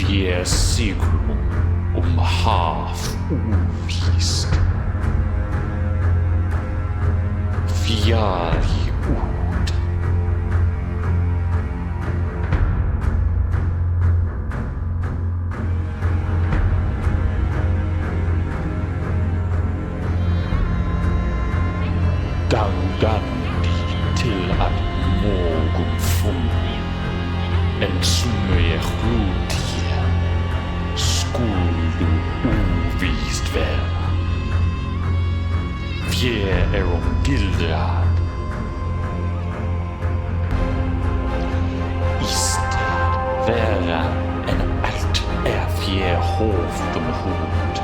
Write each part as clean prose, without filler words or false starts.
Wir signum haf uvist. Fiari ud. Dangandi til at morgen funni. En summe rutir. Skulle uvist være. Fjer gildrad. Isted være en alt fjer hovdom hod.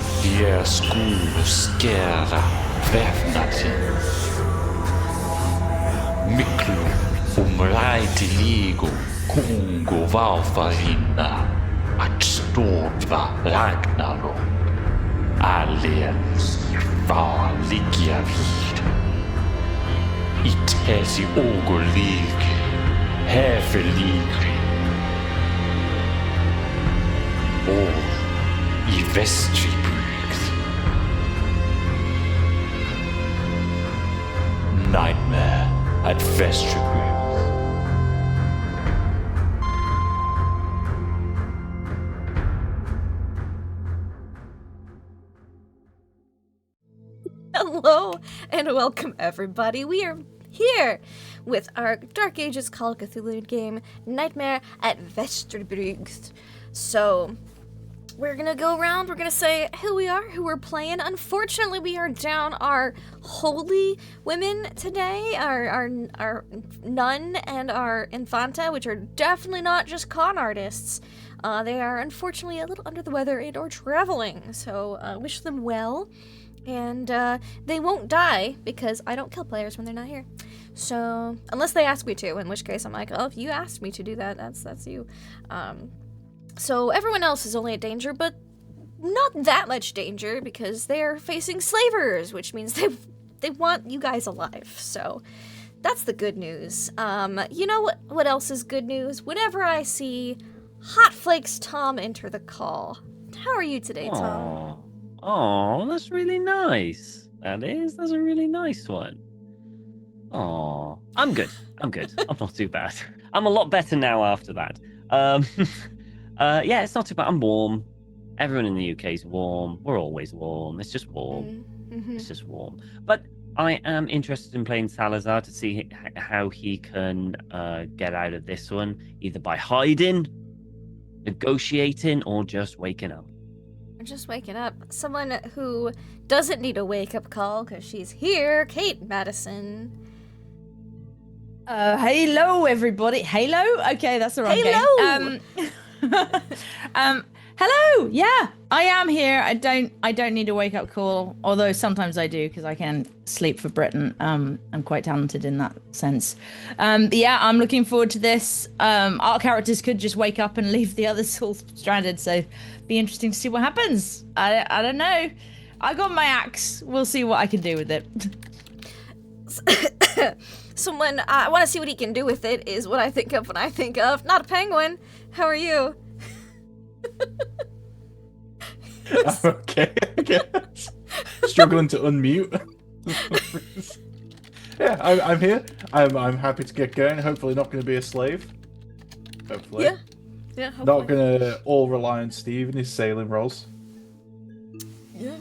Fjer skulle skære væfnatin. Miklu rejteligo kongo varfarinna at stort var Ragnarok. Alle var ligger vid. I tæs i ågolike, hafelike. Og i Vestribyggð. Nightmare at Vestribyggð. Hello and welcome everybody. We are here with our Dark Ages Call of Cthulhu game, Nightmare at Vestribyggð. So, we're gonna go around, we're gonna say who we are, who we're playing. Unfortunately, we are down our holy women today, our nun and our infanta, which are definitely not just con artists. They are unfortunately a little under the weather and or traveling, so wish them well. And they won't die because I don't kill players when they're not here. So, unless they ask me to, in which case I'm like, oh, if you asked me to do that, that's you. So everyone else is only a danger, but not that much danger because they're facing slavers, which means they want you guys alive. So that's the good news. You know what else is good news? Whenever I see Hot Flakes Tom enter the call. How are you today, Tom? Oh, that's really nice. That's a really nice one. Oh, I'm good. I'm not too bad. I'm a lot better now after that. Yeah, it's not too bad. I'm warm. Everyone in the UK is warm. We're always warm. It's just warm. Mm-hmm. It's just warm. But I am interested in playing Salazar to see how he can get out of this one, either by hiding, negotiating, or just waking up. Just waking up. Someone who doesn't need a wake-up call because she's here, Kate Madison. Hello, everybody. Halo? Okay, that's the wrong Hello! Game. Hello! Yeah, I am here. I don't need a wake-up call, although sometimes I do because I can sleep for Britain. I'm quite talented in that sense. But yeah, I'm looking forward to this. Our characters could just wake up and leave the others all stranded, so be interesting to see what happens. I don't know. I got my axe. We'll see what I can do with it. Someone, I want to see what he can do with it is what I think of when I think of NotAPenguin. How are you? Okay. Struggling to unmute. Yeah, I'm here. I'm happy to get going. Hopefully not going to be a slave. Hopefully. Yeah, hopefully. Not going to all rely on Steve and his sailing roles. Yeah.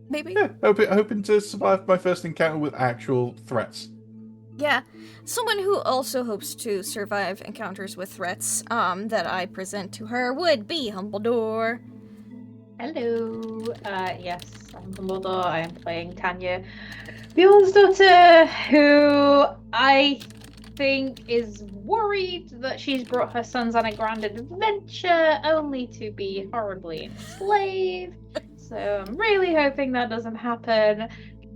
Maybe. Yeah, hoping to survive my first encounter with actual threats. Yeah. Someone who also hopes to survive encounters with threats that I present to her would be Humbledore. Hello. Yes, I'm Humbledore. I am playing Tanya, Bjorn's daughter, who I think is worried that she's brought her sons on a grand adventure only to be horribly enslaved. So I'm really hoping that doesn't happen.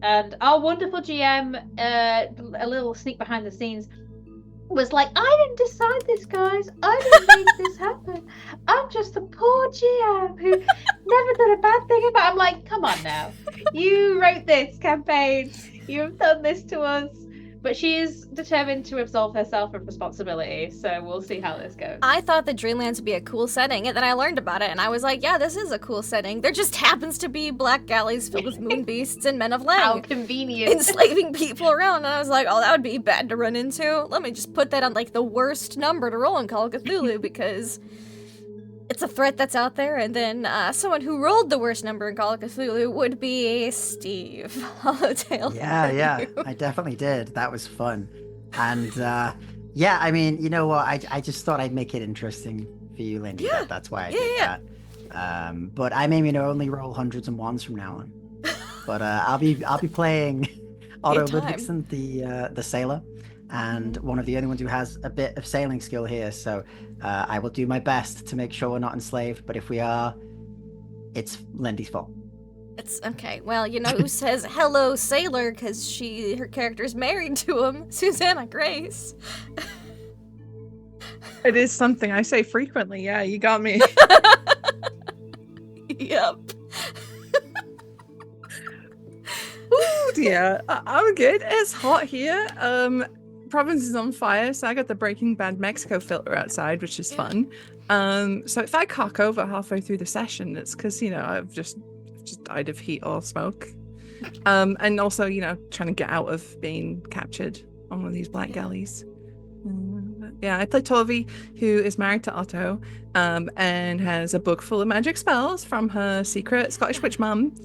And our wonderful GM, a little sneak behind the scenes, was like, I didn't decide this, guys. I didn't make this happen. I'm just a poor GM who never done a bad thing about it. I'm like, come on now. You wrote this campaign. You've done this to us. But she is determined to absolve herself of responsibility, so we'll see how this goes. I thought the Dreamlands would be a cool setting, and then I learned about it, and I was like, yeah, this is a cool setting. There just happens to be black galleys filled with moon beasts and men of How Lang convenient. enslaving people around, and I was like, oh, that would be bad to run into. Let me just put that on, like, the worst number to roll in Call of Cthulhu, because it's a threat that's out there, and then someone who rolled the worst number in Call of Cthulhu would be Steve. HollowTale. Yeah, I definitely did. That was fun. And yeah, I mean, you know what? I just thought I'd make it interesting for you, Lindy. Yeah. That's why I did that. But I'm aiming to only roll hundreds and ones from now on. But I'll be playing Otto Good time. Ludvigsen, the sailor, and one of the only ones who has a bit of sailing skill here. So I will do my best to make sure we're not enslaved. But if we are, it's Lindy's fault. It's okay. Well, you know who says hello, sailor, because her character's married to him? Susanna Grace. It is something I say frequently. Yeah, you got me. Yep. Ooh, dear. I'm good. It's hot here. Province is on fire, so I got the Breaking Bad Mexico filter outside, which is fun. So if I cock over halfway through the session, it's because, you know, I've just died of heat or smoke. And also, you know, trying to get out of being captured on one of these black galleys. Yeah, I play Tovi, who is married to Otto, and has a book full of magic spells from her secret Scottish witch mum.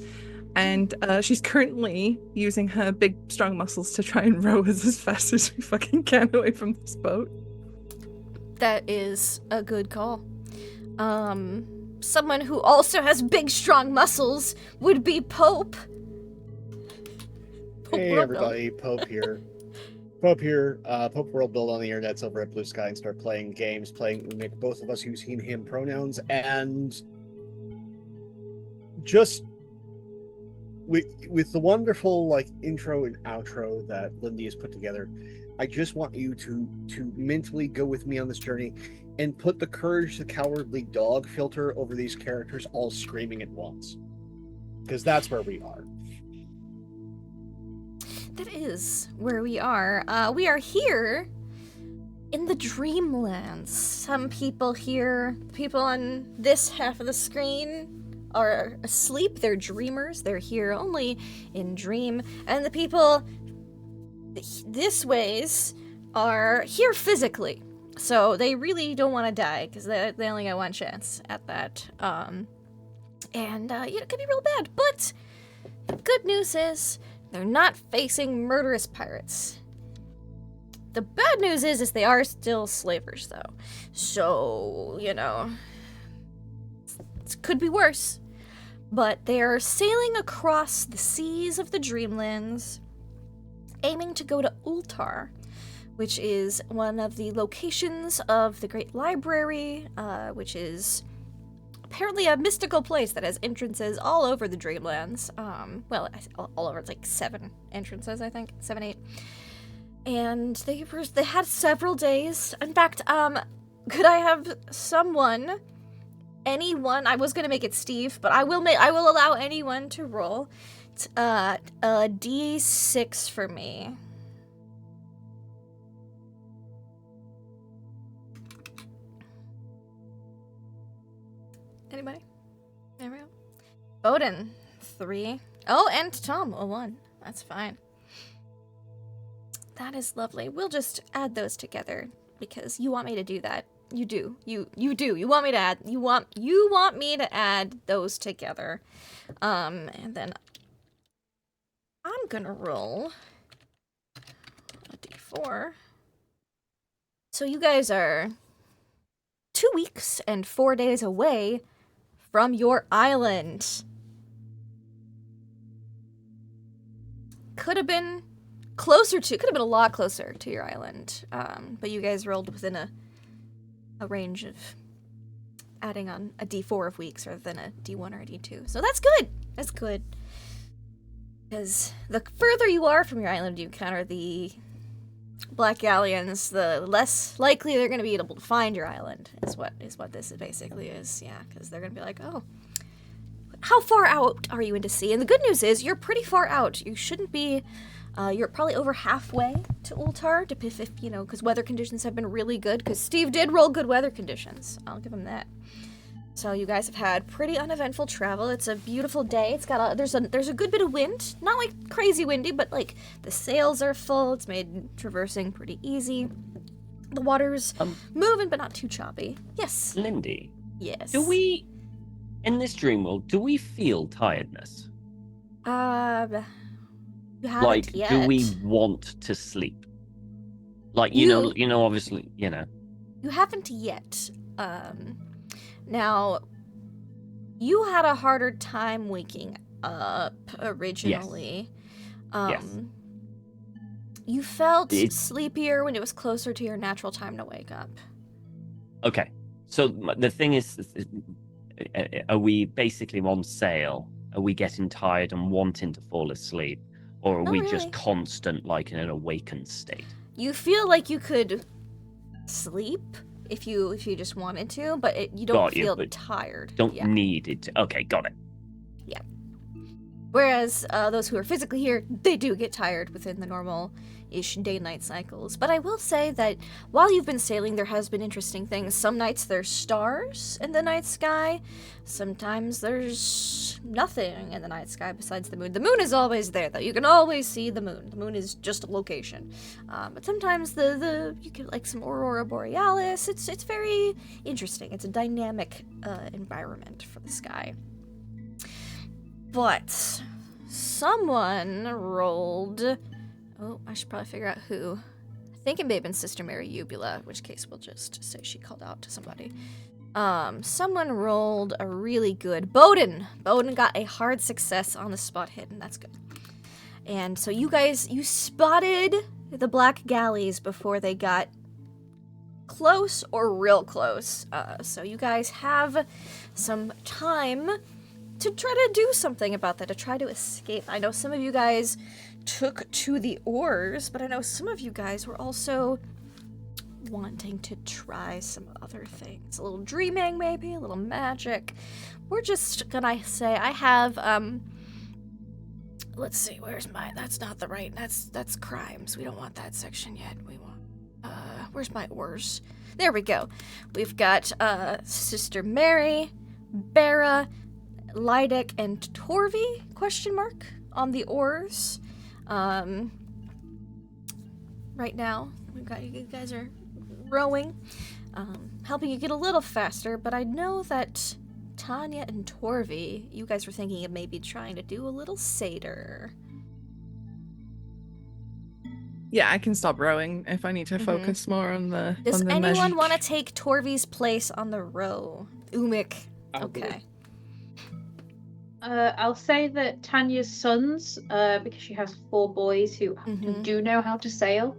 And she's currently using her big, strong muscles to try and row us as fast as we fucking can away from this boat. That is a good call. Someone who also has big, strong muscles would be Pope. Hey everybody, Pope here. Pope World Build on the internet's over at Blue Sky and start playing games. Make both of us use him pronouns, and just with the wonderful like intro and outro that Lindy has put together, I just want you to mentally go with me on this journey and put the Courage the Cowardly Dog filter over these characters all screaming at once, because that's where we are. That is where we are. We are here in the Dreamlands. Some people here, people on this half of the screen, are asleep. They're dreamers. They're here only in dream. And the people this ways are here physically. So they really don't want to die because they only got one chance at that. It could be real bad. But the good news is they're not facing murderous pirates. The bad news is they are still slavers, though. So, you know, it could be worse. But they are sailing across the seas of the Dreamlands, aiming to go to Ultar, which is one of the locations of the Great Library, which is apparently a mystical place that has entrances all over the Dreamlands. All over. It's like 7 entrances, I think. 7, 8. And they had several days. In fact, could I have anyone, I was gonna make it Steve, but I will allow anyone to roll a D6 for me. Anybody? There we go. Bowden, 3. Oh, and Tom, a 1. That's fine. That is lovely. We'll just add those together because you want me to do that. You do. You do. You want me to add. You want me to add those together. And then I'm gonna roll a D4. So you guys are 2 weeks and 4 days away from your island. Could have been a lot closer to your island. But you guys rolled within a range of adding on a D4 of weeks rather than a D1 or a D2. So that's good. That's good. Because the further you are from your island you encounter the Black Galleons, the less likely they're going to be able to find your island, is what this basically is. Yeah, because they're going to be like, oh, how far out are you into sea? And the good news is you're pretty far out. You shouldn't be You're probably over halfway to Ultar, if you know, because weather conditions have been really good. Because Steve did roll good weather conditions. I'll give him that. So you guys have had pretty uneventful travel. It's a beautiful day. It's got there's a good bit of wind, not like crazy windy, but like the sails are full. It's made traversing pretty easy. The water's moving, but not too choppy. Yes. Lindy. Yes. Do we, in this dream world, do we feel tiredness? You haven't Like, yet. do we want to sleep? Like, you know, obviously, you know. You haven't yet. Now, you had a harder time waking up originally. Yes. You felt sleepier when it was closer to your natural time to wake up. Okay. So the thing is, are we basically on sail? Are we getting tired and wanting to fall asleep? Or are Not we really. just constant, like in an awakened state? You feel like you could sleep if you just wanted to, but you don't feel tired. Don't Yeah. need it. Okay, got it. Whereas those who are physically here, they do get tired within the normal-ish day-night cycles. But I will say that while you've been sailing, there has been interesting things. Some nights there's stars in the night sky. Sometimes there's nothing in the night sky besides the moon. The moon is always there, though. You can always see the moon. The moon is just a location. But sometimes you get like some aurora borealis. It's very interesting. It's a dynamic environment for the sky. But someone rolled. Oh, I should probably figure out who. I think it may have been Sister Mary Ubula, in which case we'll just say she called out to somebody. Someone rolled a really good. Bowden got a hard success on the spot hidden. That's good. And so you spotted the black galleys before they got close or real close. So you guys have some time to try to do something about that, to try to escape. I know some of you guys took to the oars, but I know some of you guys were also wanting to try some other things. A little dreaming, maybe, a little magic. We're just gonna say I have, let's see, that's not the right, that's crimes. We don't want that section yet. We want, where's my oars? There we go. We've got, Sister Mary, Bera, Lydek, and Torvi, ? On the oars. Right now, you guys are rowing, helping you get a little faster, but I know that Tanya and Torvi, you guys were thinking of maybe trying to do a little satyr. Yeah, I can stop rowing if I need to focus more on the. Does on the anyone magic. want to take Torvi's place on the row? Umik. Okay. I'll say that Tanya's sons, because she has 4 boys who do know how to sail.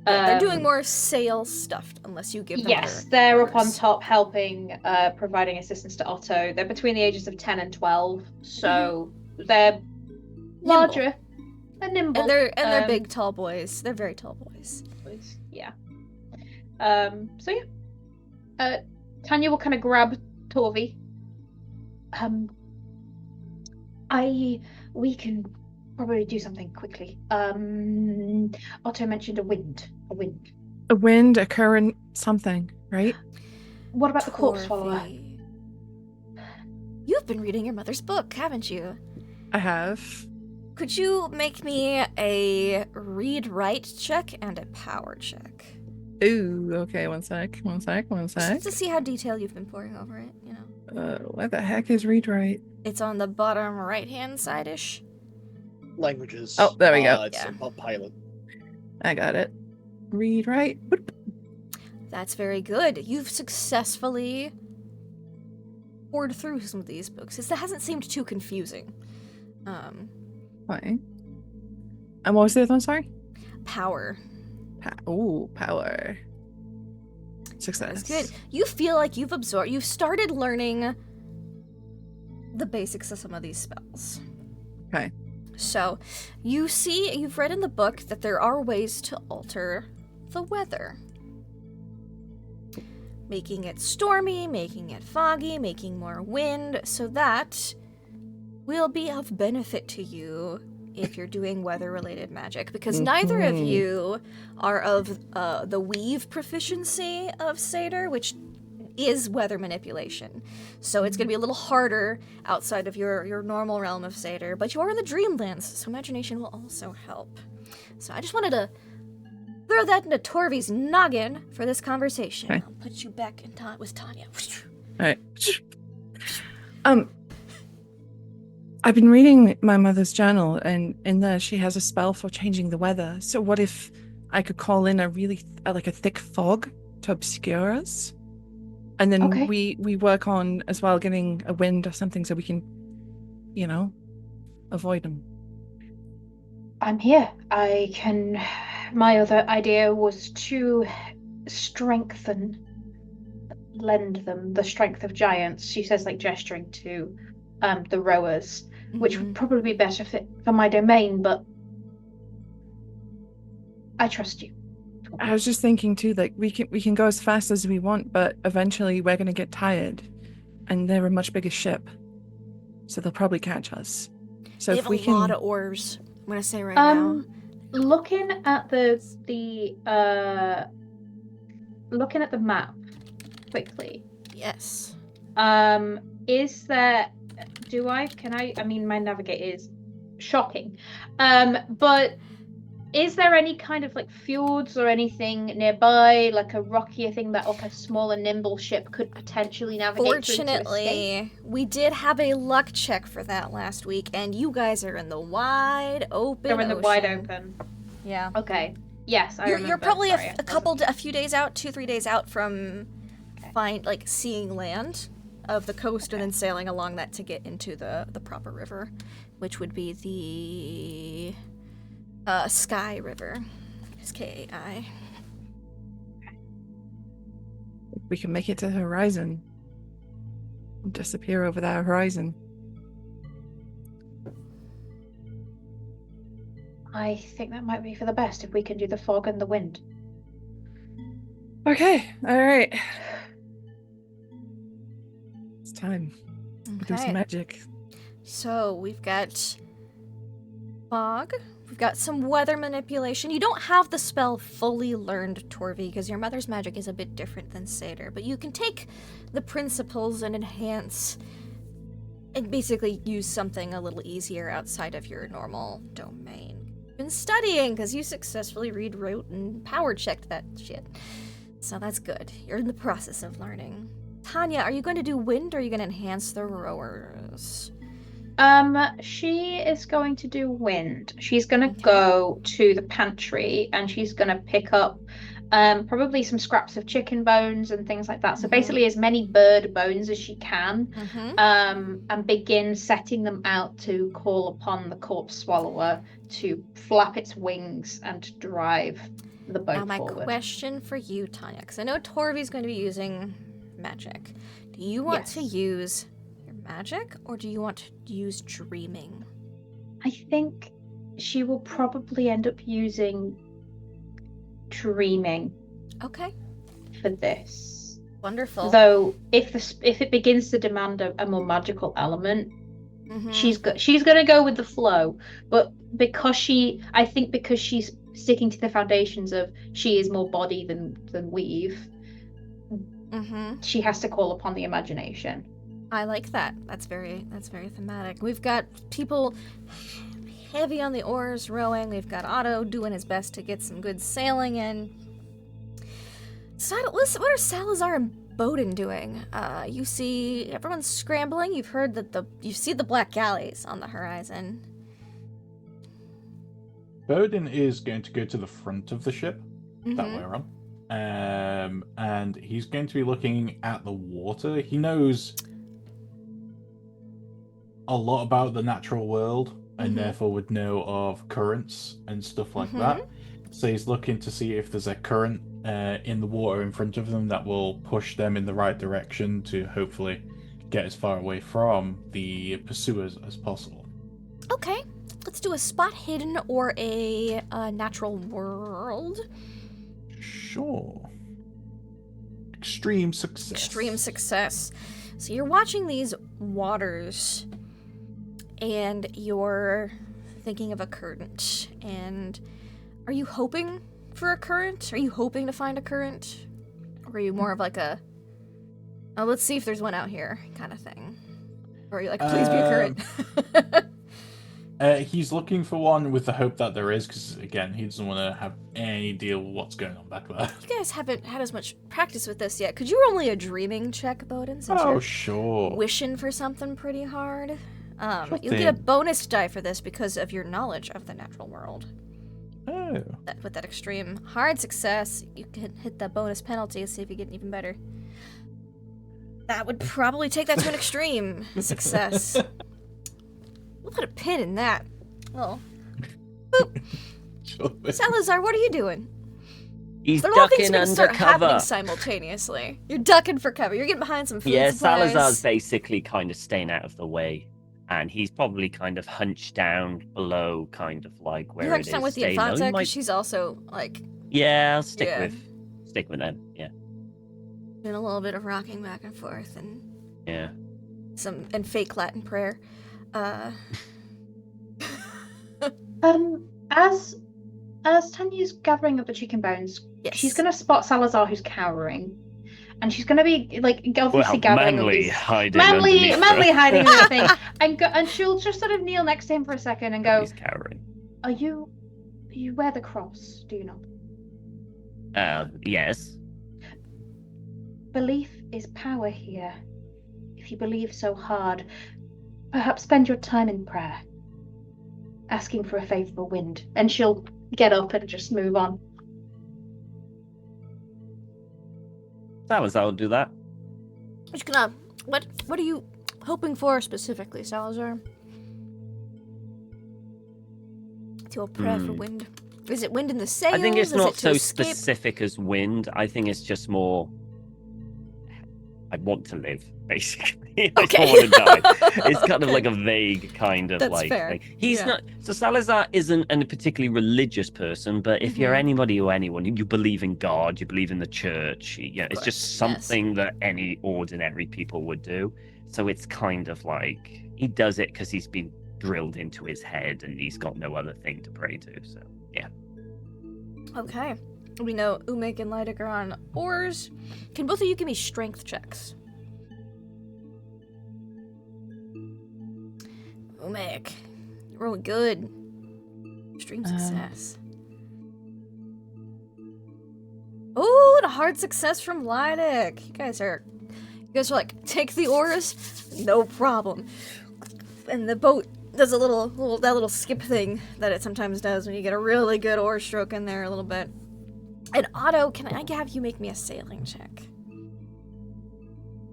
They're doing more sail stuff, unless you give them Yes, other they're orders. up on top helping, providing assistance to Otto. They're between the ages of 10 and 12, so they're larger and nimble. And they're big, tall boys. They're very tall boys. Yeah. Tanya will kind of grab Torvi. We can probably do something quickly. Otto mentioned a wind. A wind, a current, something, right? What about the corpse follower? Torvi. You've been reading your mother's book, haven't you? I have. Could you make me a read-write check and a power check? Ooh, okay, one sec. Just to see how detailed you've been poring over it, you know. What the heck is read right? It's on the bottom right-hand side-ish. Languages. Oh, there we go. It's a pilot. I got it. Read right. That's very good. You've successfully poured through some of these books. It hasn't seemed too confusing. Fine. And what was the other one, sorry? Power. Power. Success. That's good. You feel like you've started learning the basics of some of these spells. Okay. So, you've read in the book that there are ways to alter the weather. Making it stormy, making it foggy, making more wind, so that will be of benefit to you if you're doing weather-related magic, because neither of you are of the weave proficiency of Satyr, which is weather manipulation. So it's going to be a little harder outside of your normal realm of Satyr, but you are in the Dreamlands, so imagination will also help. So I just wanted to throw that into Torvi's noggin for this conversation. Okay. I'll put you back in with Tanya. All right. I've been reading my mother's journal, and in there she has a spell for changing the weather. So what if I could call in a really like a thick fog to obscure us, and then Okay. we work on as well getting a wind or something so we can, avoid them. I'm here. My other idea was to lend them the strength of giants. She says, like, gesturing to the rowers, which would probably be better fit for my domain, but I trust you. I was just thinking too, like we can go as fast as we want, but eventually we're gonna get tired, and they're a much bigger ship, so they'll probably catch us. So They if have we a can, lot of oars. I'm gonna say right now. Looking at the map quickly. Yes. Is there? I mean, my navigator is shocking. But is there any kind of like fjords or anything nearby, like a rockier thing that a smaller, nimble ship could potentially navigate through to escape? Fortunately, we did have a luck check for that last week, and you guys are in the wide open They're in the ocean. wide open. Yeah. Okay. Yes, I remember. You're probably Sorry, a few days out, 2-3 days out from seeing land of the coast, and then sailing along that to get into the proper river, which would be the Sky River. Skai. we can make it to the horizon, disappear over that horizon. I think that might be for the best if we can do the fog and the wind. Okay, all right. It's time. Do Okay. some magic. So we've got fog. We've got some weather manipulation. You don't have the spell fully learned, Torvi, because your mother's magic is a bit different than Satyr, but you can take the principles and enhance and basically use something a little easier outside of your normal domain. You've been studying because you successfully read, wrote, and power checked that shit. So that's good. You're in the process of learning. Tanya, are you going to do wind or are you going to enhance the rowers? She is going to do wind. She's gonna go to the pantry and she's gonna pick up probably some scraps of chicken bones and things like that. So basically as many bird bones as she can, and begin setting them out to call upon the corpse swallower to flap its wings and drive the boat Now my forward. question for you, Tanya, because I know Torvi's going to be using magic. Do you want to use your magic or do you want to use dreaming? I think she will probably end up using dreaming. Okay. For this. Wonderful. Though if it begins to demand a more magical element, she's gonna go with the flow. But because she's sticking to the foundations of she is more body than weave, she has to call upon the imagination. I like that. That's very thematic. We've got people heavy on the oars rowing. We've got Otto doing his best to get some good sailing in. So what are Salazar and Bowden doing? You see everyone's scrambling. You've heard that you see the black galleys on the horizon. Bowden is going to go to the front of the ship, that way around. And he's going to be looking at the water. He knows a lot about the natural world and therefore would know of currents and stuff like that. So he's looking to see if there's a current in the water in front of them that will push them in the right direction to hopefully get as far away from the pursuers as possible. Okay, let's do a spot hidden or a natural world. Sure. Extreme success. Extreme success. So you're watching these waters and you're thinking of a current. And are you hoping for a current? Are you hoping to find a current? Or are you more of like a, oh, let's see if there's one out here kind of thing? Or are you like, please be a current? He's looking for one with the hope that there is, because again, he doesn't want to have any deal with what's going on back there. You guys haven't had as much practice with this yet. Could you roll me a dreaming check, Bowden, since Oh, you're sure. wishing for something pretty hard? Sure You'll get a thing. bonus die for this because of your knowledge of the natural world. Oh. With that extreme hard success, you can hit that bonus penalty and see if you get even better. That would probably take that to an extreme success. We'll put a pin in that. Oh. Boop. Sure thing. Salazar, what are you doing? He's They're all things ducking are gonna start under happening cover. simultaneously. You're ducking for cover. You're getting behind some food Yeah, supplies. Salazar's basically kind of staying out of the way. And he's probably kind of hunched down below, kind of like where You it hunched is. down with the staying low. He Infanta, might- because she's also, like, Yeah, I'll stick Yeah. with them. Yeah, doing a little bit of rocking back and forth and yeah. and fake Latin prayer. As Tanya's gathering up the chicken bones, Yes. she's gonna spot Salazar who's cowering, and she's gonna be like obviously Well, gathering up manly these hiding manly underneath the- hiding in the thing, and she'll just sort of kneel next to him for a second and go, He's cowering. "Are you wear the cross? Do you not? Yes. Belief is power here. If you believe so hard, perhaps spend your time in prayer, asking for a favorable wind." And she'll get up and just move on. Salazar will do that. I'm just gonna. What are you hoping for specifically, Salazar? To a prayer for wind. Is it wind in the sails? I think it's Is not it to so escape? specific as wind. I think it's just more. I want to live, basically. I Okay. don't want to die. It's kind of like a vague kind of That's like fair. thing. He's Yeah. not. So Salazar isn't a particularly religious person, but if you're Mhm. anybody or anyone, you believe in God, you believe in the church. Yeah, it's course, just yes. something that any ordinary people would do. So it's kind of like he does it because he's been drilled into his head and he's got no other thing to pray to. So yeah. Okay. We know Umek and Lydic are on oars. Can both of you give me strength checks? Umek, you're rolling good. Extreme success. Oh, a hard success from Lydic. You guys are like, take the oars, no problem. And the boat does a little skip thing that it sometimes does when you get a really good oar stroke in there a little bit. And Otto, can I have you make me a sailing check?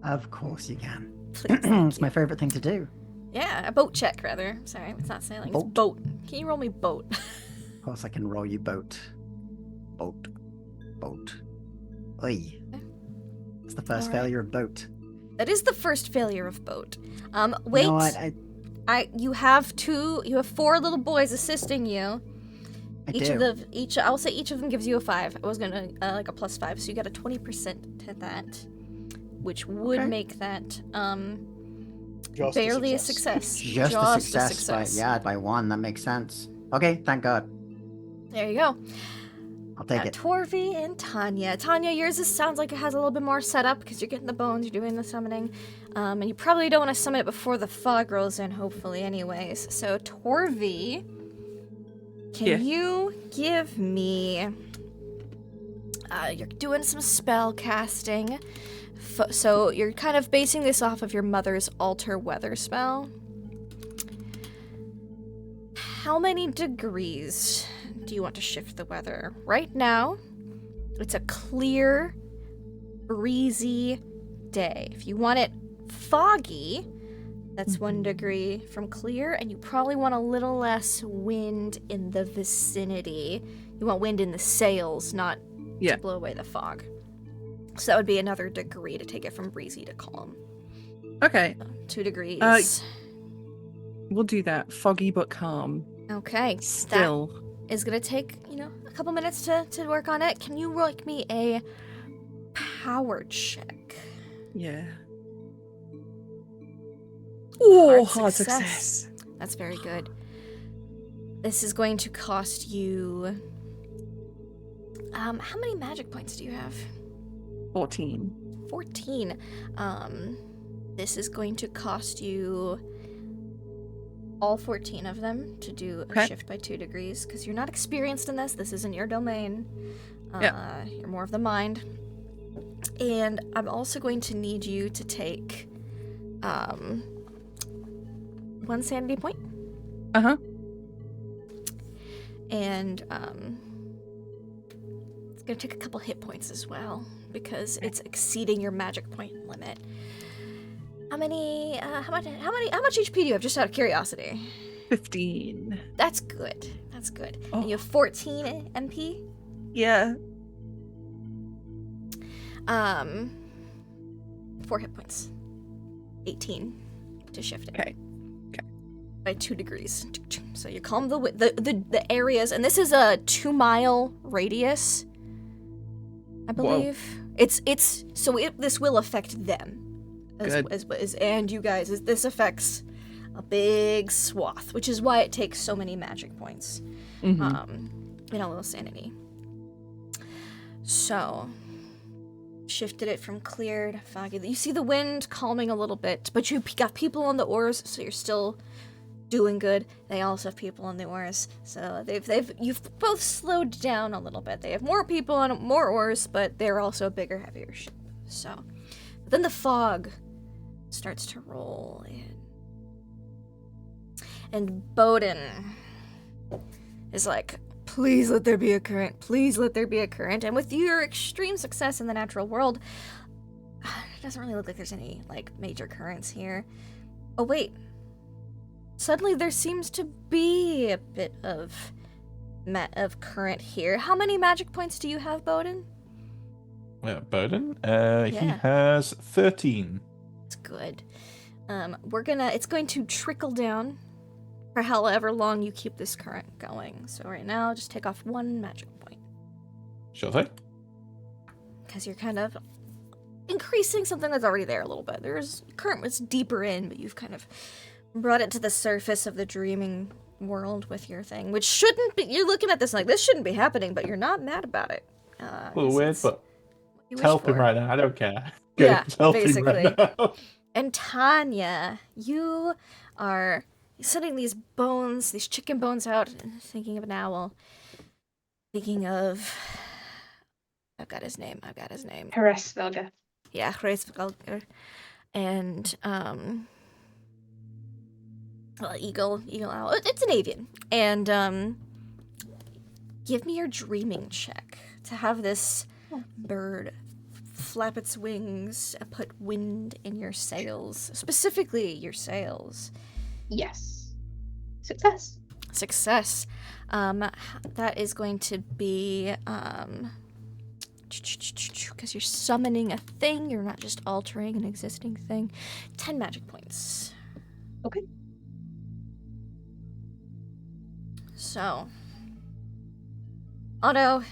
Of course you can. Please, thank It's my favorite thing to do. Yeah, a boat check, rather. Sorry, it's not sailing. It's Boat? boat. Can you roll me boat? Of course I can roll you boat. Boat. Boat. Oi. It's the first Alright. failure of boat. That is the first failure of boat. Wait. No, You have four little boys assisting you. I Each do. of I'll say each of them gives you a 5. I was gonna like a +5, so you got a 20% to that, which would Okay. make that Just barely a success. success. Just a success. By one. That makes sense. Okay, thank God. There you go. I'll take it. Torvi and Tanya. Tanya, yours sounds like it has a little bit more setup because you're getting the bones, you're doing the summoning, and you probably don't want to summon it before the fog rolls in, hopefully, anyways. So, Torvi, can you give me? You're doing some spell casting, so you're kind of basing this off of your mother's alter weather spell. How many degrees do you want to shift the weather? Right now, it's a clear, breezy day. If you want it foggy, that's 1 degree from clear, and you probably want a little less wind in the vicinity. You want wind in the sails, not Yeah. to blow away the fog. So that would be another degree to take it from breezy to calm. Okay, 2 degrees. we'll do that. Foggy but calm. Okay. Still. That is gonna take, a couple minutes to work on it. Can you roll me a power check? Yeah. Oh, hard success. success. That's very good. This is going to cost you... how many magic points do you have? 14. 14. This is going to cost you all 14 of them to do a shift by 2 degrees, because you're not experienced in this. This isn't your domain. You're more of the mind. And I'm also going to need you to take 1 sanity point. Uh-huh. And it's going to take a couple hit points as well, because it's exceeding your magic point limit. How much HP do you have, just out of curiosity? 15. That's good. That's good. Oh. And you have 14 MP? Yeah. 4 hit points. 18 to shift it. Okay. By 2 degrees. So you calm the areas, and this is a 2-mile radius, I believe. Whoa. This will affect them. And you guys. This affects a big swath, which is why it takes so many magic points. And a little sanity. So, shifted it from clear to foggy. You see the wind calming a little bit, but you got people on the oars, so you're still doing good. They also have people on the oars, so you've both slowed down a little bit. They have more people on more oars, but they're also a bigger, heavier ship. So, but then the fog starts to roll in, and Bowden is like, please let there be a current. Please let there be a current. And with your extreme success in the natural world, it doesn't really look like there's any, major currents here. Oh, wait. Suddenly there seems to be a bit of current here. How many magic points do you have, Bowden? Bowden? Yeah. He has 13. That's good. It's going to trickle down for however long you keep this current going. So right now, just take off 1 magic point. Sure thing. Because you're kind of increasing something that's already there a little bit. Current was deeper in, but you've kind of brought it to the surface of the dreaming world with your thing, which shouldn't be. You're looking at this like, this shouldn't be happening, but you're not mad about it. A little weird, but it's helping right now. I don't care. Good, yeah, it's helping basically. Right now. And Tanya, you are setting these bones, these chicken bones out, and thinking of an owl. Thinking of... I've got his name. Vestribyggð. Yeah, Vestribyggð. And, eagle owl. It's an avian. And, give me your dreaming check to have this bird flap its wings and put wind in your sails. Specifically, your sails. Yes. Success. That is going to be, because you're summoning a thing, you're not just altering an existing thing. 10 magic points. Okay. So, Otto,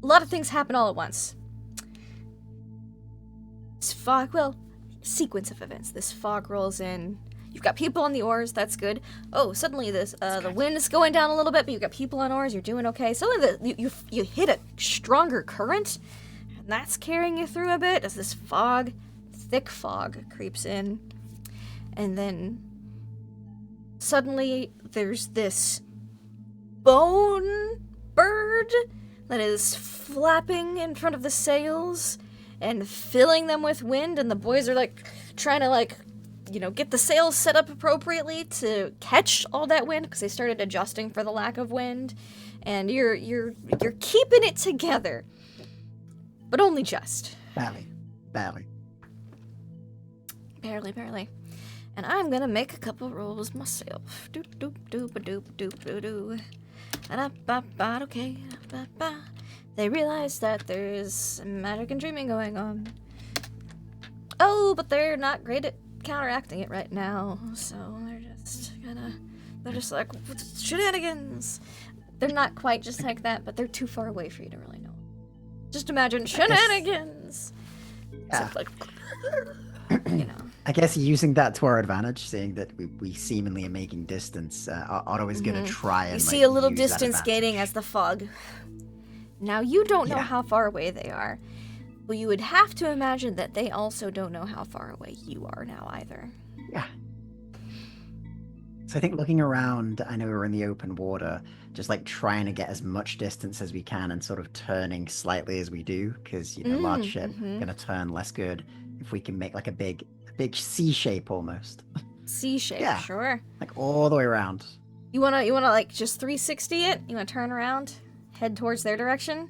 a lot of things happen all at once. This fog, sequence of events. This fog rolls in. You've got people on the oars, that's good. Oh, suddenly the wind is going down a little bit, but you've got people on oars, you're doing okay. Suddenly you hit a stronger current, and that's carrying you through a bit as this thick fog creeps in. And then suddenly there's this bone bird that is flapping in front of the sails and filling them with wind, and the boys are trying to get the sails set up appropriately to catch all that wind, because they started adjusting for the lack of wind, and you're keeping it together, but only just. Barely. And I'm gonna make a couple rolls myself. Doop doop doop a doop doop doo doo. Okay. They realize that there's magic and dreaming going on. Oh, but they're not great at counteracting it right now, so they're just like shenanigans. They're not quite just like that, but they're too far away for you to really know. Just imagine shenanigans. Yeah. So I guess using that to our advantage, seeing that we seemingly are making distance, Otto is going to try and You see a little use that distance gaining advantage. as the fog. Now, you don't know Yeah. how far away they are. But you would have to imagine that they also don't know how far away you are now either. Yeah. So I think looking around, I know we're in the open water, just like trying to get as much distance as we can and sort of turning slightly as we do, because, large ship going to turn less good if we can make like a big C shape almost. C shape, Yeah. sure. Like all the way around. You wanna like just 360 it? You wanna turn around? Head towards their direction?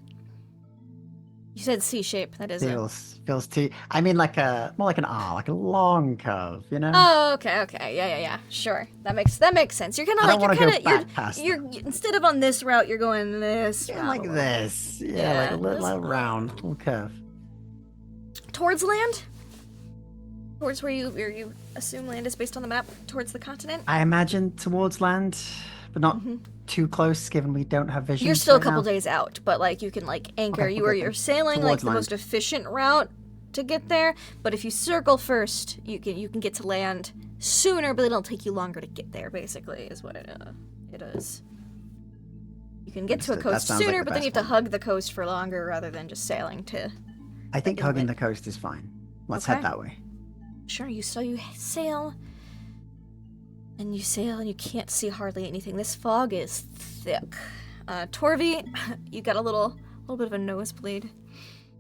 You said C shape, that is it. Feels too. I mean, like more like an R, like a long curve, you know. Oh, okay, yeah, sure. That makes sense. You're kind of I don't like wanna go back past you're instead of on this route, you're going this route. like this, Yeah, like a little this- round, little curve. Towards land? Towards where you assume land is based on the map? Towards the continent? I imagine towards land, but not too close, given we don't have vision. You're still a right couple now. days out, but like you can like anchor. Okay, You're sailing like towards the most land. efficient route to get there. But if you circle first, you can get to land sooner, but it'll take you longer to get there. Basically, is what it is. You can get to a Understood. That coast sounds like sooner, the but then you have best to hug the coast for longer rather than just sailing to. I think in hugging the- the coast is fine. Let's Okay. head that way. Sure, you sail. And you sail and you can't see hardly anything. This fog is thick. Torvi, you got a little bit of a nosebleed.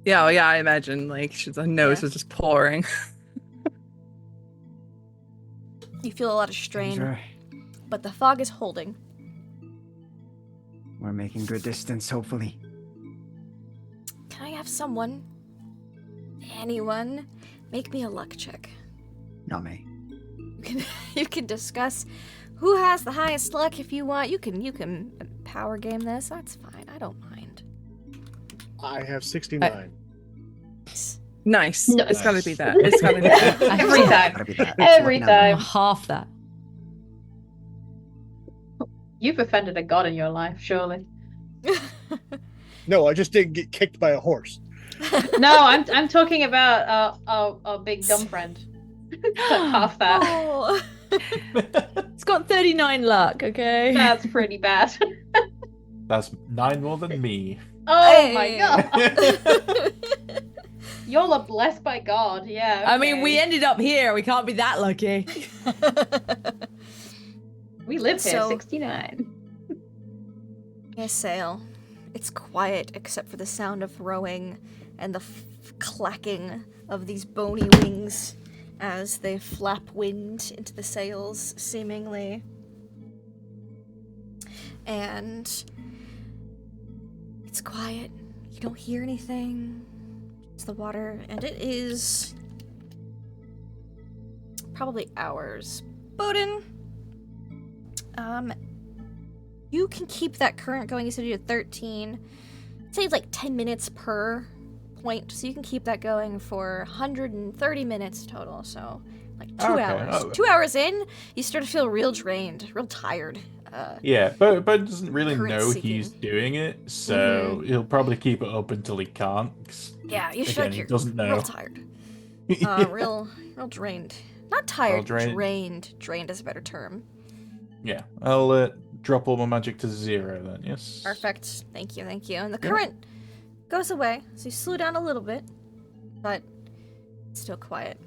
Yeah, I imagine like the nose was just pouring. You feel a lot of strain, Sure. but the fog is holding. We're making good distance, hopefully. Can I have anyone, make me a luck check? Not me. You can discuss who has the highest luck if you want. You can power game this. That's fine. I don't mind. I have 69. Nice. No. It's gotta be that. It's gotta be that. Every time. Gotta be that. Every Looking at time. Half that. You've offended a god in your life, surely. No, I just didn't get kicked by a horse. No, I'm talking about our big dumb friend. Half that. Oh. It's got 39 luck, okay? That's pretty bad. That's 9 more than me. Oh my Hey. god. Y'all are blessed by God, yeah. I mean, okay. we ended up here. We can't be that lucky. We live here, So- 69. You sail. It's quiet except for the sound of rowing and the clacking of these bony wings as they flap wind into the sails, seemingly. And it's quiet. You don't hear anything. It's the water, and it is probably hours. Bowden, you can keep that current going. You said you did 13. It saves like 10 minutes per point, so you can keep that going for 130 minutes total. So, like 2 Okay, hours. oh. 2 hours in, you start to feel real drained, real tired. Yeah, but doesn't really Current know seeking. he's doing it, so he'll probably keep it up until he can't. 'cause, Yeah, you feel again, like he you're doesn't know. real tired. Real drained. Not tired, drained. drained. Drained is a better term. Yeah, I'll drop all my magic to 0 then. Yes. Perfect. Thank you. And the Yeah. current goes away, so you slow down a little bit, but it's still quiet.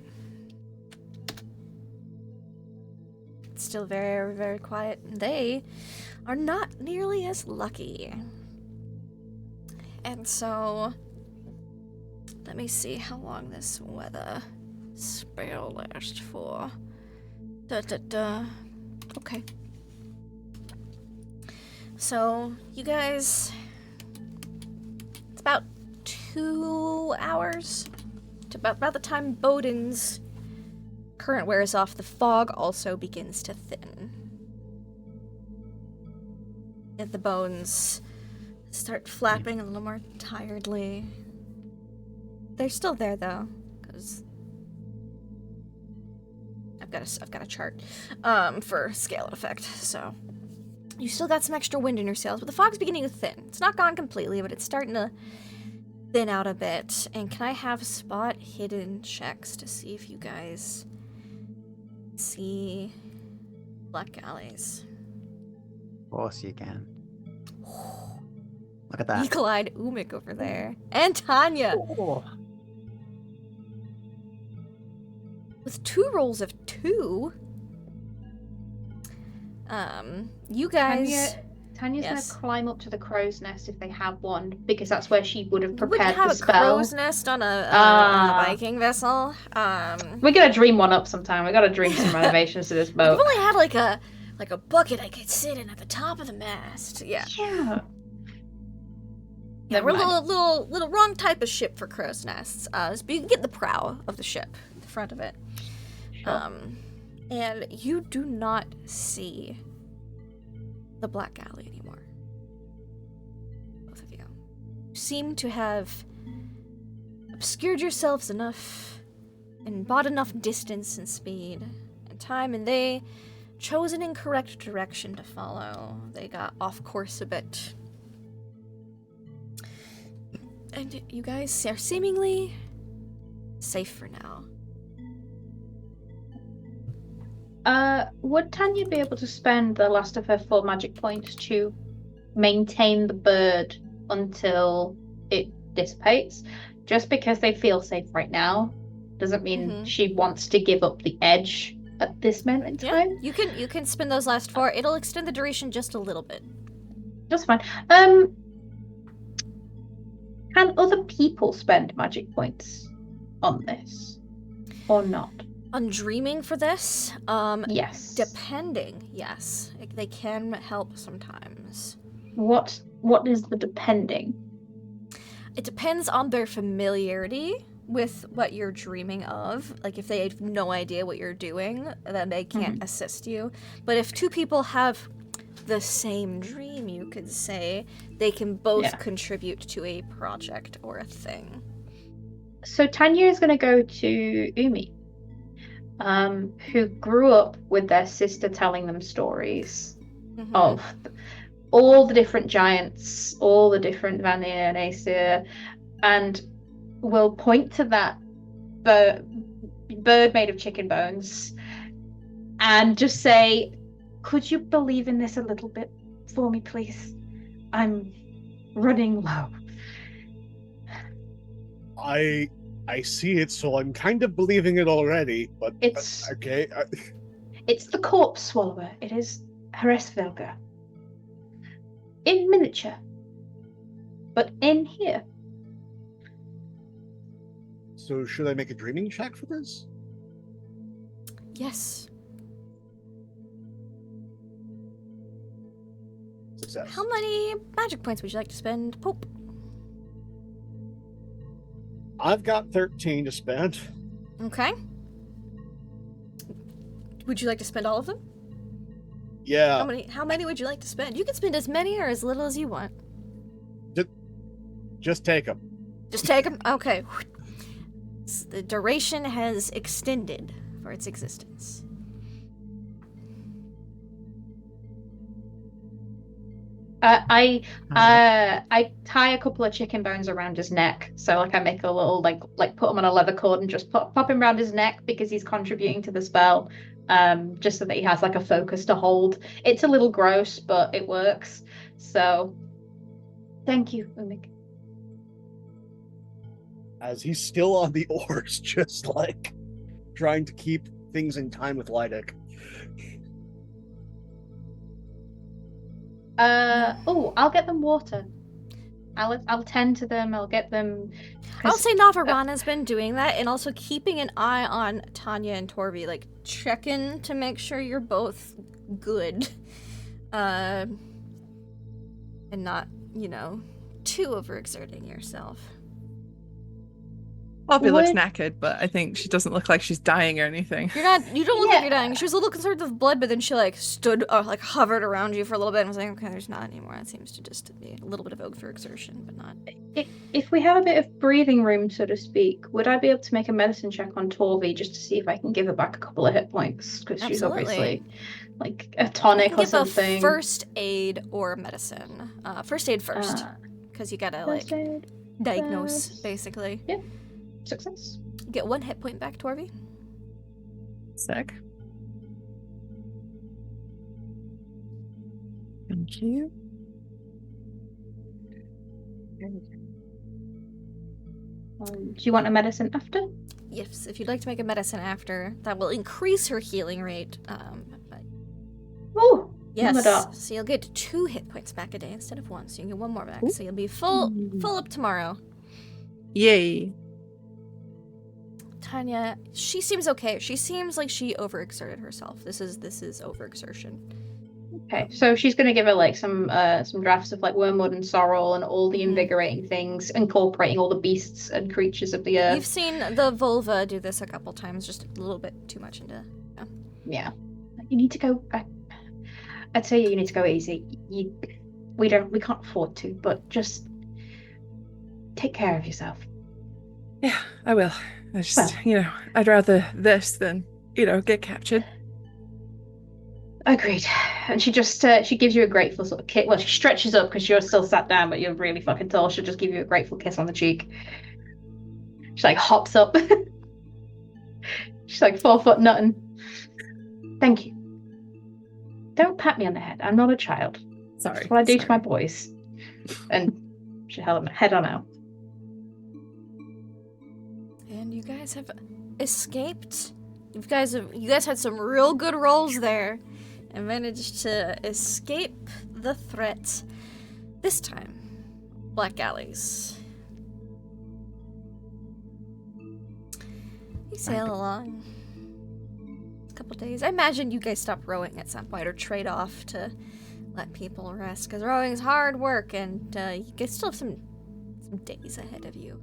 It's still very, very quiet. They are not nearly as lucky. And so, let me see how long this weather spell lasts for. Okay. So, you guys, it's about 2 hours to about the time Bowden's current wears off. The fog also begins to thin. And the bones start flapping a little more tiredly. They're still there though, because I've got a chart for scale and effect. So you still got some extra wind in your sails, but the fog's beginning to thin. It's not gone completely, but it's starting to thin out a bit. And can I have spot hidden checks to see if you guys see black galleys. Of course you can. Look at that. Eagle-eyed Umik over there. And Tanya! With 2 rolls of 2. You guys... Tanya's Yes. gonna climb up to the crow's nest if they have one, because that's where she would have You wouldn't prepared have the a spell. crow's nest on a Viking vessel. We're gonna dream one up sometime. We gotta dream some renovations to this I've boat. only had like a bucket I could sit in at the top of the mast. Yeah. Yeah. Yeah, Never we're a mind. little wrong type of ship for crow's nests. So you can get the prow of the ship, the front of it. Sure. And you do not see the Black Galley anymore. Both of you seem to have obscured yourselves enough and bought enough distance and speed and time, and they chose an incorrect direction to follow. They got off course a bit. And you guys are seemingly safe for now. Would Tanya be able to spend the last of her 4 magic points to maintain the bird until it dissipates? Just because they feel safe right now doesn't mean she wants to give up the edge at this moment in time. You can spend those last 4. It'll extend the duration just a little bit. That's fine. Can other people spend magic points on this or not? On dreaming for this, Yes. depending, yes, they can help sometimes. What is the depending? It depends on their familiarity with what you're dreaming of. Like, if they have no idea what you're doing, then they can't assist you. But if 2 people have the same dream, you could say, they can both contribute to a project or a thing. So Tanya is going to go to Umi, who grew up with their sister telling them stories of all the different giants, all the different Vanir and Aesir, and will point to that bird made of chicken bones and just say, could you believe in this a little bit for me, please? I'm running low. I see it, so I'm kind of believing it already, but It's okay. It's the corpse swallower. It is Vestribyggð. In miniature. But in here. So should I make a dreaming check for this? Yes. Success. How many magic points would you like to spend, Pope? I've got 13 to spend. Okay. Would you like to spend all of them? Yeah. How many would you like to spend? You can spend as many or as little as you want. Just take them. Just take them? Okay. The duration has extended for its existence. I tie a couple of chicken bones around his neck, so like I make a little like put him on a leather cord and just pop him around his neck because he's contributing to the spell, just so that he has like a focus to hold. It's a little gross, but it works. So, thank you, Umik. As he's still on the oars, just like trying to keep things in time with Lydek. I'll get them water. I'll tend to them. I'll get them. I'll say Navarana's been doing that and also keeping an eye on Tanya and Torvi, like checking to make sure you're both good. And not, too overexerting yourself. Poppy looks knackered, but I think she doesn't look like she's dying or anything. You don't look like you're dying. She was a little concerned with blood, but then she stood hovered around you for a little bit and was like, okay, there's not anymore. It seems to just be a little bit of overexertion, but not. If we have a bit of breathing room, so to speak, would I be able to make a medicine check on Torvi just to see if I can give her back a couple of hit points? Because she's obviously like a tonic or something. A first aid or medicine. First aid first, because you gotta diagnose basically. Yeah. Success. You get 1 hit point back, Torvi. Sick. Thank you. Do you want a medicine after? Yes, if you'd like to make a medicine after, that will increase her healing rate. But Oh, yes, Humbledore. so you'll get 2 hit points back a day instead of 1, so you can get 1 more back. So you'll be full up tomorrow. Yay. Tanya, she seems okay. She seems like she overexerted herself. This is overexertion. Okay, so she's gonna give her like some drafts of like wormwood and sorrel and all the invigorating things, incorporating all the beasts and creatures of the earth. You've seen the vulva do this a couple times, just a little bit too much into. Yeah, you need to go. I'd say you need to go easy. We can't afford to, but just take care of yourself. Yeah, I will. I just, I'd rather this than, get captured. Agreed. And she just she gives you a grateful sort of kiss. Well, she stretches up because you're still sat down, but you're really fucking tall. She'll just give you a grateful kiss on the cheek. She like hops up. She's like 4 foot nothing. Thank you. Don't pat me on the head. I'm not a child. Sorry. That's what I do to my boys. And she held her head on out. And you guys have escaped. You guys had some real good rolls there, and managed to escape the threat. This time, Black Galleys. You sail along. A couple days. I imagine you guys stop rowing at some point or trade off to let people rest, because rowing is hard work, and you guys still have some days ahead of you.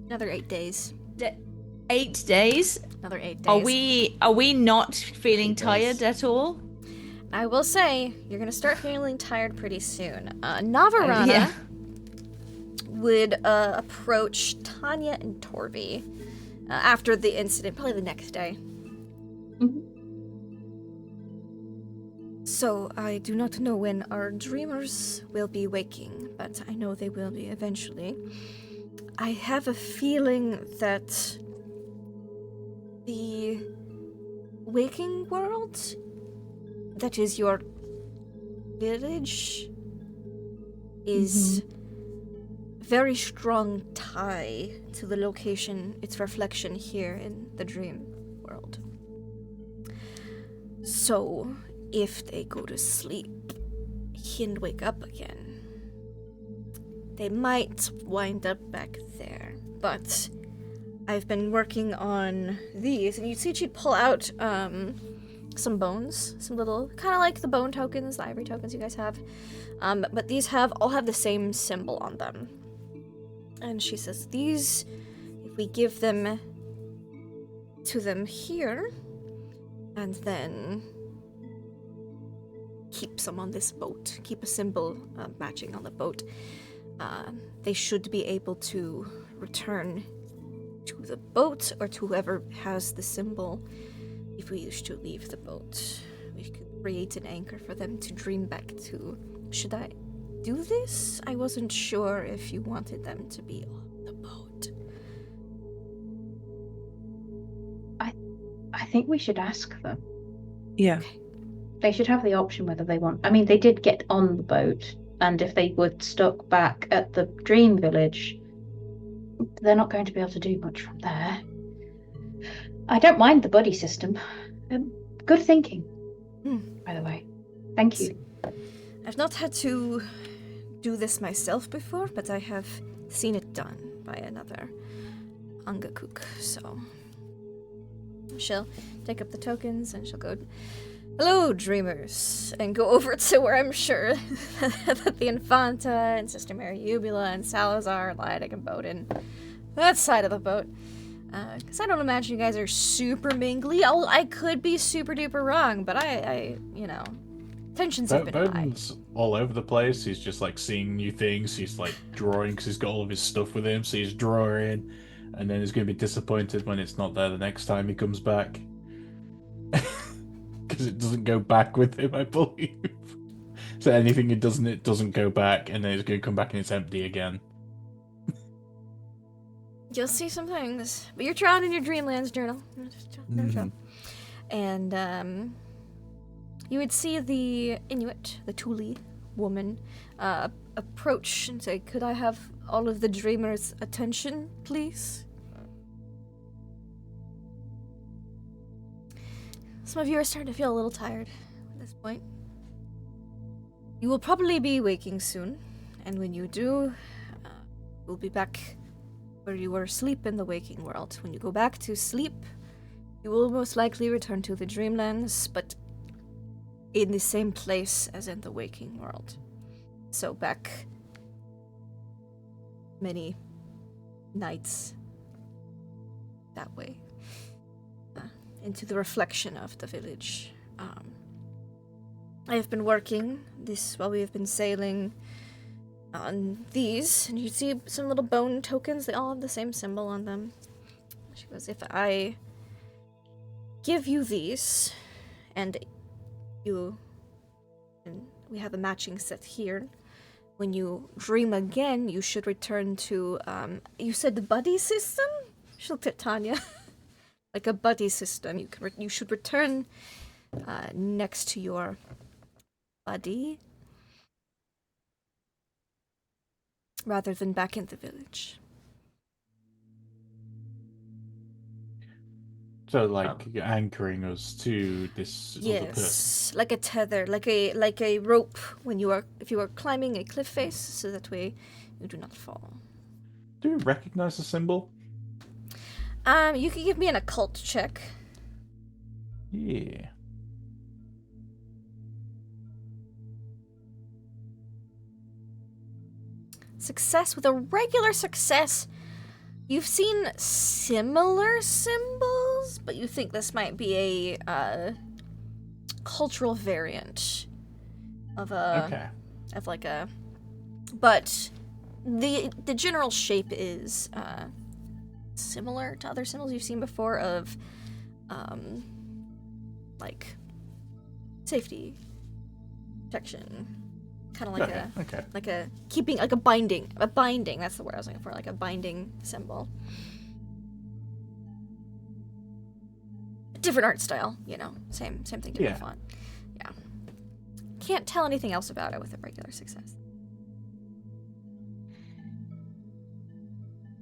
Another 8 days. 8 days? Another 8 days. Are we not feeling tired at all? I will say, you're gonna start feeling tired pretty soon. Navarana would approach Tanya and Torby after the incident, probably the next day. So, I do not know when our dreamers will be waking, but I know they will be eventually. I have a feeling that the waking world, that is your village, is very strong tie to the location, its reflection here in the dream world. So, if they go to sleep and wake up again, they might wind up back there. But I've been working on these, and you see she'd pull out some bones, some little, kind of like the bone tokens, the ivory tokens you guys have. But these all have the same symbol on them. And she says, these, if we give them to them here, and then keep some on this boat, keep a symbol matching on the boat, they should be able to return to the boat or to whoever has the symbol. If we wish to leave the boat, we could create an anchor for them to dream back to. Should I do this? I wasn't sure if you wanted them to be on the boat. I think we should ask them. Yeah. Okay. They should have the option whether they want. I mean, they did get on the boat, and if they were stuck back at the dream village, they're not going to be able to do much from there. I don't mind the buddy system. Good thinking, by the way. Thank you. I've not had to do this myself before, but I have seen it done by another Angakuk, so she'll take up the tokens and she'll go, hello, dreamers, and go over to where I'm sure that the Infanta and Sister Mary Ubula and Salazar, Lydic, and Bowden, that side of the boat. Because I don't imagine you guys are super mingly. I could be super duper wrong, but I tensions have been high. Bowden's all over the place. He's just like seeing new things. He's like drawing because he's got all of his stuff with him. So he's drawing, and then he's going to be disappointed when it's not there the next time he comes back. Because it doesn't go back with him, I believe. So anything he does, it doesn't go back, and then it's going to come back and it's empty again. You'll see some things, but you're drawing in your Dreamlands journal. And you would see the Inuit, the Thule woman, approach and say, "Could I have all of the dreamers' attention, please?" Some of you are starting to feel a little tired at this point. You will probably be waking soon, and when you do, you'll be back where you were asleep in the waking world. When you go back to sleep, you will most likely return to the dreamlands, but in the same place as in the waking world. So back many nights that way. Into the reflection of the village. I have been working this while we have been sailing on these, and you see some little bone tokens. They all have the same symbol on them. She goes, "If I give you these, and we have a matching set here, when you dream again, you should return to, you said the buddy system?" She looked at Tanya. Like a buddy system. You should return next to your buddy rather than back in the village. So, like, anchoring us to this other person. Yes, like a tether, like a rope if you are climbing a cliff face, so that way you do not fall. Do we recognize the symbol? You can give me an occult check. Yeah. Success with a regular success. You've seen similar symbols, but you think this might be a cultural variant of but the general shape is similar to other symbols you've seen before of like safety, protection, kind of like a keeping, like a binding, that's the word I was looking for, like a binding symbol. Different art style, same thing, different font. Yeah. Can't tell anything else about it with a regular success.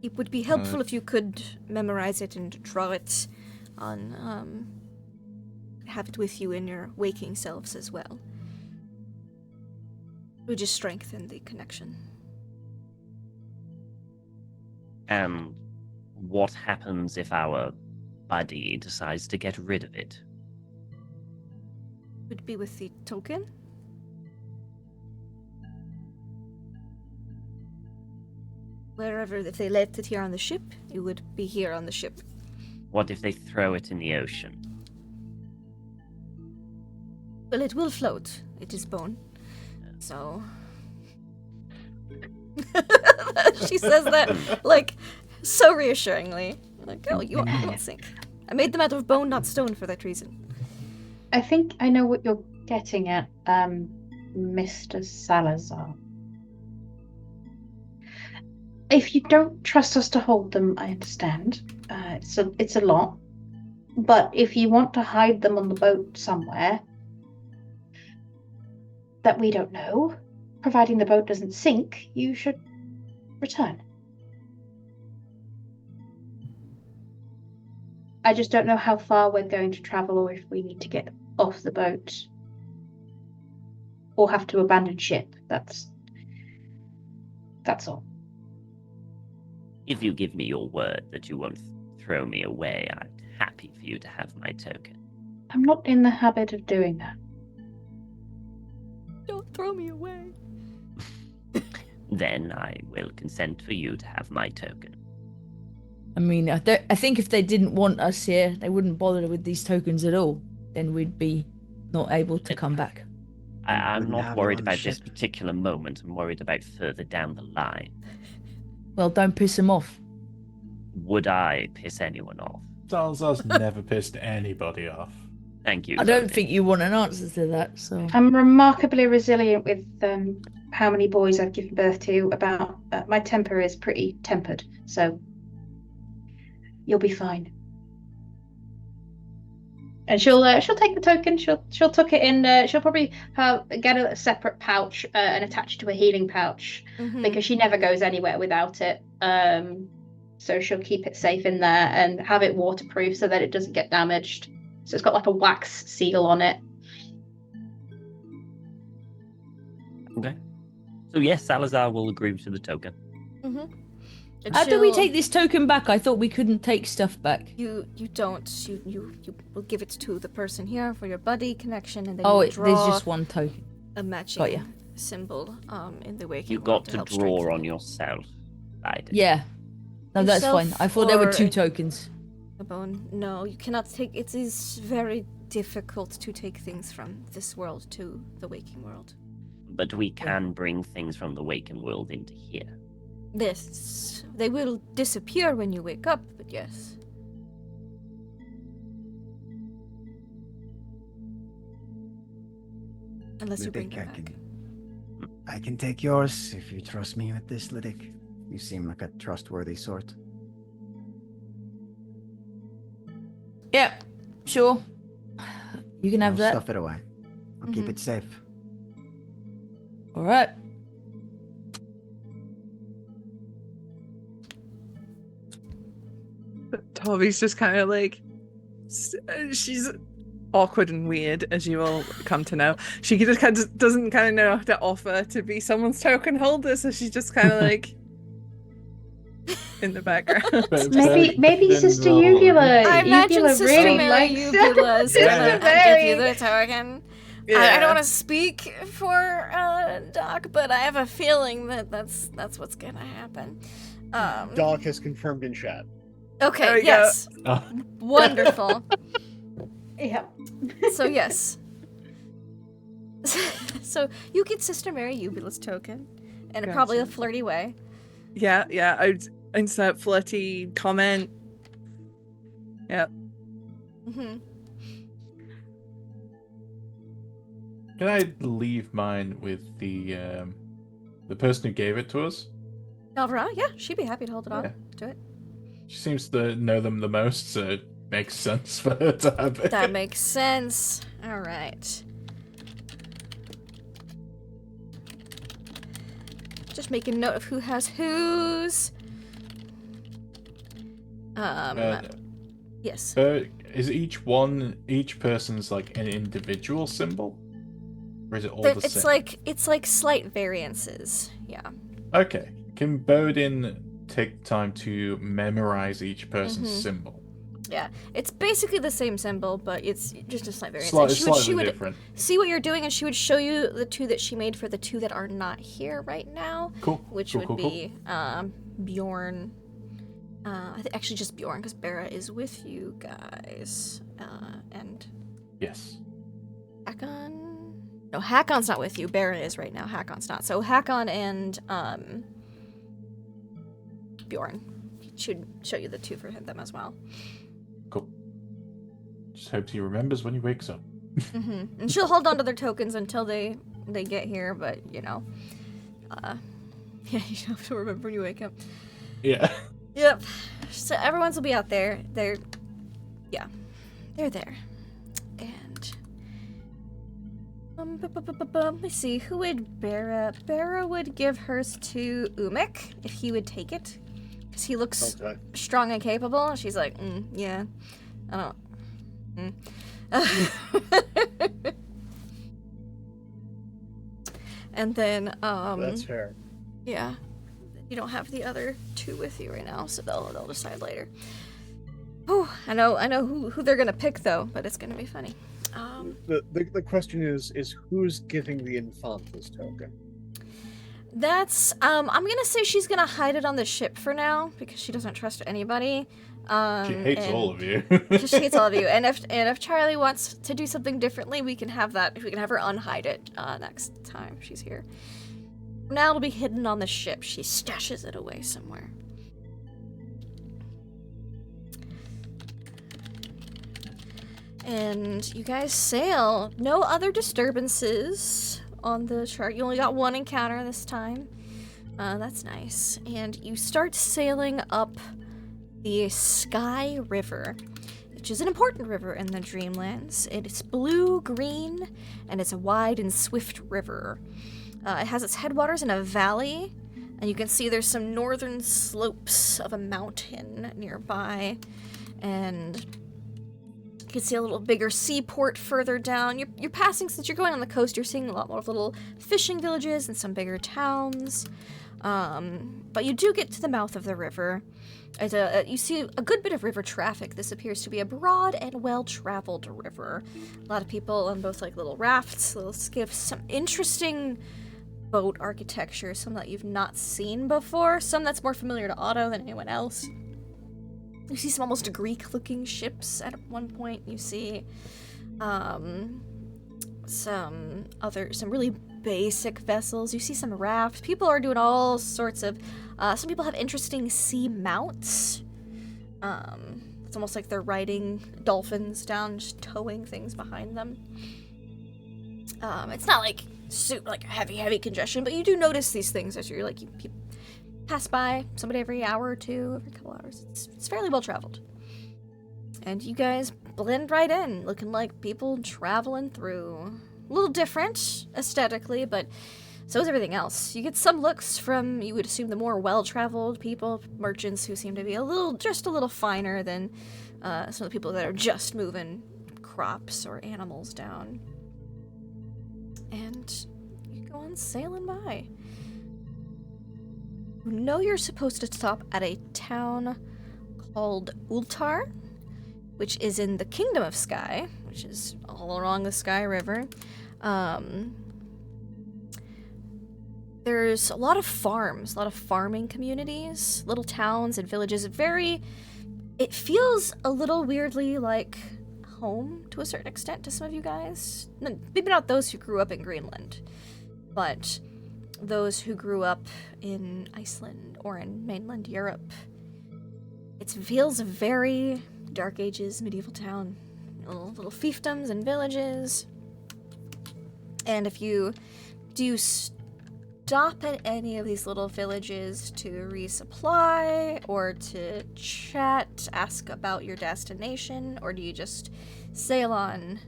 It would be helpful if you could memorize it and draw it on, have it with you in your waking selves as well. It would just strengthen the connection. And what happens if our buddy decides to get rid of it? Would be with the token? Wherever, if they left it here on the ship, it would be here on the ship. What if they throw it in the ocean? Well, it will float. It is bone. So... She says that, like, so reassuringly. Like, oh, you won't sink. I made them out of bone, not stone, for that reason. I think I know what you're getting at, Mr. Salazar. If you don't trust us to hold them, I understand. It's a lot. But if you want to hide them on the boat somewhere that we don't know, providing the boat doesn't sink, you should return. I just don't know how far we're going to travel, or if we need to get off the boat or have to abandon ship. That's all. If you give me your word that you won't throw me away, I'm happy for you to have my token. I'm not in the habit of doing that. Don't throw me away. Then I will consent for you to have my token. I mean, I think if they didn't want us here, they wouldn't bother with these tokens at all. Then we'd be not able to come back. I'm not worried about this particular moment. I'm worried about further down the line. Well, don't piss them off. Would I piss anyone off? Salazar's never pissed anybody off. Thank you. I don't think you want an answer to that, so... I'm remarkably resilient with how many boys I've given birth to. About my temper is pretty tempered, so you'll be fine. And she'll take the token. She'll tuck it in. She'll probably get a separate pouch and attach it to a healing pouch because she never goes anywhere without it. So she'll keep it safe in there and have it waterproof so that it doesn't get damaged. So it's got like a wax seal on it. Okay. So yes, Salazar will agree to the token. How do we take this token back? I thought we couldn't take stuff back. You don't. You will give it to the person here for your buddy connection, and then There's draw just one token. a matching symbol in the waking You world got to help draw strengthen on it. yourself. I did. Yeah. No, that's Yourself fine. I thought there were or 2 tokens. a bone. No, you cannot take. It is very difficult to take things from this world to the waking world. But we can bring things from the waking world into here. They will disappear when you wake up, but yes. Unless you bring them back. I can take yours if you trust me with this, Lydic. You seem like a trustworthy sort. Yeah, sure. You can have I'll that. stuff it away. I'll keep it safe. All right. Toby's just kind of like, she's awkward and weird, as you all come to know. She just kind of doesn't kind of know how to offer to be someone's token holder, so she's just kind of like in the background. Maybe Sister Uvula. I imagine Uvula Sister really Mary likes Uvula is gonna give you the token. Yeah. I don't want to speak for Doc, but I have a feeling that that's what's gonna happen. Doc has confirmed in chat. Okay. There we Yes. Oh. Wonderful. Yeah. So yes. So you get Sister Mary Uvula's token, in probably a flirty way. Yeah, I'd insert flirty comment. Yep. Can I leave mine with the person who gave it to us? Alvara, yeah, she'd be happy to hold it on Yeah. to it. She seems to know them the most, so it makes sense for her to have it. That makes sense. All right. Just make a note of who has whose. Yes. Is each person's like an individual symbol? Or is it all the same? It's like slight variances. Yeah. Okay. Can Bodin take time to memorize each person's symbol? Yeah. It's basically the same symbol, but it's just a slight variance. Slightly different. See what you're doing, and she would show you the 2 that she made for the 2 that are not here right now. Cool. Which would be Bjorn. Actually, just Bjorn, because Bera is with you guys. And Yes. Hakon? No, Hakon's not with you. Bera is right now. Hakon's not. So Hakon and Bjorn should show you the 2 for them as well. Cool. Just hope he remembers when he wakes up. And she'll hold on to their tokens until they get here, but yeah, you have to remember when you wake up. Yeah. Yep. So everyone's will be out there. They're there. And let me see. Who would Bera? Bera would give hers to Umik if he would take it, because he looks strong and capable. She's like, yeah, I don't. And then That's fair. yeah, you don't have the other 2 with you right now, so they'll decide later. Oh, I know who they're gonna pick though, but it's gonna be funny. The question is who's giving the Infant this token? That's I'm gonna say she's gonna hide it on the ship for now because she doesn't trust anybody. She hates all of you. She hates all of you. And if Charlie wants to do something differently, we can have that. We can have her unhide it next time she's here. Now it'll be hidden on the ship. She stashes it away somewhere. And you guys sail. No other disturbances on the chart. You only got 1 encounter this time. That's nice. And you start sailing up the Sky River. which is an important river in the Dreamlands. It's blue-green, and it's a wide and swift river. It has its headwaters in a valley, and you can see there's some northern slopes of a mountain nearby, and you can see a little bigger seaport further down. You're passing, since you're going on the coast, you're seeing a lot more little fishing villages and some bigger towns. But you do get to the mouth of the river. You see a good bit of river traffic. This appears to be a broad and well-traveled river. A lot of people on both like little rafts, little skiffs, some interesting boat architecture, some that you've not seen before, some that's more familiar to Otto than anyone else. You see some almost Greek-looking ships at one point. You see some really basic vessels. You see some rafts. People are doing all sorts of... some people have interesting sea mounts. It's almost like they're riding dolphins down, just towing things behind them. It's not like super like heavy congestion, but you do notice these things as you're like you pass by somebody every hour or two, every couple hours. It's fairly well traveled, and you guys blend right in, looking like people traveling through. A little different aesthetically, but so is everything else. You get some looks from, you would assume, the more well-traveled people, merchants who seem to be just a little finer than some of the people that are just moving crops or animals down. And you go on sailing by. You know you're supposed to stop at a town called Ultar, which is in the Kingdom of Sky, which is all along the Sky River. There's a lot of farms, a lot of farming communities, little towns and villages. It feels a little weirdly like home to a certain extent to some of you guys. Maybe not those who grew up in Greenland, but those who grew up in Iceland or in mainland Europe. It feels a very Dark Ages medieval town. Little fiefdoms and villages. And if you do stop at any of these little villages to resupply or to chat, ask about your destination, or do you just sail on?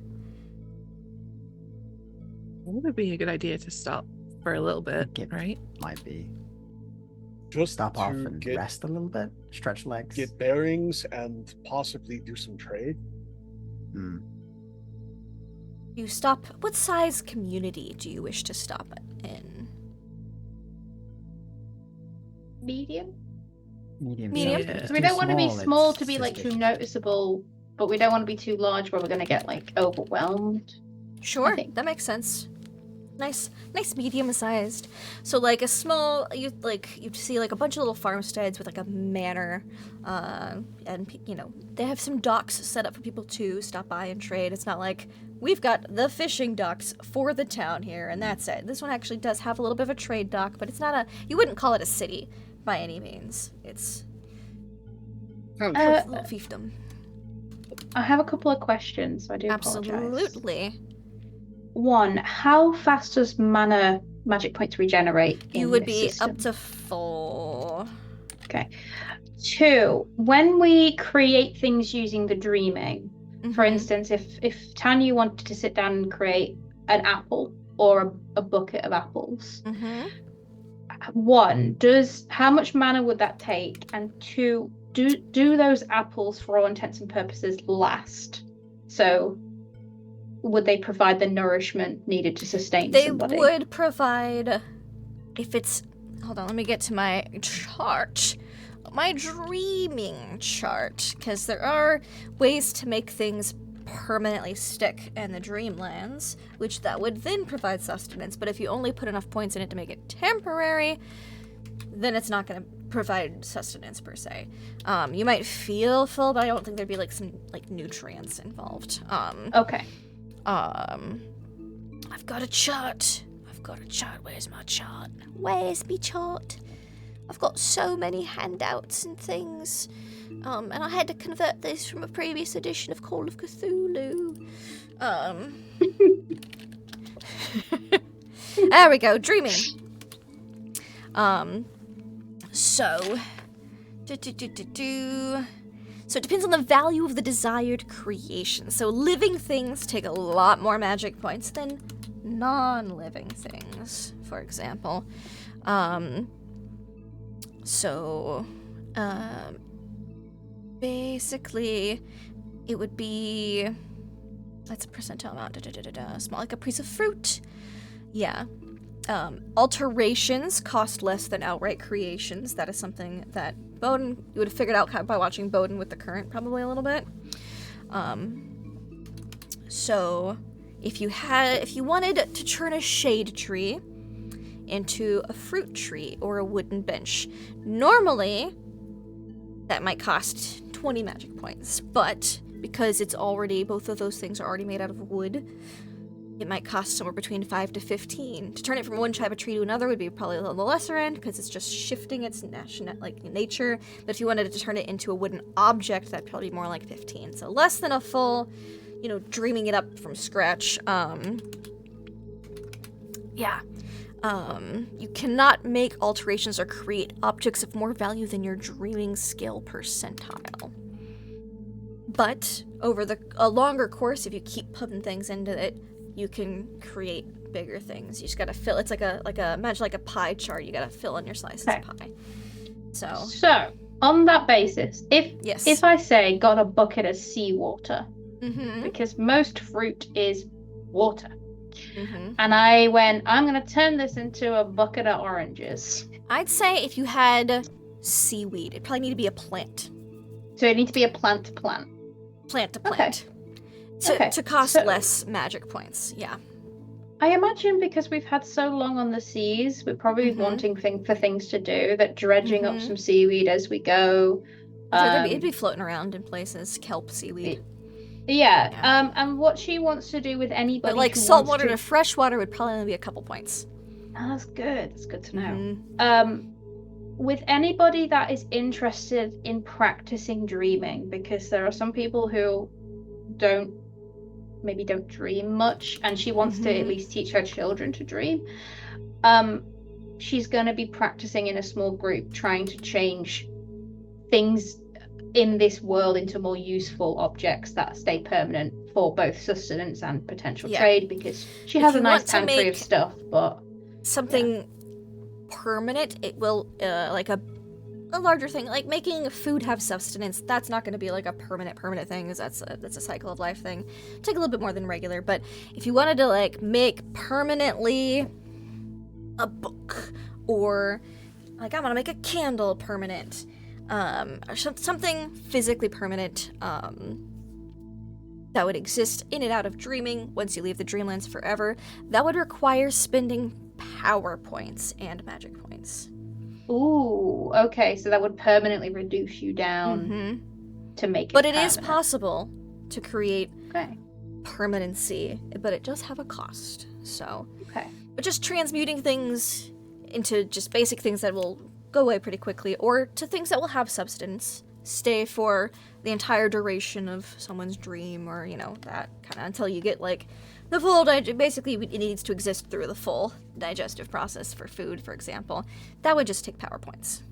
It would be a good idea to stop for a little bit, It right? might be. Just Stop off to and get, rest a little bit, stretch legs. get bearings and possibly do some trade. You stop. What size community do you wish to stop in? Medium. Medium. Medium? Yeah. So we don't want to be small it's to be like too suspicious. noticeable, but we don't want to be too large where we're going to get like overwhelmed. Sure, think. that makes sense. Nice medium-sized. So like a small, you'd see like a bunch of little farmsteads with like a manor, and they have some docks set up for people to stop by and trade. It's not like we've got the fishing docks for the town here and that's it. This one actually does have a little bit of a trade dock, but it's not you wouldn't call it a city by any means. It's a little fiefdom. I have a couple of questions, so I do apologize. Absolutely. One, how fast does mana magic points regenerate? You in would this be system? up to 4. Okay. 2, when we create things using the dreaming, for Mhm. instance, if Tanya wanted to sit down and create an apple or a bucket of apples, Mhm. 1, how much mana would that take? And 2, do those apples, for all intents and purposes, last? So would they provide the nourishment needed to sustain They somebody? would provide, if it's, hold on, let me get to my chart, my dreaming chart, because there are ways to make things permanently stick in the Dreamlands, which that would then provide sustenance, but if you only put enough points in it to make it temporary, then it's not going to provide sustenance per se. You might feel full, but I don't think there'd be like some like nutrients involved. Okay. I've got a chart. Where's my chart? Where's me chart? I've got so many handouts and things. And I had to convert this from a previous edition of Call of Cthulhu. There we go, dreaming. So So it depends on the value of the desired creation. So living things take a lot more magic points than non-living things, for example. Basically, it would be, that's a percentile amount, small, like a piece of fruit. Yeah. Alterations cost less than outright creations. That is something that Bowden, you would have figured out by watching Bowden with the current probably a little bit. So if you wanted to turn a shade tree into a fruit tree or a wooden bench, normally that might cost 20 magic points, but because it's already, both of those things are already made out of wood, it might cost somewhere between 5 to 15. To turn it from one type of tree to another would be probably on the lesser end, because it's just shifting its nature. But if you wanted to turn it into a wooden object, that'd probably be more like 15. So less than a full, dreaming it up from scratch. You cannot make alterations or create objects of more value than your dreaming skill percentile. But over a longer course, if you keep putting things into it, you can create bigger things. You just gotta fill. It's imagine like a pie chart. You gotta fill in your slices of pie. So on that basis, if I say got a bucket of seawater, because most fruit is water, and I went, I'm gonna turn this into a bucket of oranges. I'd say if you had seaweed, it'd probably need to be a plant. So it needs to be a plant to plant. Plant to plant. To cost less magic points, yeah. I imagine because we've had so long on the seas, we're probably wanting for things to do, that dredging up some seaweed as we go. It'd be floating around in places, kelp seaweed. Yeah. And what she wants to do with anybody, but like saltwater to freshwater would probably only be a couple points. Oh, that's good. That's good to know. With anybody that is interested in practicing dreaming, because there are some people who don't dream much, and she wants to at least teach her children to dream. She's going to be practicing in a small group, trying to change things in this world into more useful objects that stay permanent for both sustenance and potential trade, because she has a nice pantry of stuff, but something permanent, it will like a larger thing, like making food have sustenance. That's not going to be like a permanent thing, because that's a cycle of life thing. Take a little bit more than regular. But if you wanted to like make permanently a book, or like I'm gonna make a candle permanent, or something physically permanent, that would exist in and out of dreaming once you leave the dreamlands forever, that would require spending power points and magic points. Ooh, okay, so that would permanently reduce you down to make it But it is possible to create permanency, but it does have a cost. So, okay. But just transmuting things into just basic things that will go away pretty quickly, or to things that will have substance, stay for the entire duration of someone's dream, or, that kind of until you get like the full basically it needs to exist through the full digestive process for food, for example. That would just take power points.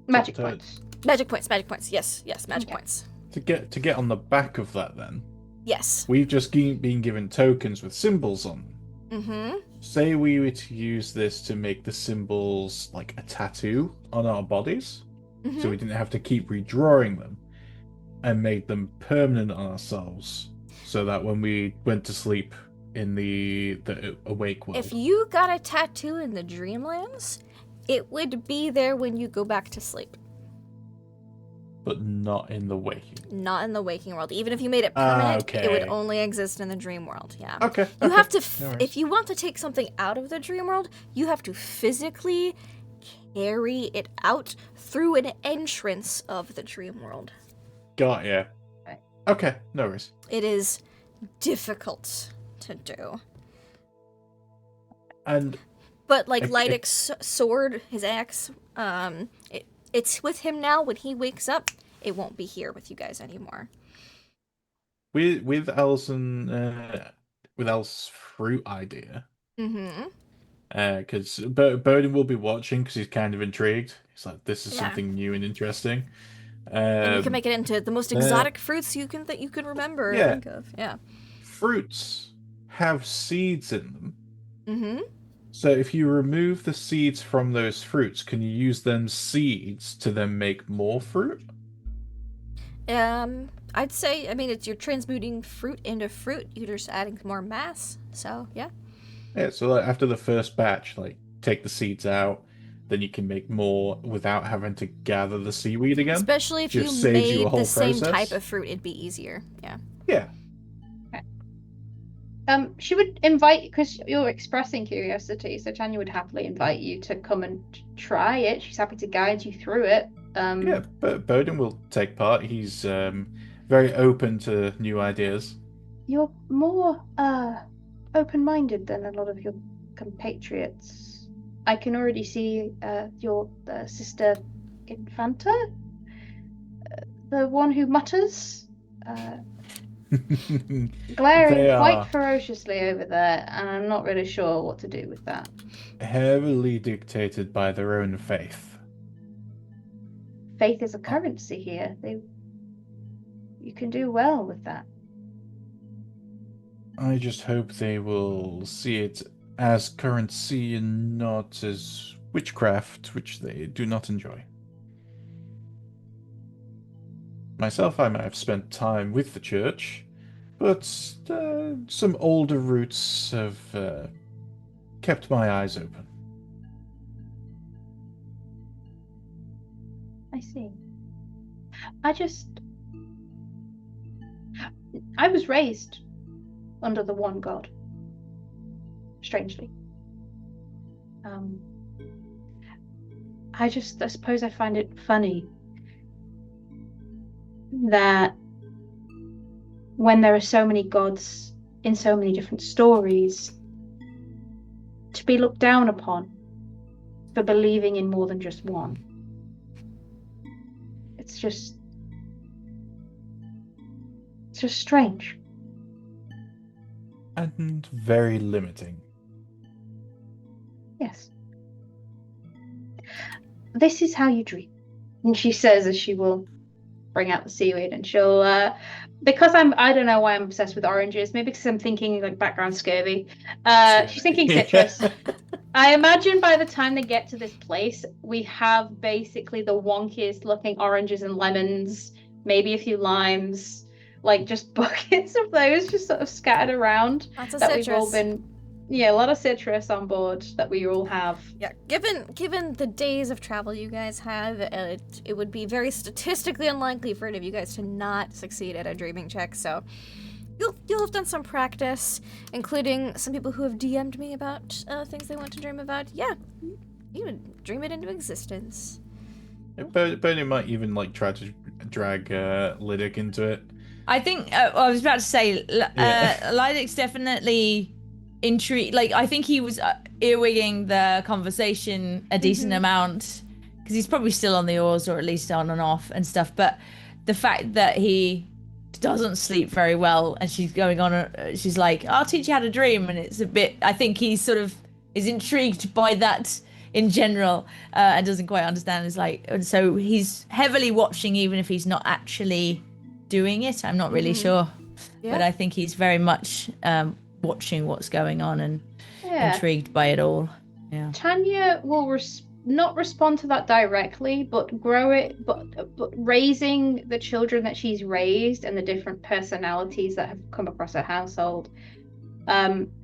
Magic points. Magic points. Yes, magic points. To get on the back of that then. Yes. We've just been given tokens with symbols on them. Say we were to use this to make the symbols like a tattoo on our bodies, so we didn't have to keep redrawing them, and made them permanent on ourselves, so that when we went to sleep in the awake world. If you got a tattoo in the Dreamlands, it would be there when you go back to sleep. But not in the waking. Not in the waking world. Even if you made it permanent, it would only exist in the dream world. Yeah. Okay. You have to, if you want to take something out of the dream world, you have to physically carry it out through an entrance of the dream world. Got ya. Okay, no worries. It is difficult to do. But like Lydic's sword, his axe, it's with him now. When he wakes up, it won't be here with you guys anymore. With Elle's fruit idea. Because Bowden will be watching because he's kind of intrigued. He's like, this is something new and interesting. And you can make it into the most exotic fruits that you can remember or think of. Yeah. Fruits have seeds in them. Mm-hmm. So if you remove the seeds from those fruits, can you use them seeds to then make more fruit? I'd say, I mean, you're transmuting fruit into fruit. You're just adding more mass. So, yeah. Yeah, so like after the first batch, like take the seeds out, then you can make more without having to gather the seaweed again. Especially if Just you saves you a made whole the same process. type of fruit, it'd be easier. Yeah. Yeah. She would invite, because you're expressing curiosity, so Tanya would happily invite you to come and try it. She's happy to guide you through it. Yeah, but Bowden will take part. He's very open to new ideas. You're more open-minded than a lot of your compatriots. I can already see your sister Infanta, the one who mutters, glaring They quite are ferociously over there, and I'm not really sure what to do with that. heavily dictated by their own faith. Faith is a currency here. You can do well with that. I just hope they will see it as currency and not as witchcraft, which they do not enjoy. Myself, I might have spent time with the church, but some older roots have kept my eyes open. I see. I was raised under the one God. Strangely. I suppose I find it funny that when there are so many gods in so many different stories, to be looked down upon for believing in more than just one. It's just strange. And very limiting. Yes. This is how you dream. And she says as she will bring out the seaweed, and she'll because I don't know why I'm obsessed with oranges, maybe because I'm thinking like background scurvy. She's thinking citrus. I imagine by the time they get to this place, we have basically the wonkiest looking oranges and lemons, maybe a few limes, like just buckets of those just sort of scattered around. Lots of that citrus. We've all been, a lot of citrus on board that we all have. Yeah, given the days of travel you guys have, it would be very statistically unlikely for any of you guys to not succeed at a dreaming check. So you'll have done some practice, including some people who have DM'd me about things they want to dream about. Yeah, you would dream it into existence. Bernie might even like try to drag Lydic into it. I think I was about to say, Lydic's definitely intrigued. Like, I think he was earwigging the conversation a decent amount, because he's probably still on the oars, or at least on and off and stuff. But the fact that he doesn't sleep very well, and she's going on, she's like, I'll teach you how to dream, and it's a bit, I think he sort of is intrigued by that in general, and doesn't quite understand. It's like, and so he's heavily watching, even if he's not actually doing it. I'm not really sure, but I think he's very much watching what's going on and intrigued by it all. Yeah. Tanya will not respond to that directly, but but raising the children that she's raised and the different personalities that have come across her household,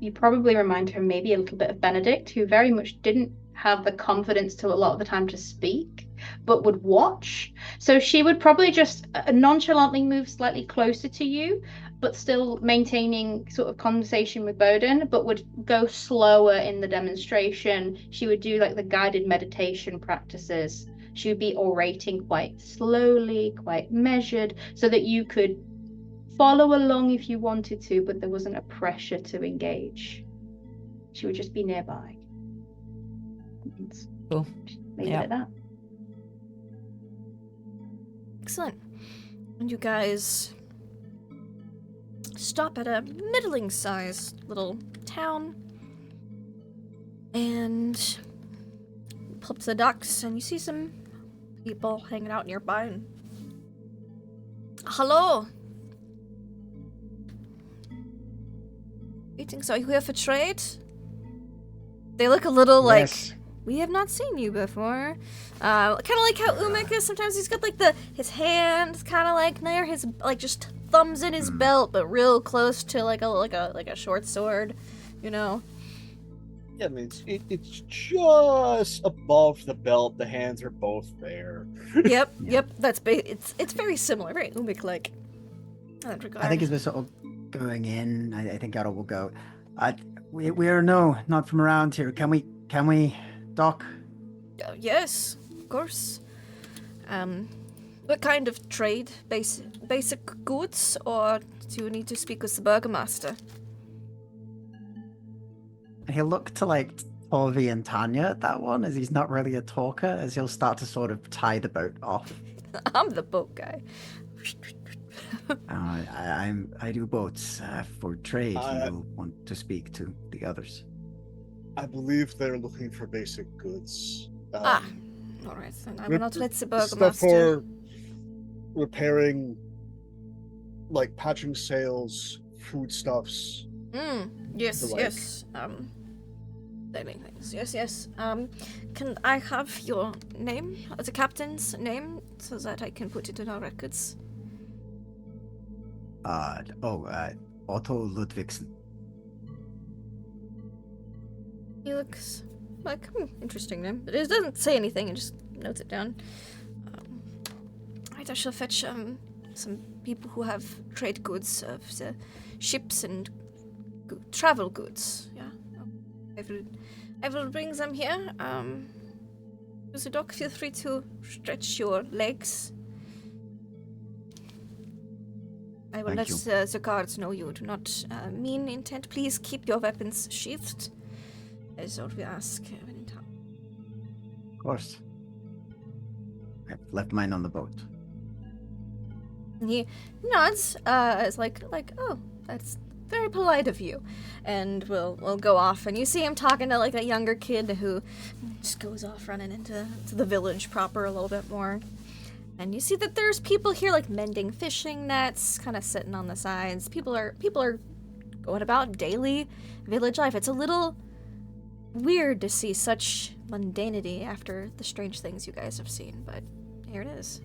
you probably remind her maybe a little bit of Benedict, who very much didn't have the confidence to a lot of the time to speak, but would watch. So she would probably just nonchalantly move slightly closer to you, but still maintaining sort of conversation with Bowden, but would go slower in the demonstration. She would do like the guided meditation practices. She would be orating quite slowly, quite measured, so that you could follow along if you wanted to, but there wasn't a pressure to engage. She would just be nearby. Cool. Leave it at that. Excellent. And you guys stop at a middling-sized little town and pull up to the docks, and you see some people hanging out nearby, and Hello. Greetings. Are you here for trade? They look a little like we have not seen you before. Kind of like how Umik is. Sometimes he's got like his hands kind of like near his just thumbs in his belt, but real close to like a short sword, you know. Yeah, I mean, it's just above the belt. The hands are both there. Yep. That's it's very similar, very Umik-like. In that regard. I think as we're sort of going in, I think Otto will go. We're not from around here. Can we dock? Yes, of course. What kind of trade? Basic goods, or do you need to speak with the burgomaster? He'll look to like Torvi and Tanya at that one, as he's not really a talker, as he'll start to sort of tie the boat off. I'm the boat guy. I do boats for trade. You will want to speak to the others. I believe they're looking for basic goods. All right, then I will not let the Stuff burgomaster. for repairing, like patching sails, foodstuffs. Yes, the like. yes. Daily things. Yes. Can I have your name, the captain's name, so that I can put it in our records? Otto Ludvigsen. He looks like interesting name, but it doesn't say anything. It just notes it down. Right, I shall fetch some people who have trade goods of the ships and travel goods. Yeah, I will bring them here. To the dock. Feel free to stretch your legs. I will let the guards know you do not mean intent. Please keep your weapons sheathed. Is all we ask when in town. Of course. I've left mine on the boat. And he nods, as like, oh, that's very polite of you, and we'll go off. And you see him talking to like a younger kid who just goes off running into the village proper a little bit more. And you see that there's people here like mending fishing nets, kind of sitting on the sides. People are going about daily village life. It's a little weird to see such mundanity after the strange things you guys have seen, but here it is.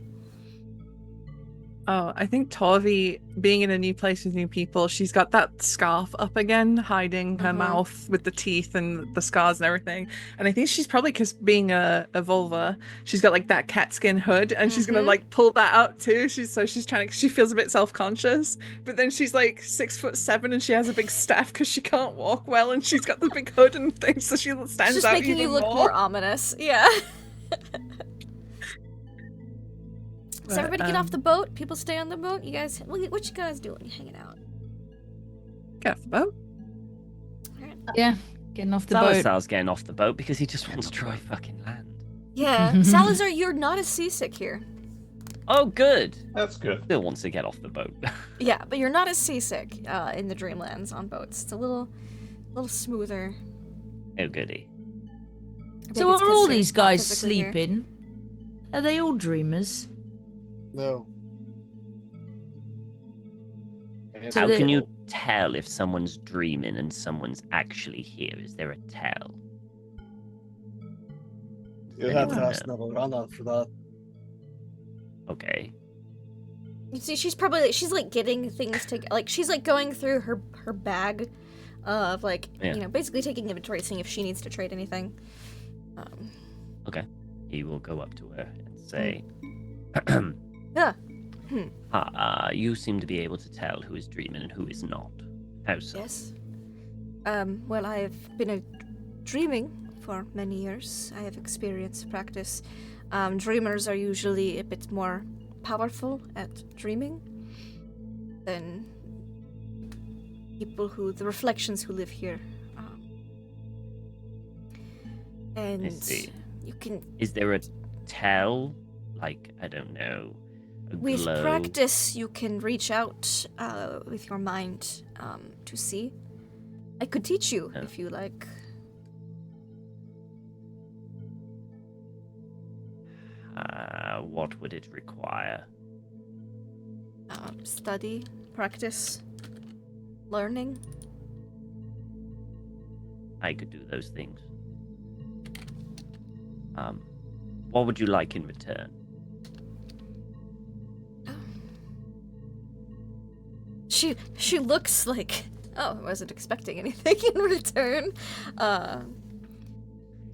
Oh, I think Torvi, being in a new place with new people, she's got that scarf up again, hiding her mouth with the teeth and the scars and everything. And I think she's probably, because being a vulva, she's got like that cat skin hood, and she's gonna like pull that out too. She's trying to. She feels a bit self-conscious, but then she's like 6'7" and she has a big staff because she can't walk well, and she's got the big hood and things, so she stands just out making even you look more ominous. Yeah. Does everybody get off the boat? People stay on the boat? You guys, what you guys doing? You hanging out? Get off the boat. Alright. Yeah, getting off the boat. Salazar's getting off the boat because he just wants to try fucking land. Yeah, Salazar, you're not as seasick here. Oh, good. That's good. Still wants to get off the boat. Yeah, but you're not as seasick in the Dreamlands on boats. It's a little smoother. Oh, goody. So are all these guys sleeping? Are they all dreamers? No. How can you tell if someone's dreaming and someone's actually here? Is there a tell? You'll have to ask Navarana for that. Okay. You see, she's like getting things to like. She's like going through her bag of like basically taking inventory, seeing if she needs to trade anything. Okay. He will go up to her and say, Yeah. You seem to be able to tell who is dreaming and who is not. How so? Yes. Well, I have been dreaming for many years. I have experience, practice. Dreamers are usually a bit more powerful at dreaming than the reflections who live here. And I see. you can. Is there a tell? Like, I don't know. With glow? practice, you can reach out with your mind to see. I could teach you if you like. What would it require? study, practice, learning. I could do those things. What would you like in return? She looks like, oh, I wasn't expecting anything in return. Does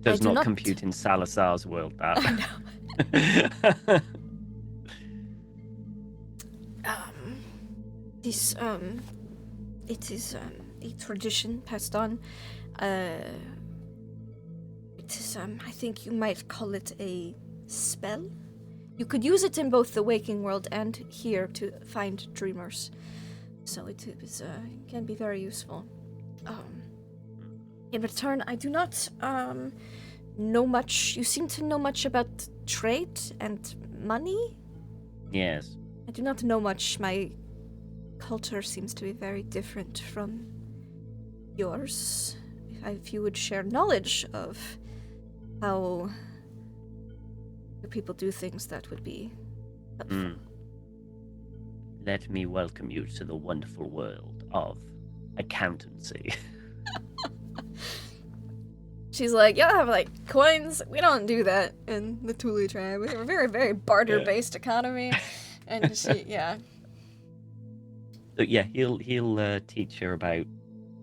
I do not not- compute in Salazar's world, that. I know. This it is a tradition passed on. It is I think you might call it a spell. You could use it in both the waking world and here to find dreamers. So it is can be very useful. In return, I do not know much. You seem to know much about trade and money. Yes. I do not know much. My culture seems to be very different from yours. If you would share knowledge of how the people do things, that would be helpful. Let me welcome you to the wonderful world of accountancy. She's like, y'all have like coins. We don't do that in the Tulu tribe. We have a very, very barter-based economy. And she, yeah. So yeah, he'll teach her about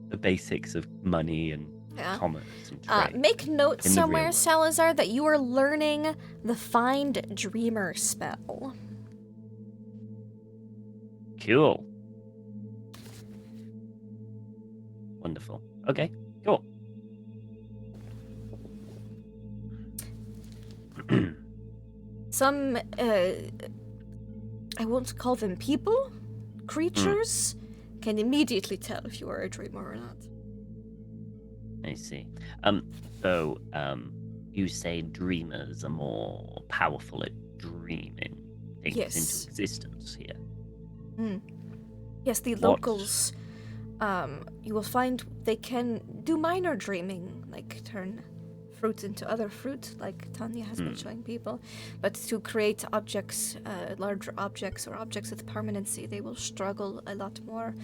the basics of money and Yeah. commerce and trade. Make note in the real somewhere, world. Salazar, that you are learning the Find Dreamer spell. Cool. Wonderful. Okay, cool. Some, I won't call them people, creatures, can immediately tell if you are a dreamer or not. I see. So, you say dreamers are more powerful at dreaming things Yes. into existence here. Yes, the What? locals, you will find they can do minor dreaming, like turn fruit into other fruit, like Tanya has been showing people. But to create objects, larger objects or objects with permanency, they will struggle a lot more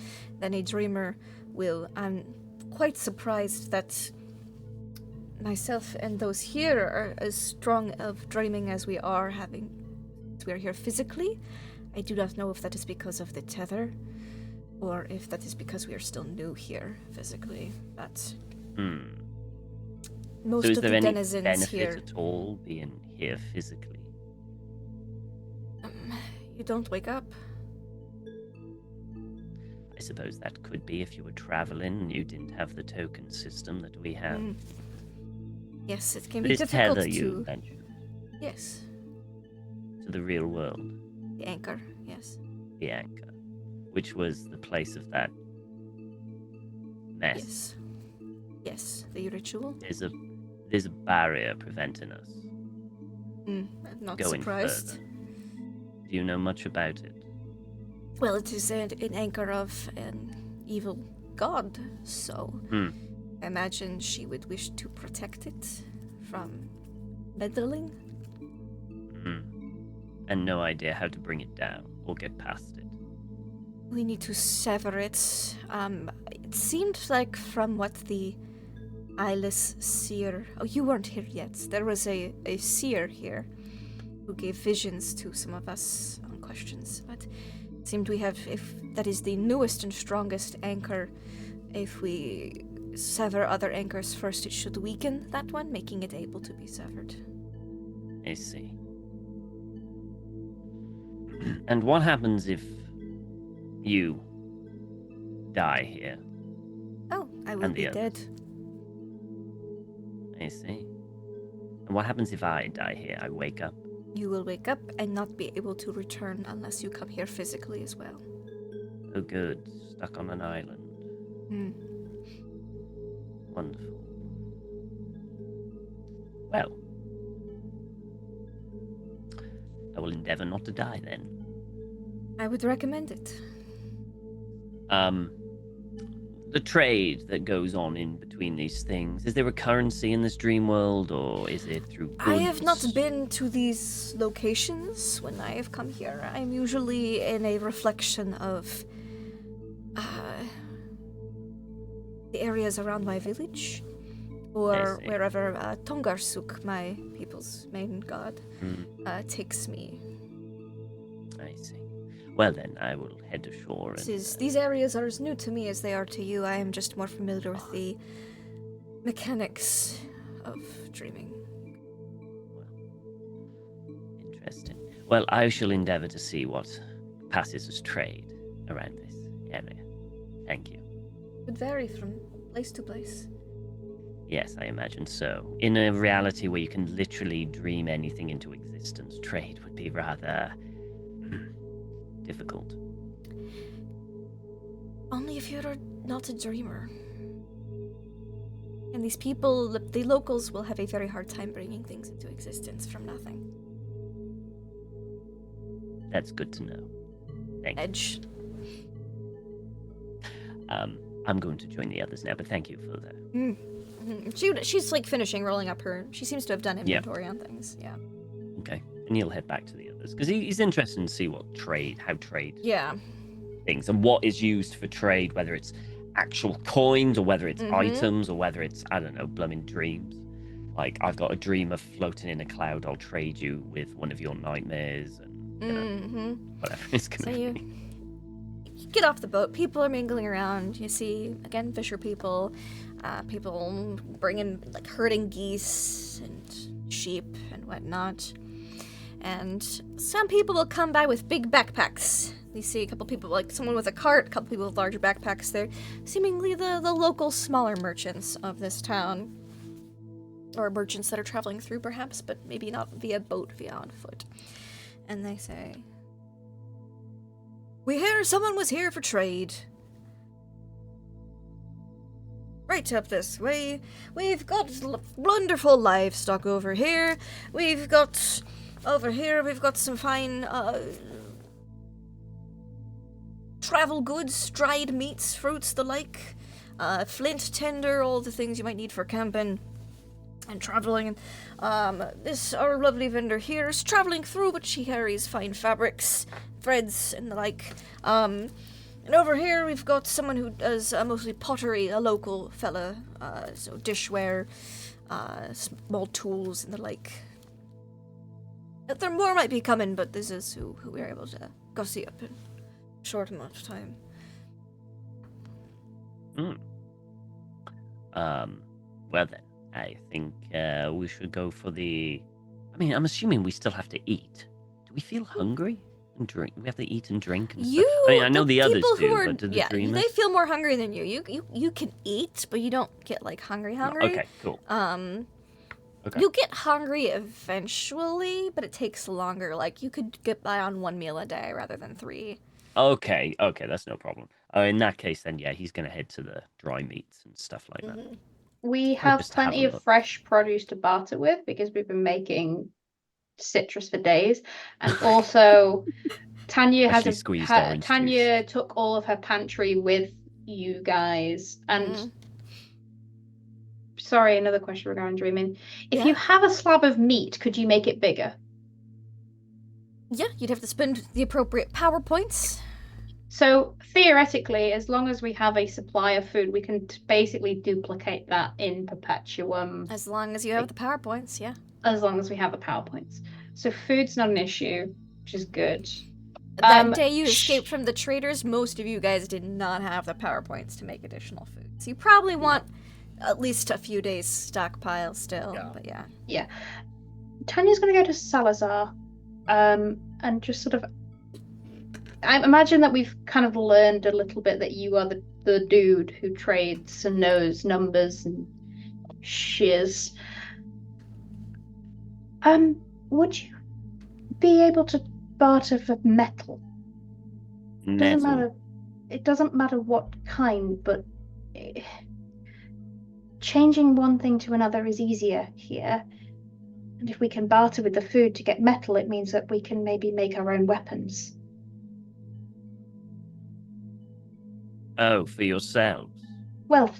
than a dreamer will. I'm quite surprised that myself and those here are as strong of dreaming as we are we are here physically. I do not know if that is because of the tether, or if that is because we are still new here physically. But most So is of there the any denizens benefit here, at all being here physically? you don't wake up. I suppose that could be if you were traveling and you didn't have the token system that we have. Yes, it can be This difficult tether you to. mentioned Yes, to the real world, the anchor. Yes. the anchor, which was the place of that mess. Yes. Yes, the ritual. There's a barrier preventing us I'm not going surprised. further. Do you know much about it? Well, it is an anchor of an evil god, so I imagine she would wish to protect it from meddling. And no idea how to bring it down or get past it. We need to sever it. It seemed like from what the eyeless seer... Oh, you weren't here yet. There was a seer here who gave visions to some of us on questions, but it seemed we have, if that is the newest and strongest anchor, if we sever other anchors first, it should weaken that one, making it able to be severed. I see. And what happens if you die here? Oh, I will And be the dead. I see. And what happens if I die here? I wake up. You will wake up and not be able to return unless you come here physically as well. Oh, good. Stuck on an island. Wonderful. Well, I will endeavor not to die then. I would recommend it. the trade that goes on in between these things? Is there a currency in this dream world, or is it through goods? I have not been to these locations when I have come here. I'm usually in a reflection of the areas around my village, or wherever Tongarsuk, my people's main god, takes me. I see. Well then, I will head ashore. These areas are as new to me as they are to you. I am just more familiar with the mechanics of dreaming. Well, interesting. Well, I shall endeavor to see what passes as trade around this area. Thank you. Would vary from place to place. Yes, I imagine so. In a reality where you can literally dream anything into existence, trade would be rather difficult. Only if you're not a dreamer. And these people, the locals, will have a very hard time bringing things into existence from nothing. That's good to know. Thank you. Edge. I'm going to join the others now, but thank you for the... She's like finishing rolling up her... She seems to have done inventory on things, yeah. Okay, and he'll head back to the others, because he's interested in see how trade things, and what is used for trade, whether it's actual coins, or whether it's items, or whether it's, I don't know, blooming dreams. Like, I've got a dream of floating in a cloud, I'll trade you with one of your nightmares, and, you know, whatever it's going to be. You get off the boat, people are mingling around, you see, again, fisher people, people bringing, like, herding geese and sheep and whatnot. And some people will come by with big backpacks. You see a couple people, like someone with a cart, a couple people with larger backpacks. They're seemingly the local smaller merchants of this town. Or merchants that are traveling through, perhaps, but maybe not via boat, via on foot. And they say, "We hear someone was here for trade. Right up this way. We've got wonderful livestock over here. Over here, we've got some fine, travel goods, dried meats, fruits, the like, flint, tinder, all the things you might need for camping and traveling. This, our lovely vendor here, is traveling through, but she carries fine fabrics, threads, and the like. And over here, we've got someone who does mostly pottery, a local fella, so dishware, small tools, and the like. There more might be coming, but this is who we are able to go see up in a short amount of time." Well then, I think we should go for the... I mean, I'm assuming we still have to eat. Do we feel hungry and drink? We have to eat and drink and stuff? I mean, I know the others do, but do the dreamers? They feel more hungry than you. You can eat, but you don't get, like, hungry. Okay, cool. Okay. You'll get hungry eventually, but it takes longer. Like, you could get by on 1 meal a day rather than 3. Okay, that's no problem. In that case, then, yeah, he's going to head to the dry meats and stuff like that. We have plenty of fresh produce to barter with, because we've been making citrus for days. And also, Tanya Tanya took all of her pantry with you guys. And... Sorry, another question regarding dreaming. If you have a slab of meat, could you make it bigger? Yeah, you'd have to spend the appropriate power points. So, theoretically, as long as we have a supply of food, we can basically duplicate that in Perpetuum. As long as you have the power points, yeah. As long as we have the power points. So, food's not an issue, which is good. That day you escaped from the traders, most of you guys did not have the power points to make additional food. So you probably want... at least a few days stockpile still, but yeah. Yeah. Tanya's going to go to Salazar, and just sort of... I imagine that we've kind of learned a little bit that you are the dude who trades and knows numbers and shiz. Would you be able to barter for metal? It doesn't matter what kind, but... changing one thing to another is easier here. And if we can barter with the food to get metal, it means that we can maybe make our own weapons. Oh, for yourselves? well,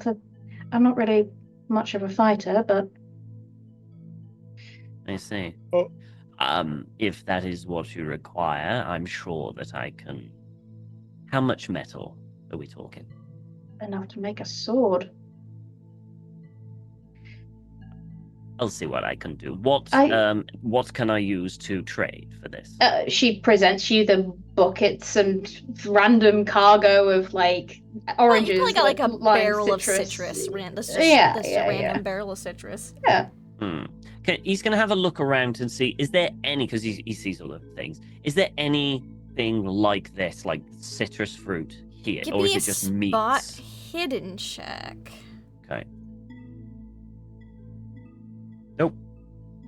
I'm not really much of a fighter, but I see. Oh. If that is what you require, I'm sure that I can. How much metal are we talking? enough to make a sword. I'll see what I can do. What can I use to trade for this? She presents you the buckets and random cargo of like oranges. You probably got like a lime, barrel of citrus. Yeah, A random barrel of citrus. Yeah. Okay, he's going to have a look around and see, is there any, because he sees all of the things, is there anything like this, like citrus fruit here? Give or me is a it just spot meats? hidden check. Okay.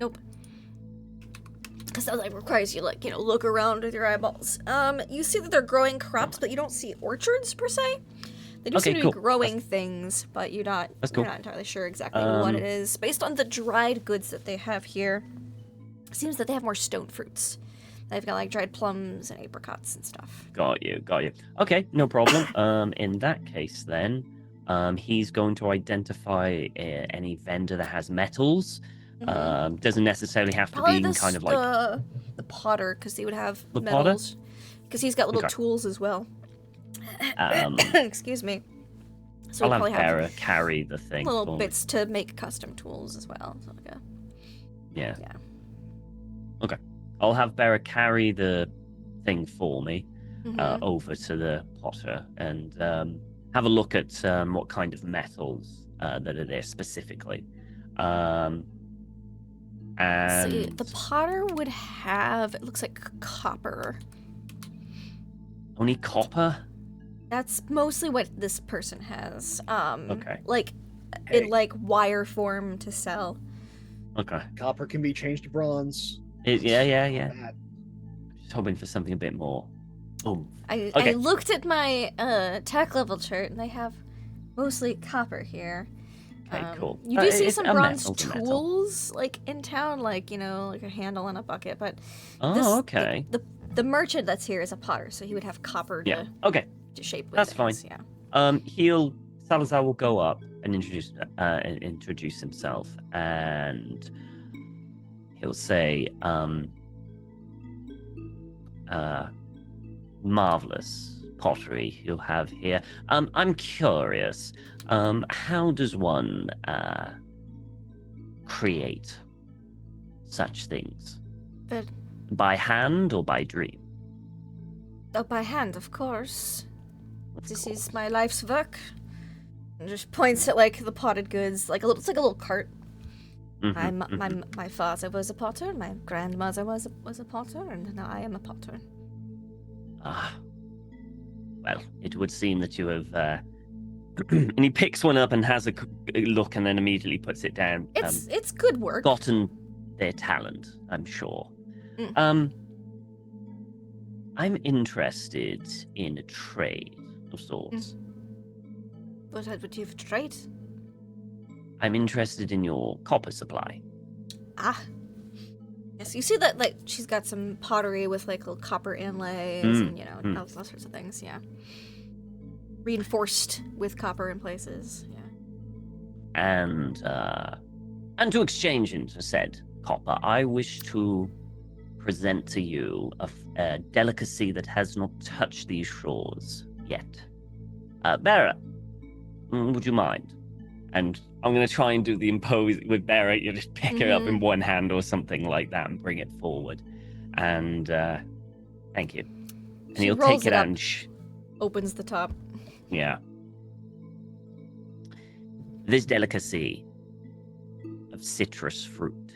Nope. Because that like requires you look around with your eyeballs. You see that they're growing crops, but you don't see orchards per se. They do seem to be growing things, but you're not entirely sure exactly what it is. Based on the dried goods that they have here, it seems that they have more stone fruits. They've got like dried plums and apricots and stuff. Got you. Okay, no problem. In that case then, he's going to identify any vendor that has metals. Doesn't necessarily have to Probably be kind of like the potter, because he would have the metals. Because he's got little tools as well. Excuse me. So I'll we'll have Vera carry the thing. little bits to make custom tools as well. So like yeah. Okay. I'll have Vera carry the thing for me over to the potter and have a look at what kind of metals that are there specifically. And see, the potter would have, it looks like copper. Only copper? That's mostly what this person has. Okay. Like, in like wire form to sell. Okay. Copper can be changed to bronze. Yeah. Just hoping for something a bit more. I looked at my tech level chart, and they have mostly copper here. Okay, cool. You do see some bronze metal. tools, like in town, like like a handle and a bucket. But okay. The merchant that's here is a potter, so he would have copper to shape with. That's things. fine. Yeah. Salazar will go up and introduce himself, and he'll say, marvelous pottery you'll have here. I'm curious, how does one create such things? By hand or by dream? Oh, by hand, of course. This is my life's work. And just points at like the potted goods, it's like a little cart. My father was a potter, my grandmother was a potter, and now I am a potter. Well, it would seem that you have. And he picks one up and has a look, and then immediately puts it down. It's good work. Gotten their talent, I'm sure. I'm interested in a trade of sorts. What would you have to trade? I'm interested in your copper supply. Yes, you see that like she's got some pottery with like little copper inlays and all sorts of things. Yeah, reinforced with copper in places. Yeah, and to exchange into said copper, I wish to present to you a delicacy that has not touched these shores yet. Barra, would you mind? And I'm going to try and do the impose with Barra. You just pick it up in one hand or something like that and bring it forward. And thank you. And he'll take it out and opens the top. Yeah. This delicacy of citrus fruit.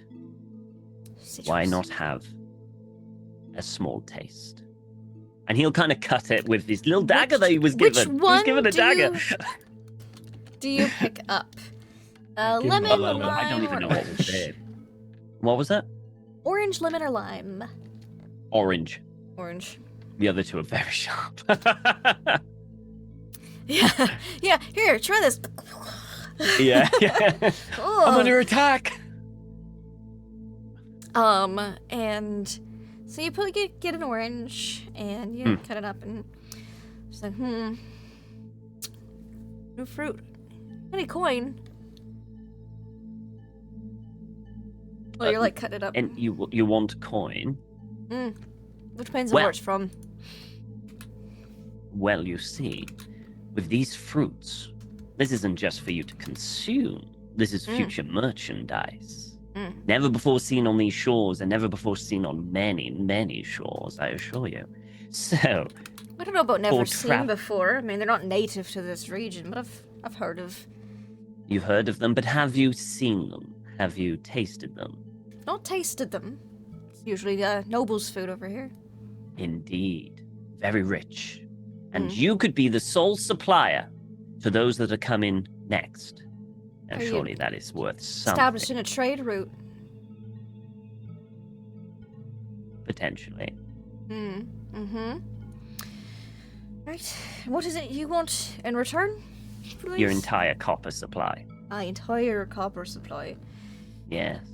Why not have a small taste? And he'll kind of cut it with this little dagger that he was given. Which one he was given a dagger. Do you pick up? Lemon, lime, I don't even know what was there. What was that? Orange, lemon, or lime? Orange. The other two are very sharp. Yeah. Here, try this. Yeah. I'm under attack. And so you probably get an orange and you cut it up and just like, new fruit. Any coin? Well, you're like cutting it up. And you want coin? It depends on Well- where it's from. Well, you see, with these fruits, this isn't just for you to consume. This is future merchandise. Never before seen on these shores, and never before seen on many, many shores, I assure you. So, I don't know about never Or seen trap. before. I mean, they're not native to this region, but I've heard of. you've heard of them, but have you seen them? Have you tasted them? Not tasted them. It's usually noble's food over here. Indeed. Very rich. And you could be the sole supplier to those that are coming next. Now, Are you surely that is worth something. Establishing a trade route. Potentially. Right. And what is it you want in return? Please? Your entire copper supply. My entire copper supply Yes.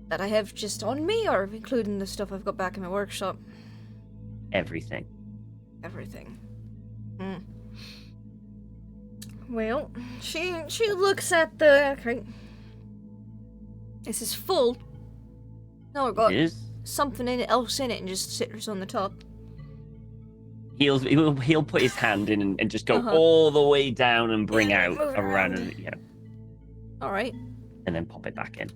that I have just on me, or including the stuff I've got back in my workshop. Everything. Everything. Well, she looks at the. Okay. This is full. No, I've got It is. something else in it and just sits on the top. He'll put his hand in and just go all the way down and bring Yeah, out move a around. random, All right. and then pop it back in.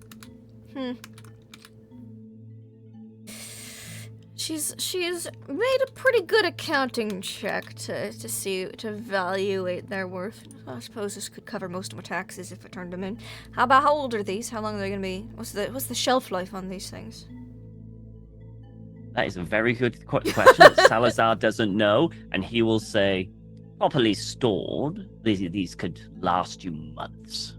She's made a pretty good accounting check to evaluate their worth. I suppose this could cover most of my taxes if I turned them in. How old are these? How long are they gonna be? What's the shelf life on these things? That is a very good question that Salazar doesn't know, and he will say, properly stored, these could last you months.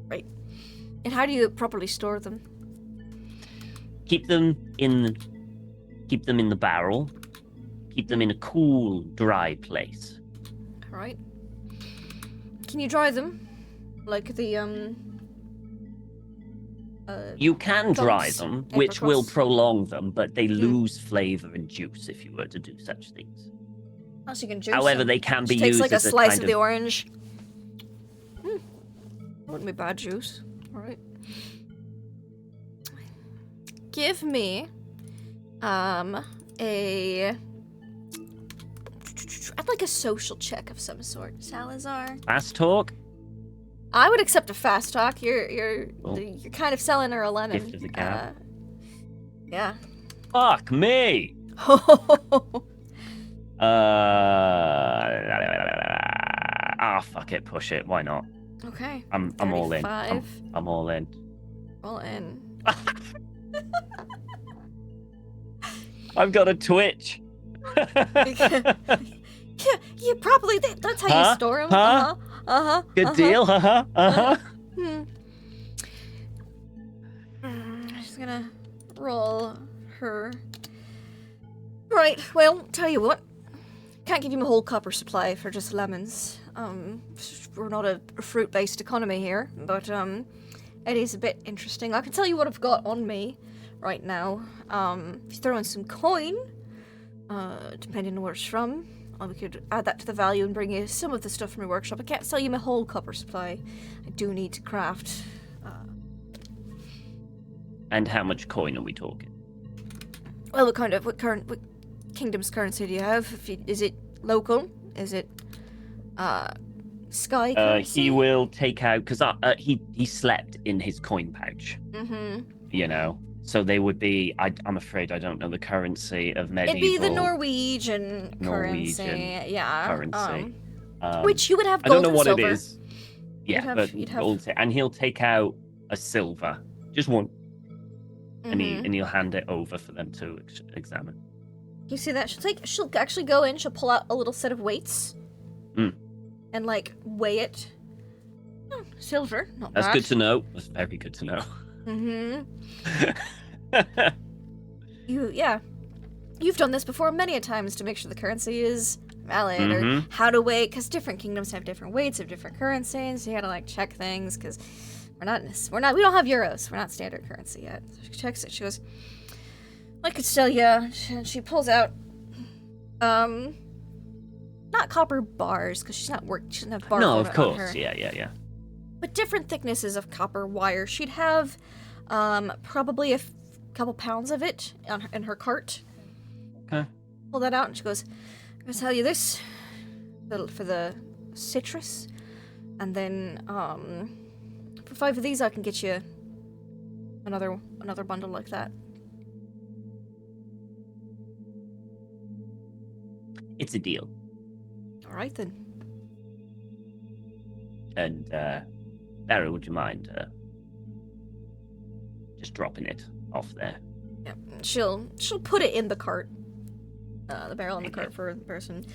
Right. And how do you properly store them? Keep them in the barrel. Keep them in a cool, dry place. All right. Can you dry them? Like the You can dry plums, them, which will apricots. prolong them, but they lose flavor and juice if you were to do such things. Oh, so you can juice However, them. they can be Just takes used like a as a slice kind of the orange. Wouldn't be bad juice. All right. Give me, I'd like a social check of some sort, Salazar. fast talk. I would accept a fast talk. You're Cool. you're kind of selling her a lemon. Gift of the gab. Yeah. Fuck me. Fuck it, push it. Why not? Okay. I'm all in. 35. I'm all in. All in. I've got a twitch. Yeah, you probably. That's how Huh? you store them. Huh? Good deal. I'm just gonna roll her. Right. Well, tell you what. Can't give you my whole copper supply for just lemons. We're not a fruit-based economy here, but it is a bit interesting. I can tell you what I've got on me right now. If you throw in some coin, depending on where it's from, we could add that to the value and bring you some of the stuff from your workshop. I can't sell you my whole copper supply. I do need to craft. And how much coin are we talking? Well, what kingdom's currency do you have? Is it local? Is it sky currency? He will take out because he slept in his coin pouch. Mm-hmm. You know, so they would be. I'm afraid I don't know the currency of medieval. It'd be the Norwegian currency. Yeah. currency. Which you would have I gold don't know and what silver. it is. Yeah, You'd have- gold, and he'll take out a silver, just one, and Mhm. he'll hand it over for them to examine. You see that? She'll actually go in, she'll pull out a little set of weights. Mm. And like weigh it. Oh, silver, not That's bad. good to know. That's very good to know. Mm-hmm. You've done this before many a times to make sure the currency is valid, or Mhm. how to weigh, because different kingdoms have different weights of different currencies. So you gotta like check things, because we don't have euros. We're not standard currency yet. So she checks it. She goes, I could sell you. And she pulls out, not not copper bars because she doesn't have bar No, form of on course. her. Yeah. But different thicknesses of copper wire. She'd have probably a couple pounds of it in her cart. Okay. Pull that out, and she goes, "I'm gonna tell you this for the citrus, and then for 5 of these, I can get you another bundle like that." It's a deal. All right then. And Barry, would you mind just dropping it off there? Yeah, she'll put it in the cart, the barrel in the cart for the person.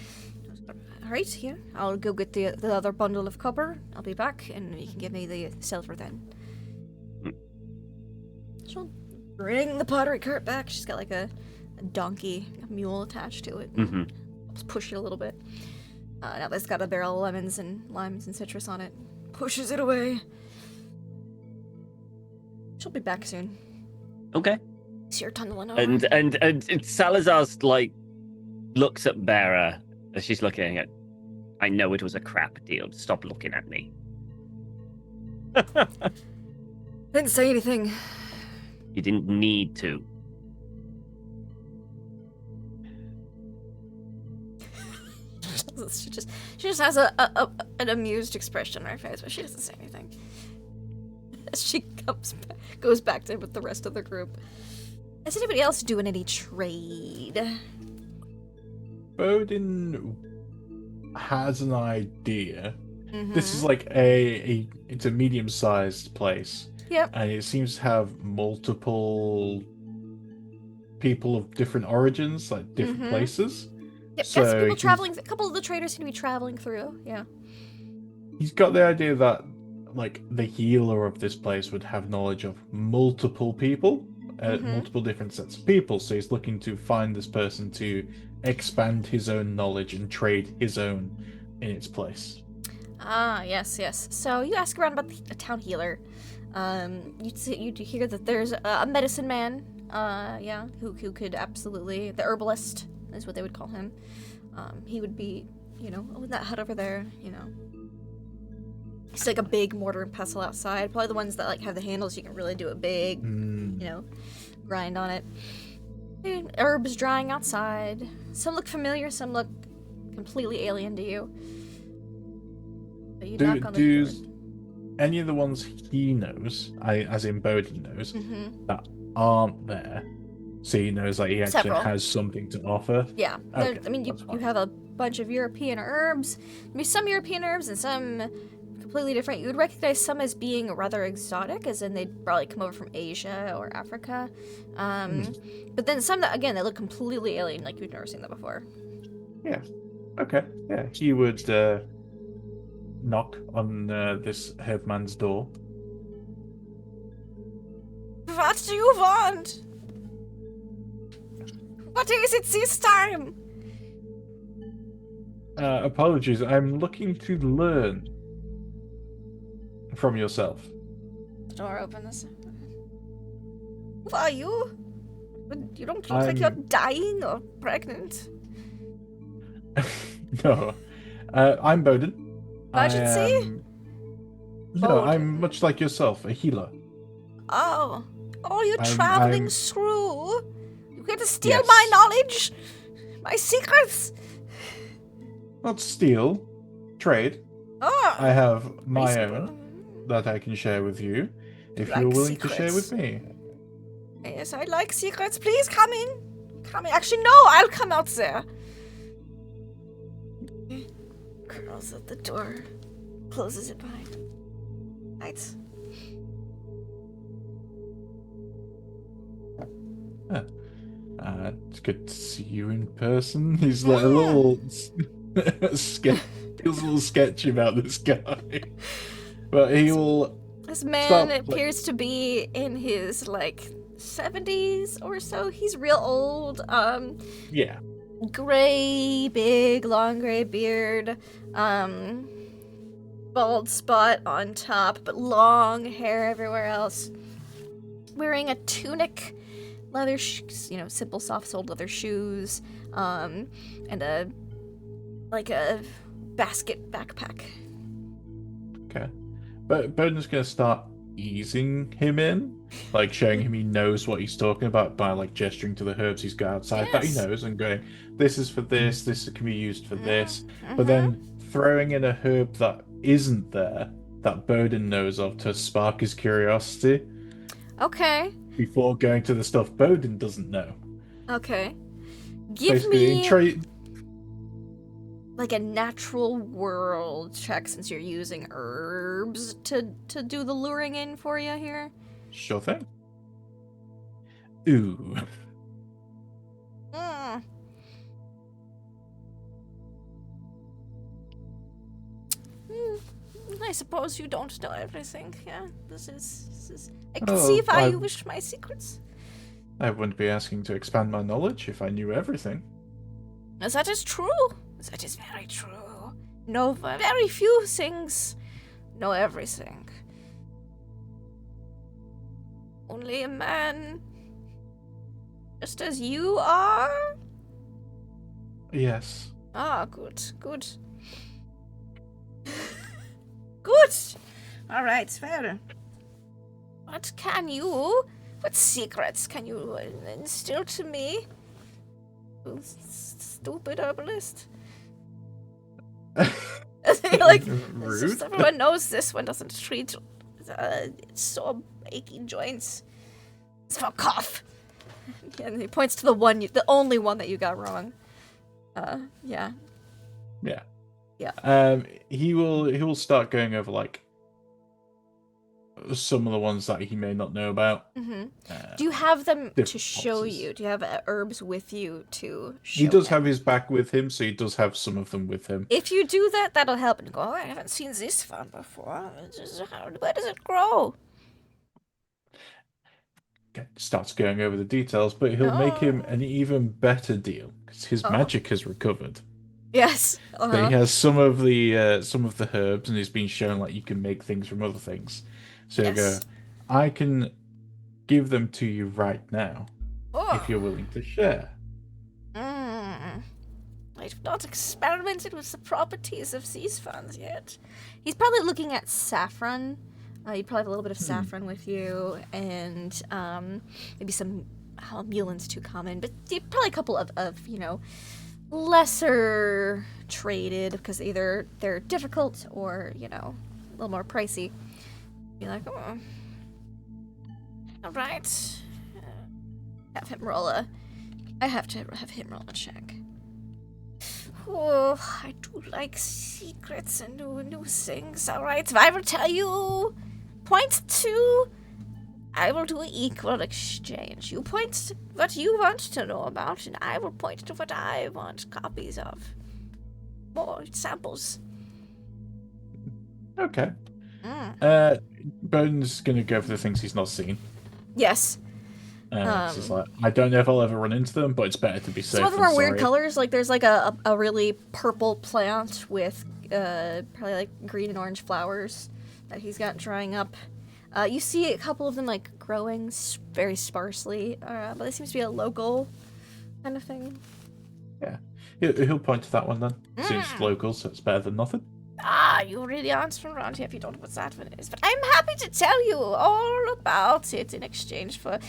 All right, here. I'll go get the other bundle of copper. I'll be back, and you can give me the silver then. She'll bring the pottery cart back. She's got like a donkey, a mule attached to it. Mm-hmm. Just push it a little bit. Now that's got a barrel of lemons and limes and citrus on it. Pushes it away. She'll be back soon. Okay. See her tunneling over. And Salazar's like looks at Bera as she's looking at. I know it was a crap deal. Stop looking at me. Didn't say anything. You didn't need to. She just has an amused expression on her face, but she doesn't say anything. As she goes back to with the rest of the group. Is anybody else doing any trade? Bowden has an idea. Mm-hmm. This is like it's a medium-sized place. Yep. And it seems to have multiple people of different origins, like different places. Yep, So got some people he's- traveling. A couple of the traders seem to be traveling through. Yeah. He's got the idea that like the healer of this place would have knowledge of multiple people, multiple different sets of people. So he's looking to find this person to expand his own knowledge and trade his own in its place. Ah, yes. So you ask around about the town healer. You'd hear that there's a medicine man. Who could absolutely, the herbalist is what they would call him. He would be, in that hut over there. It's like a big mortar and pestle outside. Probably the ones that like have the handles. You can really do a big, grind on it. And herbs drying outside. Some look familiar. Some look completely alien to you. But you knock on the door. Any of the ones he knows, as in Bowden knows, that aren't there, so he knows that he actually Several. has something to offer? Yeah, Okay, you that's fine. have a bunch of European herbs. Maybe some European herbs and some completely different. You would recognize some as being rather exotic, as in they'd probably come over from Asia or Africa. But then some that, again, they look completely alien, like you've never seen that before. Yeah. Okay. Yeah. He would knock on this headman's door. What do you want? What is it this time? Apologies. I'm looking to learn from yourself. The door opens. Who are you? You don't look like you're dying or pregnant. No. I'm Bowden. Emergency? No, Bowden. I'm much like yourself, a healer. Oh, you're I'm- traveling I'm- through? You here to steal Yes. my knowledge? My secrets? Not steal, trade. Oh, I have my I see. own that I can share with you if Like you're willing to share secrets. with me. Yes, I like secrets. Please come in. Come in. Actually, no, I'll come out there. Curls at the door. Closes it behind him. Right. It's good to see you in person. He's like a little feels a little sketchy about this guy, but he will. This man Stop, like- appears to be in his, 70s or so. He's real old. Yeah. Gray, big, long gray beard. Bald spot on top, but long hair everywhere else. Wearing a tunic, leather, simple soft-soled leather shoes, and a like a basket backpack. Okay. But Bowden's going to start easing him in, like showing him he knows what he's talking about by like gesturing to the herbs he's got outside that he Yes. knows and going, this is for this can be used for this. But then throwing in a herb that isn't there, that Bowden knows of to spark his curiosity Okay. before going to the stuff Bowden doesn't know. Okay. Give Basically, me like a natural world check since you're using herbs to do the luring in for you here. Sure thing. Ooh. Mm. I suppose you don't know everything. Yeah, this is. I can see if you wish my secrets. I wouldn't be asking to expand my knowledge if I knew everything. As that is true. That is very true. No, very few things know everything. Only a man, just as you are. Yes. Ah, good. Good. All right, fair. What secrets can you instill to me? You stupid herbalist. Like, it's just Rude. everyone knows this one doesn't treat sore aching joints. It's for cough. And he points to the only one that you got wrong. Yeah. Yeah. Yeah. He will start going over like some of the ones that he may not know about. Mm-hmm. Do you have them to different show boxes. you? Do you have herbs with you to show He does him? have his back with him, so he does have some of them with him. If you do that, that'll help. And go, oh, I haven't seen this one before. Where does it grow? Starts going over the details, but he'll make him an even better deal because his magic has recovered. Yes. So he has some of the herbs, and he's been shown like you can make things from other things. So he'll go, I can give them to you right now if you're willing to share. I've not experimented with the properties of these funds yet. He's probably looking at saffron. You probably have a little bit of saffron with you, and maybe some mulin's too common, but probably a couple of lesser traded because either they're difficult or a little more pricey. Be like, oh, all right. Have him roll a. I have to have him roll a check. Oh, I do like secrets and new things. All right, if I ever tell you, point to. I will do an equal exchange. You point to what you want to know about, and I will point to what I want copies of. More samples. Okay. Bone's gonna go for the things he's not seen. Yes. It's just like, I don't know if I'll ever run into them, but it's better to be safe. Some of them than are weird sorry. colors. Like there's like a really purple plant with probably like green and orange flowers that he's got drying up. You see a couple of them like growing very sparsely, but it seems to be a local kind of thing. Yeah, he'll point to that one then. Since it's local, so it's better than nothing. Ah, you really aren't from around here if you don't know what that one is. But I'm happy to tell you all about it in exchange for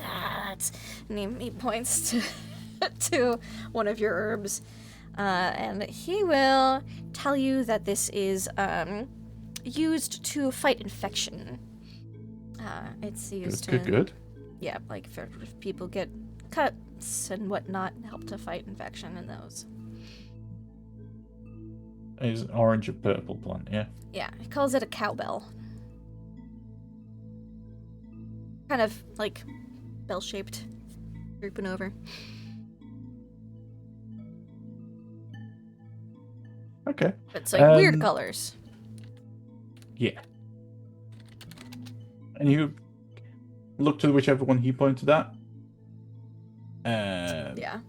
that. And he points to one of your herbs. And he will tell you that this is used to fight infection. It's used Good. Yeah, like if people get cuts and whatnot, help to fight infection in those. It's an orange and purple plant, yeah. Yeah, he calls it a cowbell. Kind of like bell-shaped, drooping over. Okay. But it's like weird colors. Yeah. And you look to whichever one he pointed at. Yeah.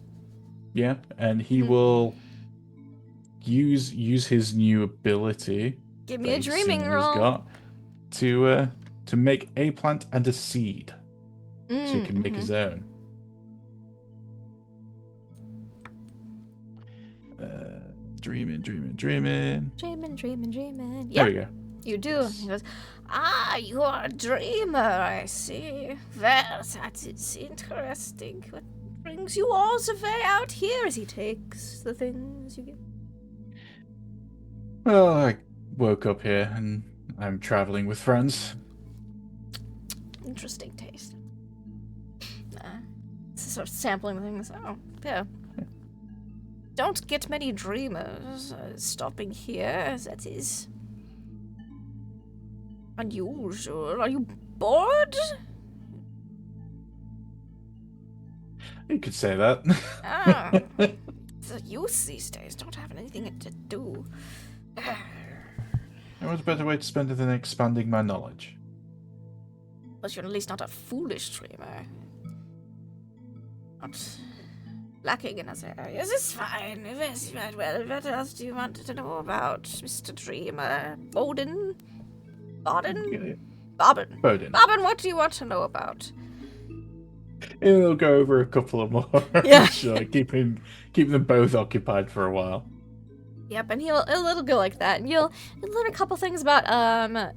Yeah, and he will use his new ability. Give me that a he's dreaming seen he's roll. got to make a plant and a seed, so he can make his own. Dreaming. Dreaming. There we go. You do. He goes, you are a dreamer, I see. Well, that is interesting. What brings you all the way out here as he takes the things you give? Well, I woke up here and I'm traveling with friends. Interesting taste. Sort of sampling things. Oh, yeah. Don't get many dreamers stopping here. That is unusual. Are you bored? You could say that. The youth these days don't have anything to do. What a better way to spend it than expanding my knowledge? But you're at least not a foolish dreamer. Not lacking in other areas. It's fine. Yes, well, what else do you want to know about, Mr. Dreamer? Bobbin, what do you want to know about? And we'll go over a couple of more. Yeah. keep them both occupied for a while. Yep, and it'll go like that. And you'll learn a couple things about,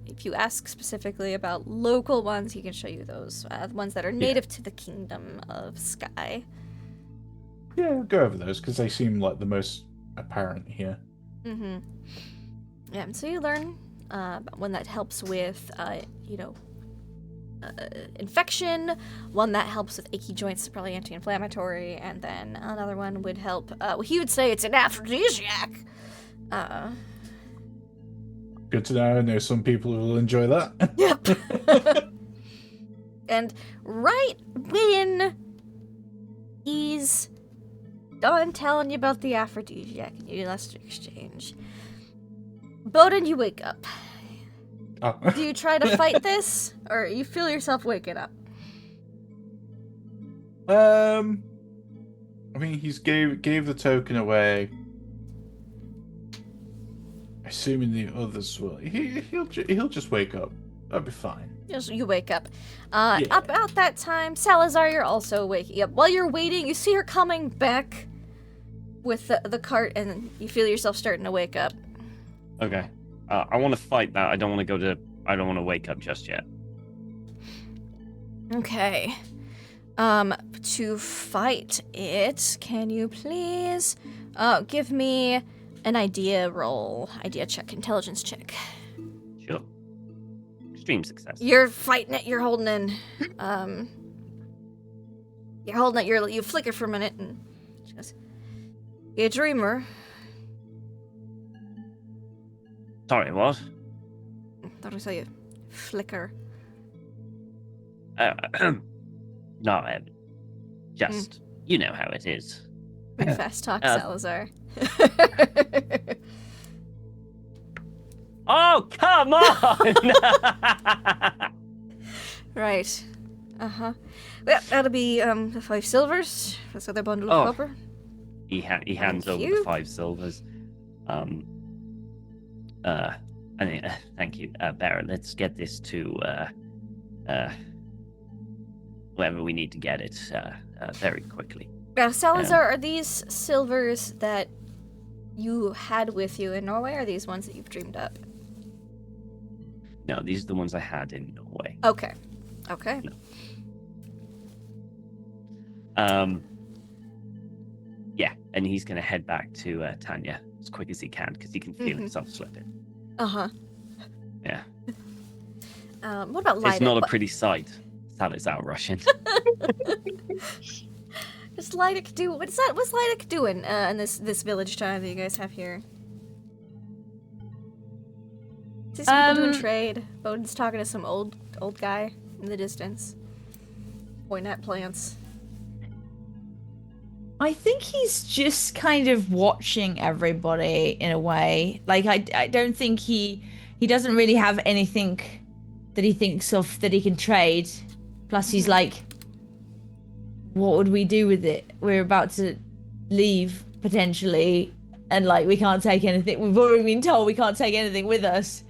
if you ask specifically about local ones, he can show you those, the ones that are native to the Kingdom of Sky. Yeah, we'll go over those, because they seem like the most apparent here. Mm-hmm. Yeah, and so you learn one that helps with, infection, one that helps with achy joints, probably anti-inflammatory, and then another one would help, he would say it's an aphrodisiac. Good to know. I know some people will enjoy that. Yep. And right when he's done telling you about the aphrodisiac and you last exchange, Bowden, you wake up. Oh. Do you try to fight this, or you feel yourself waking up? I mean, he's gave the token away. Assuming the others will, he'll just wake up. That'll be fine. Yes, you wake up. About that time, Salazar, you're also waking up. While you're waiting, you see her coming back with the cart, and you feel yourself starting to wake up. Okay. I want to fight that. I don't want to wake up just yet. Okay. To fight it, can you please give me an idea check, intelligence check. Sure. Extreme success. You're fighting it, you're holding in, you flicker for a minute, and she goes, "You a dreamer?" Sorry, what? Thought I saw you flicker. No, just, you know how it is. Big fast talk, Salazar. Oh, come on! Right. Uh-huh. Well, that'll be, the 5 silvers. This other bundle of copper. He hands over the 5 silvers. Thank you, Baron. Let's get this to, wherever we need to get it, very quickly. Now, Salazar, are these silvers that you had with you in Norway, or are these ones that you've dreamed up? No, these are the ones I had in Norway. Okay. No. Yeah, and he's gonna head back to Tanya as quick as he can, because he can feel himself slipping. Uh-huh. Yeah. What about Lydic? It's not a pretty sight. Salazar Russian. What's Lydic doing in this village time that you guys have here? Is people doing trade? Bowden's talking to some old guy in the distance, pointing at plants. I think he's just kind of watching everybody in a way. Like, I don't think he doesn't really have anything that he thinks of that he can trade. Plus, he's like, what would we do with it? We're about to leave, potentially, and, like, we can't take anything. We've already been told we can't take anything with us.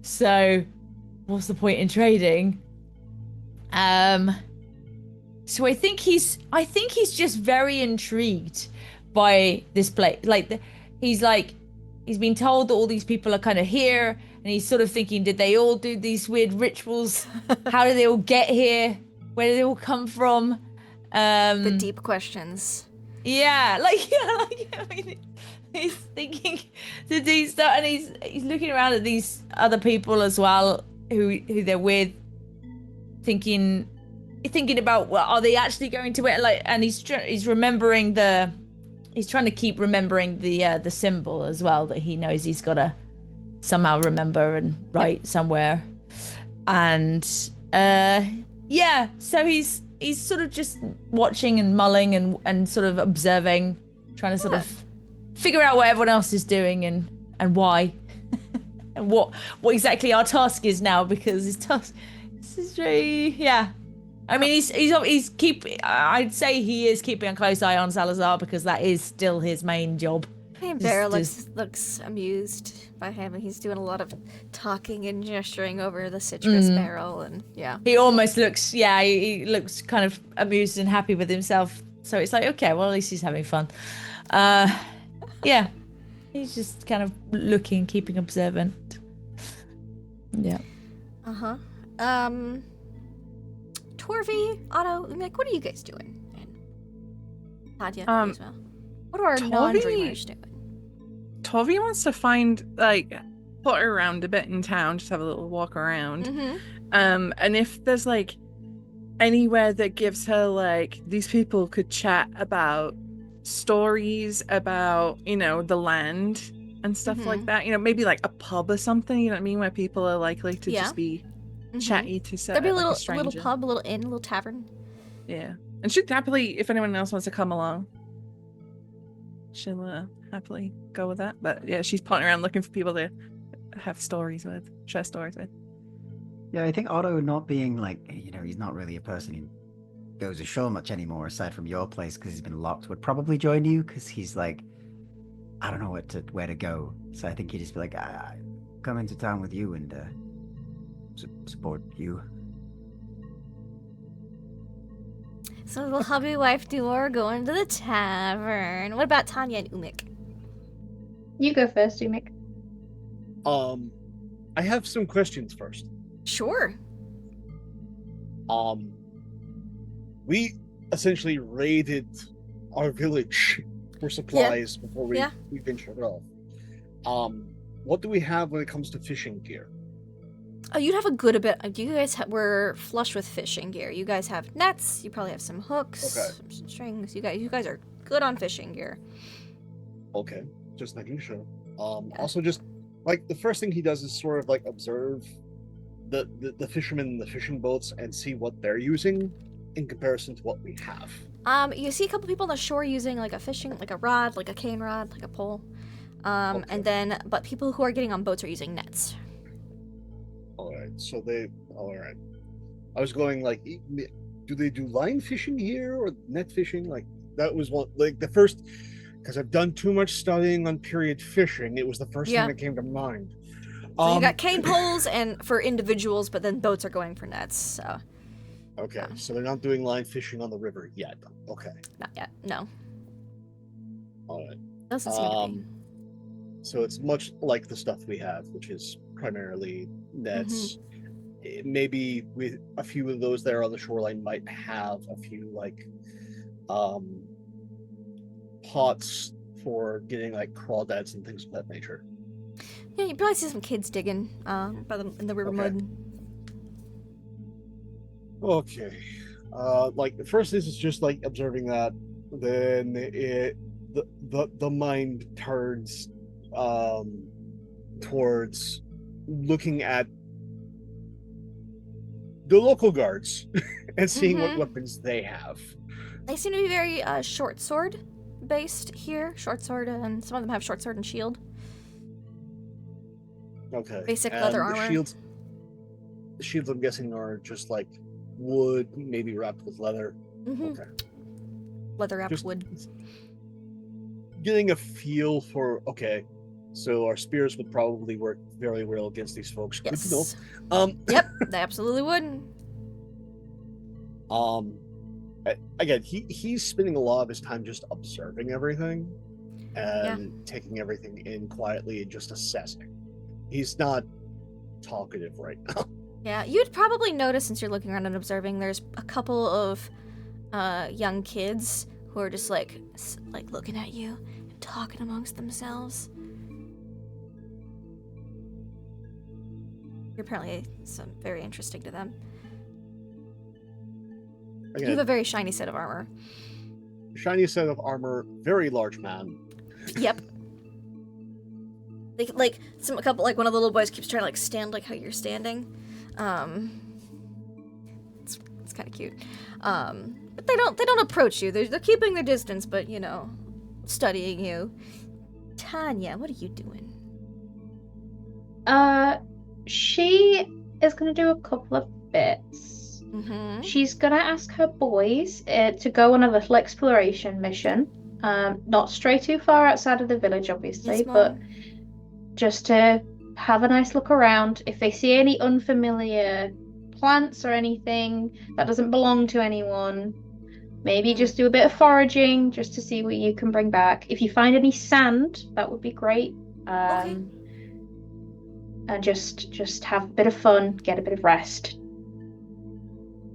So, what's the point in trading? So I think he's just very intrigued by this place. Like, he's been told that all these people are kind of here, and he's sort of thinking, did they all do these weird rituals? How did they all get here? Where did they all come from? The deep questions. Yeah, I mean, he's thinking to do stuff, and he's looking around at these other people as well who they're with, thinking about, well, are they actually going to it? Like, and he's remembering he's trying to keep remembering the symbol as well that he knows he's got to somehow remember and write somewhere. And so he's sort of just watching and mulling and sort of observing, trying to sort of figure out what everyone else is doing and why and what exactly our task is now, because his task is very I mean, I'd say he is keeping a close eye on Salazar, because that is still his main job. And Bear looks amused by him, and he's doing a lot of talking and gesturing over the citrus barrel, and he almost looks he looks kind of amused and happy with himself. So it's like, okay, well, at least he's having fun. He's just kind of looking, keeping observant. Torvi, Otto, like, what are you guys doing? And Tanya as well. What are our non-dreamers doing? Tovi wants to find, put around a bit in town, just have a little walk around. And if there's, anywhere that gives her, these people could chat about stories about, the land and stuff like that. Maybe, a pub or something, you know what I mean? Where people are likely to just be chatty to There'd be a little stranger. pub, a little inn, a little tavern. Yeah. And she'd happily, if anyone else wants to come along, she'll happily go with that. But yeah, she's pointing around looking for people to have stories with, share stories with. Yeah, I think Otto, not being he's not really a person who goes ashore much anymore aside from your place because he's been locked, would probably join you, because he's I don't know where to go. So I think he'd just be like, I come into town with you and support you. So little hubby wife duo going to the tavern. What about Tanya and Umik? You go first, Umik. I have some questions first. Sure. We essentially raided our village for supplies before we ventured off. What do we have when it comes to fishing gear? Oh, you'd have a good bit. You guys were flush with fishing gear. You guys have nets. You probably have some hooks, some strings. You guys are good on fishing gear. Okay, just making sure. Also, just the first thing he does is sort of observe the fishermen in the fishing boats and see what they're using in comparison to what we have. You see a couple people on the shore using a rod, a cane rod, a pole. And then, but people who are getting on boats are using nets. All right. I was going do they do line fishing here or net fishing? That was one, the first, because I've done too much studying on period fishing. It was the first thing that came to mind. So you got cane poles and for individuals, but then boats are going for nets. So. Okay, so they're not doing line fishing on the river yet. Okay. Not yet. No. All right. Doesn't seem to be. So it's much like the stuff we have, which is primarily nets. Maybe with a few of those there on the shoreline might have a few pots for getting crawdads and things of that nature. Yeah, you probably see some kids digging in the river mud. Okay. The first is just observing that, then the mind turns towards looking at the local guards and seeing what weapons they have. They seem to be very short sword based here. Short sword, and some of them have short sword and shield. Okay. Basic leather armor. The shields, I'm guessing, are just wood, maybe wrapped with leather. Okay. Leather wrapped wood. Getting a feel for, so our spears would probably work very well against these folks. Yes. Good to know. Yep, they absolutely would. Again, he's spending a lot of his time just observing everything. and taking everything in quietly and just assessing. He's not talkative right now. Yeah, you'd probably notice since you're looking around and observing, there's a couple of young kids who are just like looking at you and talking amongst themselves. You're apparently very interesting to them. You have a very shiny set of armor. Shiny set of armor, very large man. Yep. A couple one of the little boys keeps trying to like stand like how you're standing. It's kind of cute. But they don't approach you. They're keeping their distance, but studying you. Tanya, what are you doing? She is gonna do a couple of bits. Mm-hmm. She's gonna ask her boys to go on a little exploration mission. Not stray too far outside of the village, obviously, Yes, but Mom. just to have a nice look around. If they see any unfamiliar plants or anything that doesn't belong to anyone, maybe just do a bit of foraging just to see what you can bring back. If you find any sand, that would be great. Okay. And just have a bit of fun, get a bit of rest.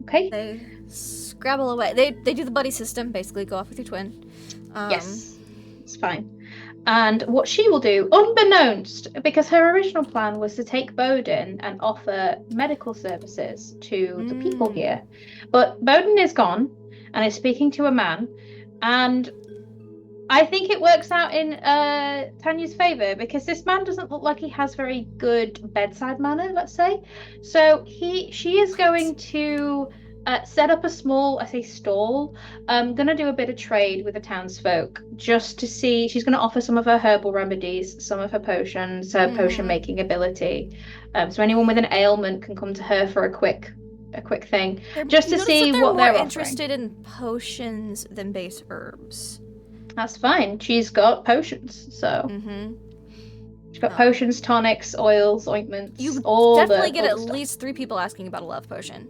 Okay? They scrabble away. They do the buddy system, basically go off with your twin. Yes, it's fine. And what she will do, unbeknownst, because her original plan was to take Bowden and offer medical services to the people here. But Bowden is gone and is speaking to a man. And I think it works out in Tanya's favor because this man doesn't look like he has very good bedside manner, let's say. So she is going to set up a small, I say stall. Gonna do a bit of trade with the townsfolk just to see. She's gonna offer some of her herbal remedies, some of her potions, her potion making ability. So anyone with an ailment can come to her for a quick thing, just to see what they're more offering. interested in potions than base herbs. That's fine. She's got potions, so she's got potions, tonics, oils, ointments. You all definitely the get at stuff. least 3 people asking about a love potion.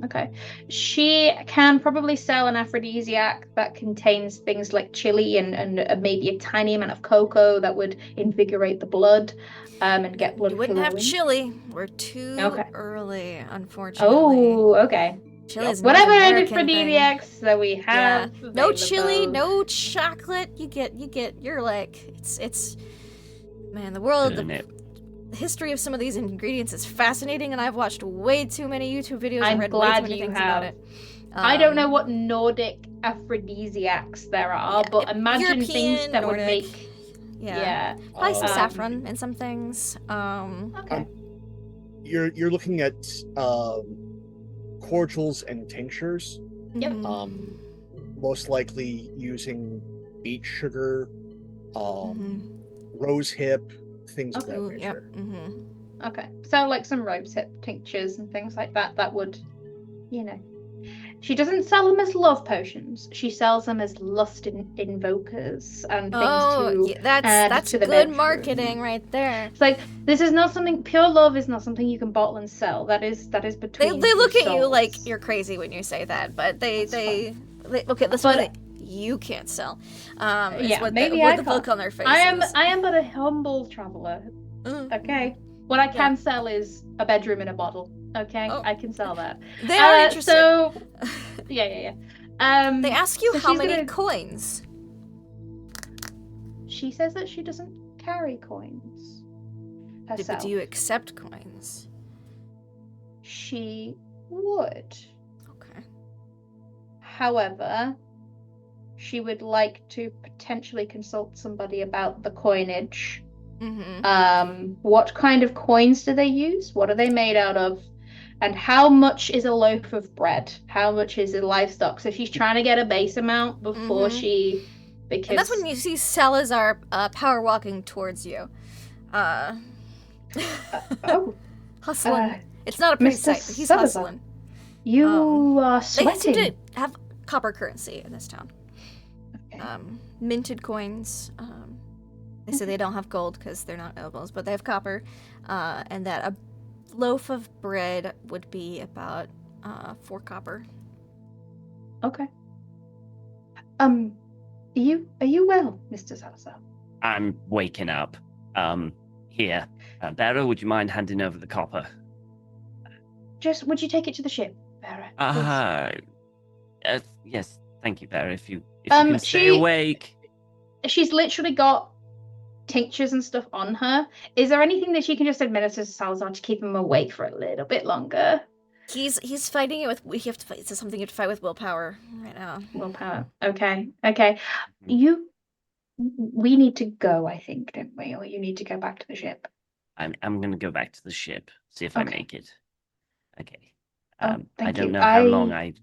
Okay. She can probably sell an aphrodisiac that contains things like chili and maybe a tiny amount of cocoa that would invigorate the blood and get blood You wouldn't have flowing. chili. We're too early, unfortunately. Oh, okay. Chili is Whatever North American aphrodisiacs that we have. thing. No chili, available. no chocolate. You're like, it's man, the world, the history of some of these ingredients is fascinating, and I've watched way too many YouTube videos and read way too many things about it. I don't know what Nordic aphrodisiacs there are, but imagine things European, that would Nordic. make. Yeah. Probably some saffron in some things. Okay. You're looking at cordials and tinctures. Yep. Most likely using beet sugar, rose hip, things of that nature. Okay, so like some rose hip tinctures and things like that. That would, She doesn't sell them as love potions. She sells them as lust invokers and things to that's to the good bedroom. marketing right there. It's like this is not something. Pure love is not something you can bottle and sell. That is between. They look two at you souls. like you're crazy when you say that, but they okay. Let's But- put it. You can't sell. Yeah, what maybe the I look can't. on their faces. I am but a humble traveler. Okay, what I can sell is a bedroom in a bottle. Okay, I can sell that. They are interested. So, yeah. They ask you so how she's many gonna- coins. She says that she doesn't carry coins herself. Do you accept coins? She would. Okay. However, she would like to potentially consult somebody about the coinage. What kind of coins do they use? What are they made out of? And how much is a loaf of bread? How much is a livestock? So she's trying to get a base amount before she... Because... And that's when you see Salazar power walking towards you. Hustling. It's not a pretty Mr. sight, but he's Salazar, hustling. You are They sweating. seem to have copper currency in this town. Minted coins. They say they don't have gold because they're not nobles, but they have copper. And that a loaf of bread would be about 4 copper. Okay. Are you well, Mr. Salazar? I'm waking up. Here. Bearer, would you mind handing over the copper? Would you take it to the ship, Bearer? Yes. Thank you, Bearer. If you can stay awake. She's literally got tinctures and stuff on her. Is there anything that she can just administer to Salazar to keep him awake for a little bit longer? He's fighting it with. We have to fight. It's something you have to fight with willpower right now. Willpower. Okay. We need to go, I think, don't we? Or you need to go back to the ship. I'm gonna go back to the ship. See if I make it. Okay. Thank I don't you. know how long I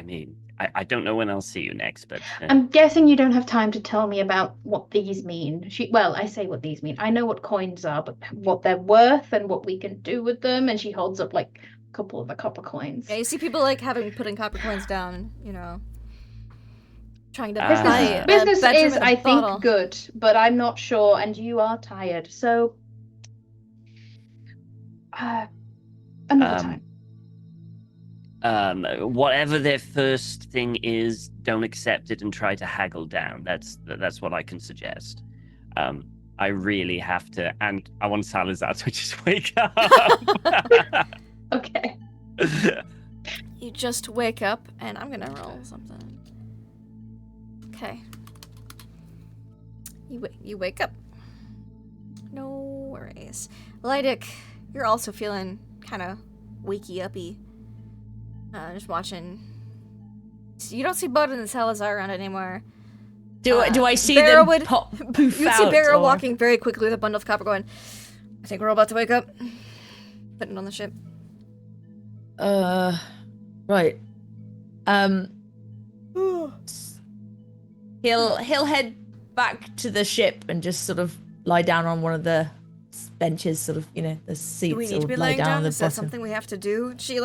mean, I don't know when I'll see you next, but I'm guessing you don't have time to tell me about what these mean. I say what these mean. I know what coins are, but what they're worth and what we can do with them. And she holds up like a couple of the copper coins. Yeah, you see people like putting copper coins down, trying to buy business is, a I bottle. think, good, but I'm not sure, and you are tired, so another time. Whatever their first thing is, don't accept it and try to haggle down. That's what I can suggest. I really have to, and I want Salazar to just wake up. Okay. You just wake up, and I'm gonna roll something. Okay. You wake up. No worries. Lydic, you're also feeling kind of wakey-uppy. Just watching. You don't see Bud and Salazar around anymore. Do I see Barrow them poof you out? see Barrow or... walking very quickly with a bundle of copper going, I think we're all about to wake up. Putting it on the ship. Right. He'll head back to the ship and just sort of lie down on one of the benches, sort of, the seats. Do we need to be lie laying down down? on the Is that bottom. something we have to do? She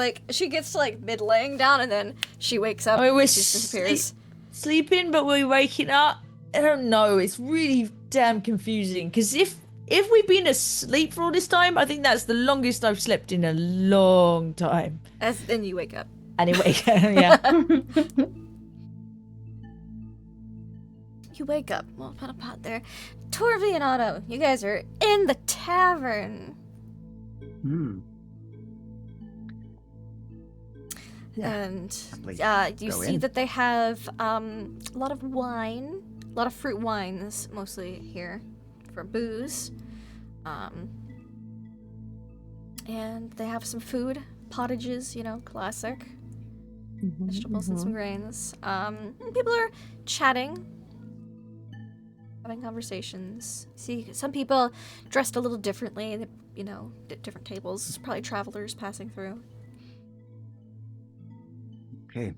gets mid laying down and then she wakes up. I mean, we're she disappears. sleeping, but we're waking up. I don't know. It's really damn confusing. Because if we've been asleep for all this time, I think that's the longest I've slept in a long time. Then you wake up. Anyway, yeah. You wake up. Well, put a pot there. Torvi and Otto, you guys are in the tavern. And you see that they have a lot of wine, a lot of fruit wines, mostly here for booze. And they have some food, pottages, classic. Vegetables and some grains. People are chatting, having conversations. See some people dressed a little differently, at different tables. Probably travelers passing through. Okay.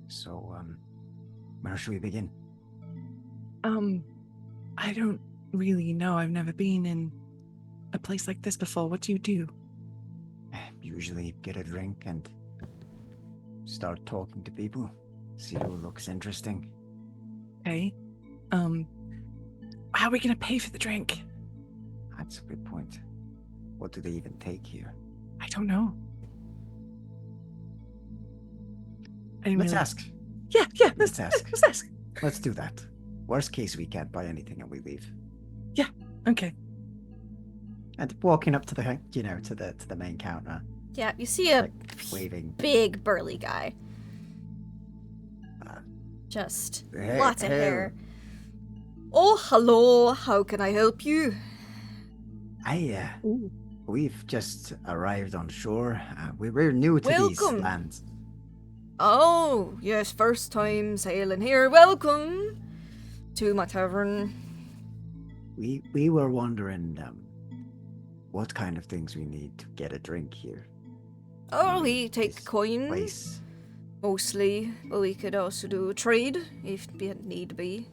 So, where should we begin? I don't really know. I've never been in a place like this before. What do you do? Usually get a drink and start talking to people. See who looks interesting. Okay. How are we gonna pay for the drink? That's a good point. What do they even take here? I don't know. Let's ask. Yeah, let's ask. Let's ask. Let's do that. Worst case, we can't buy anything and we leave. Yeah. Okay. And walking up to the, to the main counter. Yeah, you see a waving. Big burly guy. Just lots of hair. Oh, hello. How can I help you? We've just arrived on shore. We're new to these lands. Oh, yes, first time sailing here. Welcome to my tavern. We were wondering what kind of things we need to get a drink here. Oh, we take coins. Place. Mostly, but we could also do trade if need be.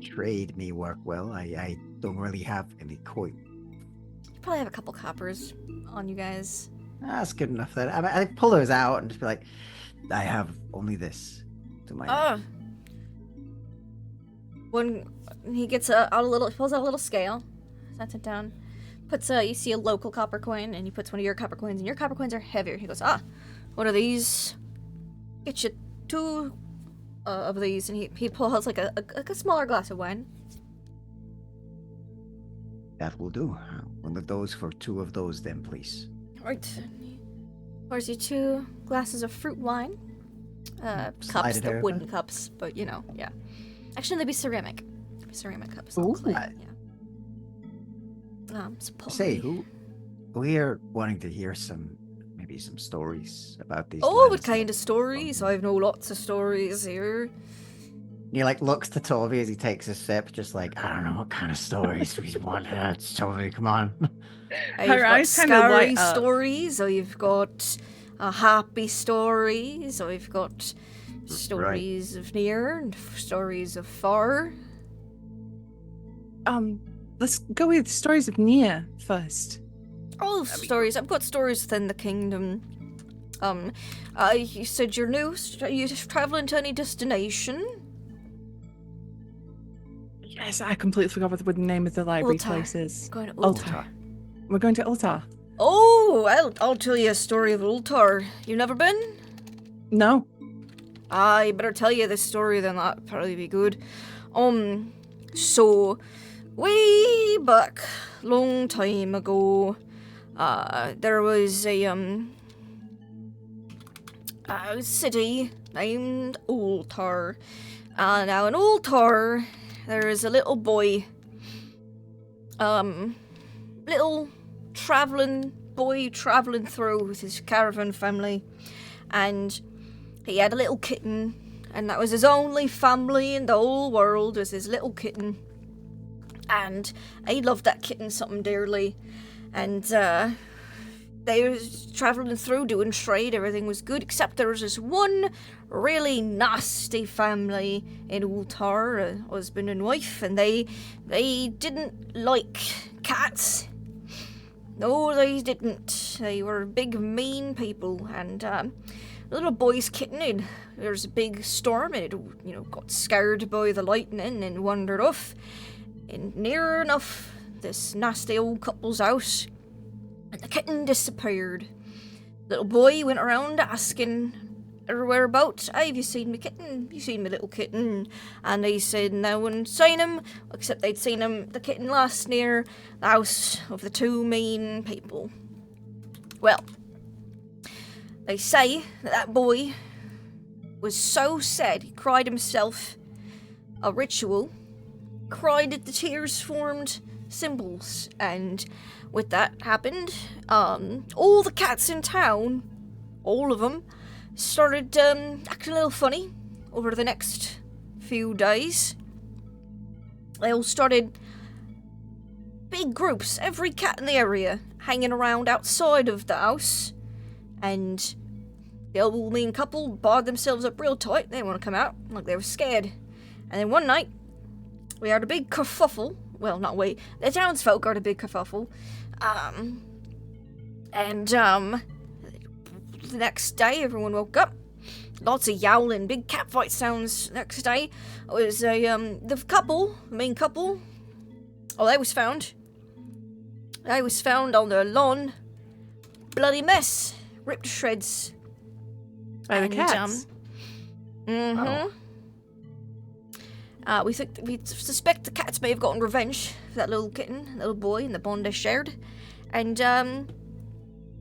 Trade may work well. I don't really have any coin. You probably have a couple coppers on you guys. That's good enough. Then I pull those out and just be like, I have only this to my name. When he gets pulls out a little scale, sets it down, puts you see a local copper coin, and he puts one of your copper coins, and your copper coins are heavier. He goes, what are these? get you 2 of these, and he pulls like a smaller glass of wine. That will do. One of those for 2 of those, then, please. Right. Pours you 2 glasses of fruit wine. Cups, they're wooden cups, but you know, yeah. Actually, they'd be ceramic. Ceramic cups. Ooh. Yeah. Say, we're wanting to hear maybe some stories about these. Oh, what kind of stories? I know lots of stories here. He like looks to Toby as he takes a sip, just like, I don't know what kind of stories we want. Toby, come on. I've Her got eyes kind of scary light up. stories. I've got happy stories. I've got stories of near and stories of far. Let's go with stories of near first. All of stories. I've got stories within the kingdom. You said you're new. You traveling to any destination? Yes, I completely forgot what the name of the library Ultar. place is. Going to Ultar. We're going to Ultar. Oh, I'll tell you a story of Ultar. You never been? No. I better tell you this story, then that'd probably be good. So, way back, long time ago, there was a city named Ultar. Now in Ultar, there is a little boy, little traveling through with his caravan family, and he had a little kitten, and that was his only family in the whole world, was his little kitten. And he loved that kitten something dearly. And they were traveling through, doing trade, everything was good, except there was this one really nasty family in Ultar, a husband and wife, and they didn't like cats. No, they didn't. They were big, mean people, and the little boy's kitten, there was a big storm, and it, got scared by the lightning and wandered off. And near enough, this nasty old couple's house, and the kitten disappeared. Little boy went around asking everywhere about, "Hey, have you seen my kitten? You seen my little kitten?" And they said no one seen him, except they'd seen the kitten last near the house of the 2 mean people. Well, they say that boy was so sad he cried himself a ritual, cried that the tears formed symbols, and with that happened, all the cats in town, all of them, started acting a little funny over the next few days. They all started, big groups, every cat in the area, hanging around outside of the house, and the old mean couple barred themselves up real tight. They didn't want to come out, like they were scared. And then one night, we had a big kerfuffle. Well, not we. The townsfolk had a big kerfuffle. The next day, everyone woke up. Lots of yowling, big catfight sounds. Next day, it was the main couple. Oh, they was found. They was found on their lawn. Bloody mess. Ripped to shreds. By the cats. Mm-hmm. Oh. We suspect the cats may have gotten revenge for that little kitten, little boy, and the bond they shared. And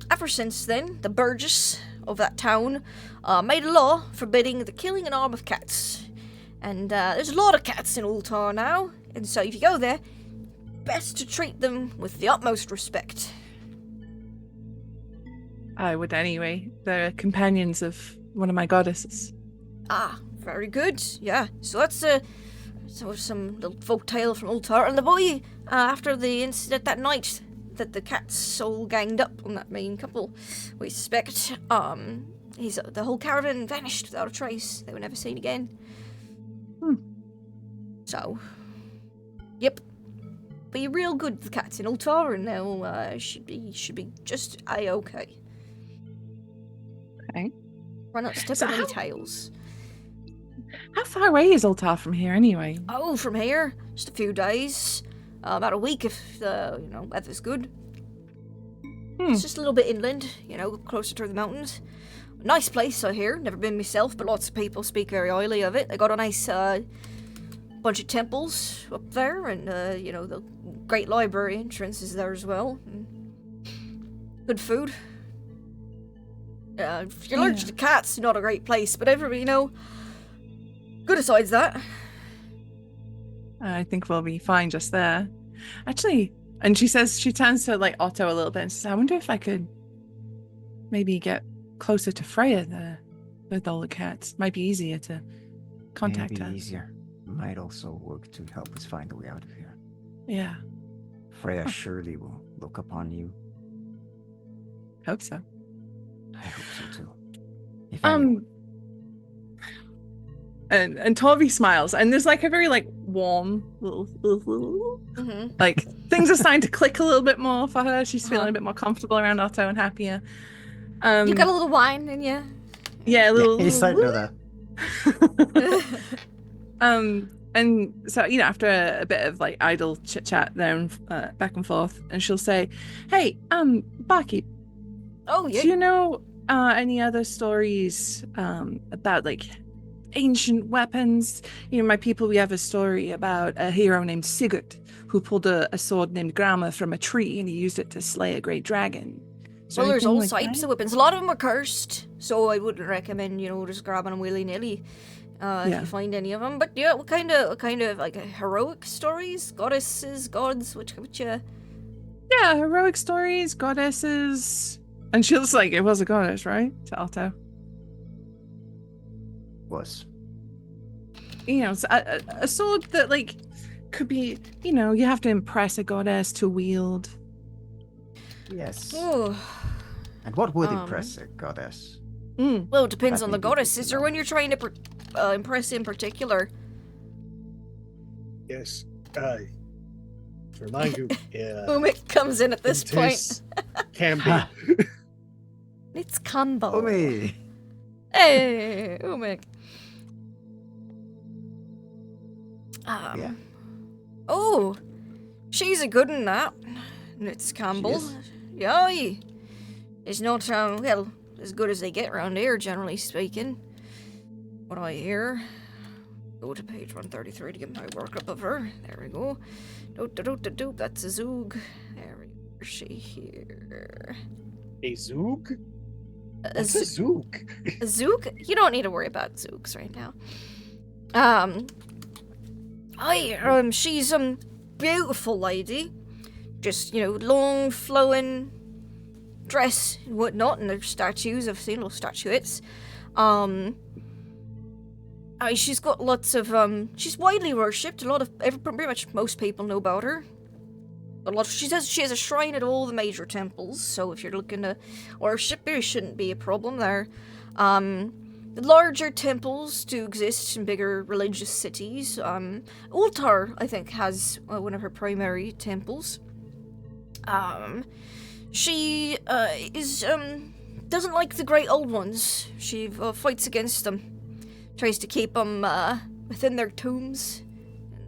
ever since then, the burgess of that town made a law forbidding the killing and harm of cats. And there's a lot of cats in Ultar now, and so if you go there, best to treat them with the utmost respect. I would anyway. They're companions of one of my goddesses. Ah, very good. Yeah. So that's some little folk tale from Ultar. And the boy, after the incident that night that the cats all ganged up on that main couple, we suspect, the whole caravan vanished without a trace. They were never seen again. So, yep. Be real good with the cats in Ultar, and they'll should be just a-okay. Okay. Try not to step So on any how- tails. How far away is Ultar from here anyway? Oh, from here, just a few days. About a week if the weather's good. It's just a little bit inland, closer to the mountains. Nice place, I hear. Never been myself, but lots of people speak very highly of it. They got a nice bunch of temples up there, and the great library entrance is there as well. And good food. If you're allergic to cats, not a great place, but everybody, good besides that. I think we'll be fine just there. Actually, and she turns to like Otto a little bit and says, I wonder if I could maybe get closer to Freya with all the cats. Might be easier to contact her. Maybe easier. Might also work to help us find a way out of here. Yeah. Freya surely will look upon you. Hope so. I hope so too. If anyone. And Torvi smiles, and there's like a very like warm little like things are starting to click a little bit more for her. She's feeling a bit more comfortable around Otto and happier. You got a little wine in you. Yeah, a little. You starting to know that. And so after a bit of like idle chit chat there and back and forth, and she'll say, "Hey, Barkeep. Oh yeah. Do you know any other stories about like ancient weapons? My people, we have a story about a hero named Sigurd who pulled a sword named Grama from a tree, and he used it to slay a great dragon." Well, there's all types of weapons. A lot of them are cursed, so I wouldn't recommend, just grabbing them willy-nilly if you find any of them. But yeah, what kind of like heroic stories, goddesses, gods, which you? Yeah, heroic stories, goddesses, and she looks like it was a goddess, right? To Otto. Was. A sword that like could be, you have to impress a goddess to wield. Yes. Ooh. And what would impress a goddess? Well, it depends That on may the be goddess. good Is to there know. when you're trying to impress in particular? Yes. To remind you, Umik comes in at this point. Can be. It's combo. Umi! Hey, Umik. Yeah. Oh, she's a good one, that. It's Campbell. Yeah, it's not, as good as they get around here, generally speaking. What I hear. Go to page 133 to get my workup of her. There we go. Doop, that's a Zoog. There we go. Where's she here? A Zoog? A What's a Zoog? A Zoog? You don't need to worry about Zoogs right now. She's a beautiful lady. Just, long flowing dress and whatnot, and there's statues. I've seen little statuettes. She's got lots of, she's widely worshipped. Pretty much most people know about her. She has a shrine at all the major temples, so if you're looking to worship her, it shouldn't be a problem there. The larger temples do exist in bigger religious cities. Ultar, I think, has one of her primary temples. She doesn't like the Great Old Ones. She fights against them. Tries to keep them within their tombs,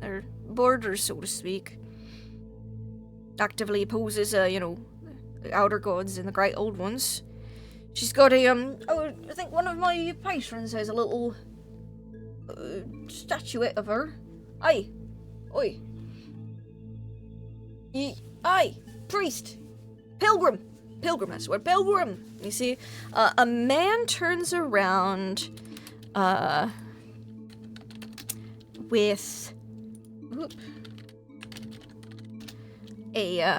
their borders, so to speak. Actively opposes, the outer gods and the Great Old Ones. She's got a, I think one of my patrons has a little statuette of her. Aye. Oi. Aye. Priest. Pilgrim, that's what pilgrim. You see, a man turns around, with a,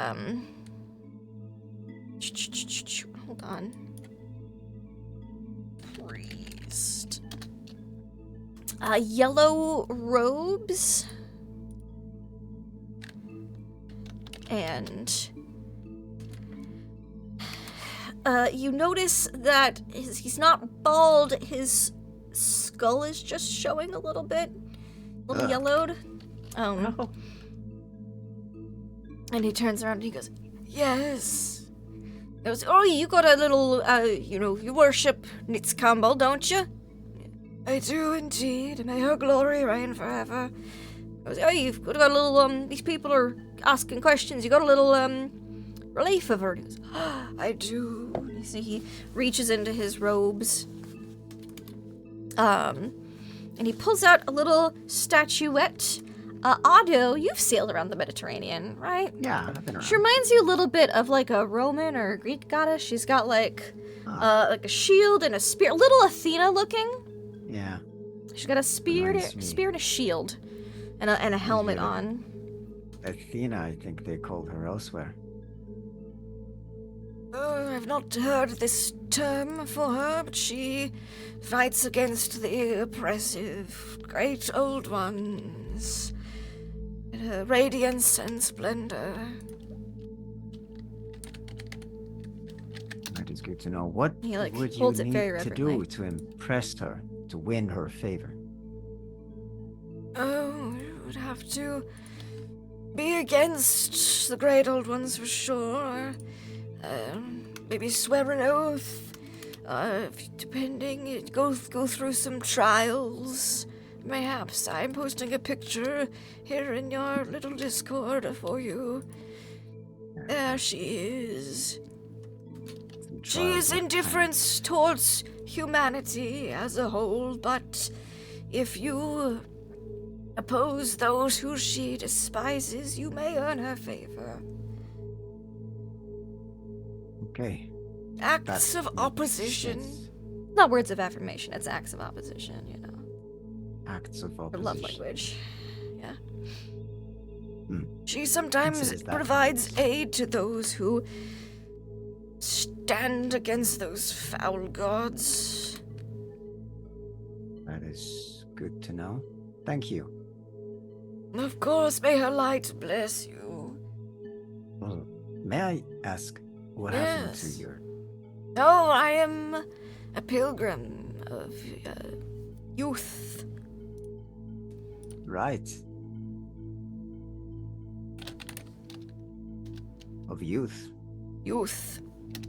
hold on. Priest. Yellow robes. And you notice that he's not bald, his skull is just showing a little bit. A little yellowed. Oh. And he turns around and he goes, yes. He goes, oh, you got a little, you worship Nitz Campbell, don't you? I do indeed. May her glory reign forever. He goes, oh, you've got a little, these people are asking questions. You got a little, relief of her? And he goes, I do. You see, he reaches into his robes. And he pulls out a little statuette. Otto, you've sailed around the Mediterranean, right? Yeah, I've been around. She reminds you a little bit of like a Roman or a Greek goddess. She's got like a shield and a spear, little Athena looking. Yeah. She's got a spear, Reminds me. spear and a shield, and a helmet on. Athena, I think they called her elsewhere. Oh, I've not heard this term for her, but she fights against the oppressive, great old ones. In her radiance and splendor. That is good to know. What He, like, would you holds it need very to do reverently. to impress her, to win her favor? Oh, you would have to be against the great old ones for sure. Maybe swear an oath. Depending, go through some trials. Mayhaps I'm posting a picture here in your little Discord for you. There she is. She is indifferent towards humanity as a whole, but if you oppose those who she despises, you may earn her favor. Okay. Acts That of makes opposition. sense. Not words of affirmation, it's acts of opposition, you know. Acts of Her opposition. love language. Yeah. Hmm. She sometimes Considers that provides nice. aid to those who stand against those foul gods. That is good to know. Thank you. Of course, may her light bless you. Well, may I ask what happened to Yes. your... Oh, I am a pilgrim of youth. Right. Of youth. Youth.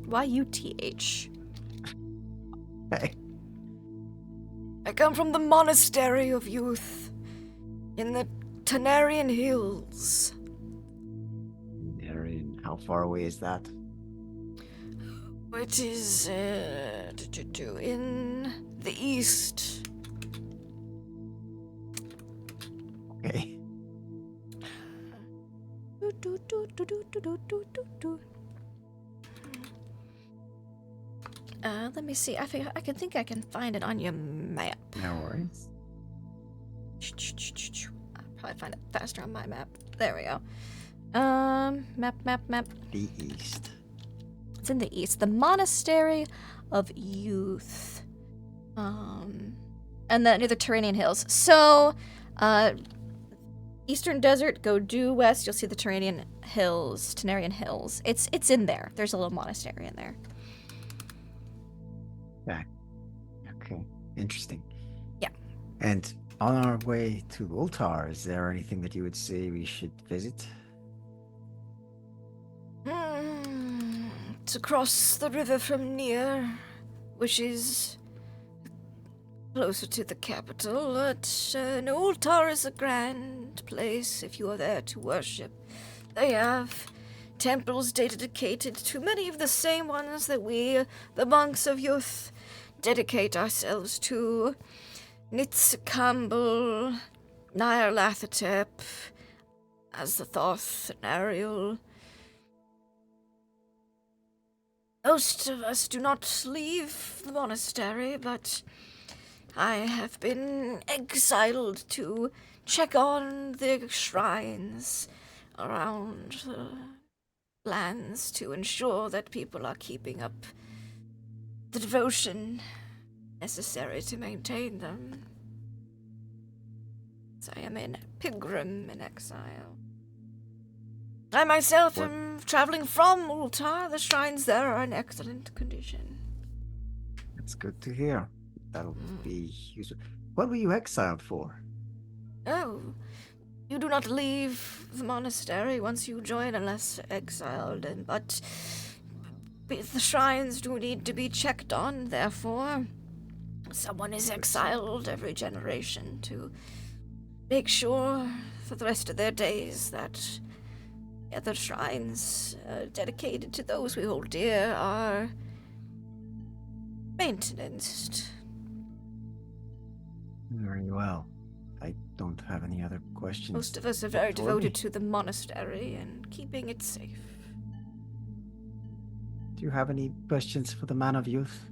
Y-U-T-H. Hey. I come from the Monastery of Youth in the Tanarian Hills. Marion, how far away is that? It is in the east. Okay. Let me see. I think I can find it on your map. No worries. I'll probably find it faster on my map. There we go. Map. The east. It's in the east. The Monastery of Youth. And then near the Tyrrhenian Hills. So, Eastern Desert, go due west, you'll see the Tyrrhenian Hills, Tanarian Hills. It's in there. There's a little monastery in there. Okay. Interesting. Yeah. And on our way to Ultar, is there anything that you would say we should visit? It's across the river from near, which is closer to the capital. But Ultar is a grand place if you are there to worship. They have temples dedicated to many of the same ones that we, the monks of youth, dedicate ourselves to. Nitzcampbell, Nyarlathotep, Azathoth, and Ariel. Most of us do not leave the monastery, but I have been exiled to check on the shrines around the lands to ensure that people are keeping up the devotion necessary to maintain them. So I am a pilgrim in exile. I myself am traveling from Ultar. The shrines there are in excellent condition. That's good to hear. That'll be useful. What were you exiled for? Oh, you do not leave the monastery once you join unless exiled, but the shrines do need to be checked on, therefore someone is exiled every generation to make sure for the rest of their days that The other shrines dedicated to those we hold dear are maintenanced. Very well. I don't have any other questions. Most of us are very for devoted me. to the monastery and keeping it safe. Do you have any questions for the Man of Youth?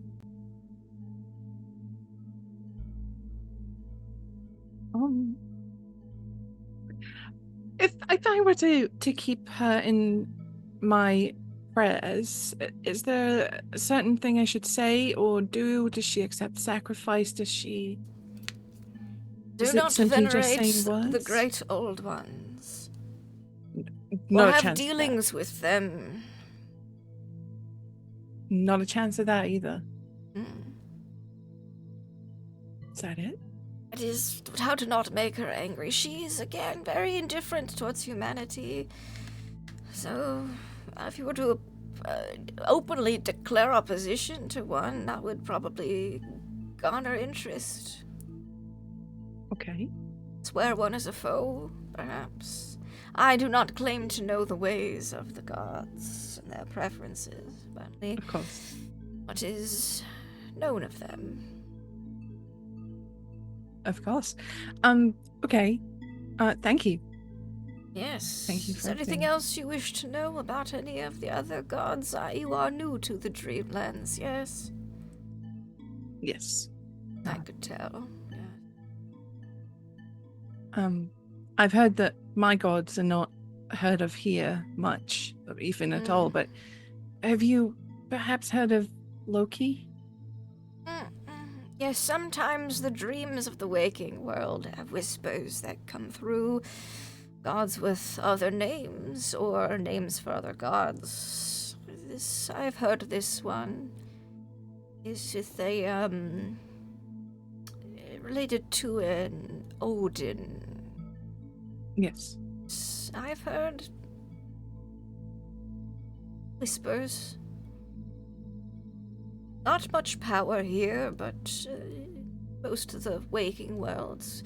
If I were to keep her in my prayers, is there a certain thing I should say or do? Does she accept sacrifice? Does she? Do Is it not simply just venerate saying the words? great old ones. Not or a have chance of that. dealings with them. Not a chance of that either. Mm. Is that it? It is how to not make her angry. She is, again, very indifferent towards humanity. So, if you were to openly declare opposition to one, that would probably garner interest. Okay. Swear one is a foe, perhaps. I do not claim to know the ways of the gods and their preferences, but only Of course. what is known of them. Of course. Okay. Thank you. Yes. Thank you Is for there anything everything. else you wish to know about any of the other gods? You are new to the Dreamlands, yes? Yes. I could tell. Yeah. I've heard that my gods are not heard of here much, or even at all, but have you perhaps heard of Loki? Yes, sometimes the dreams of the waking world have whispers that come through. Gods with other names, or names for other gods. I've heard of this one. Is with a, related to an Odin. Yes. I've heard whispers. Not much power here, but most of the waking world's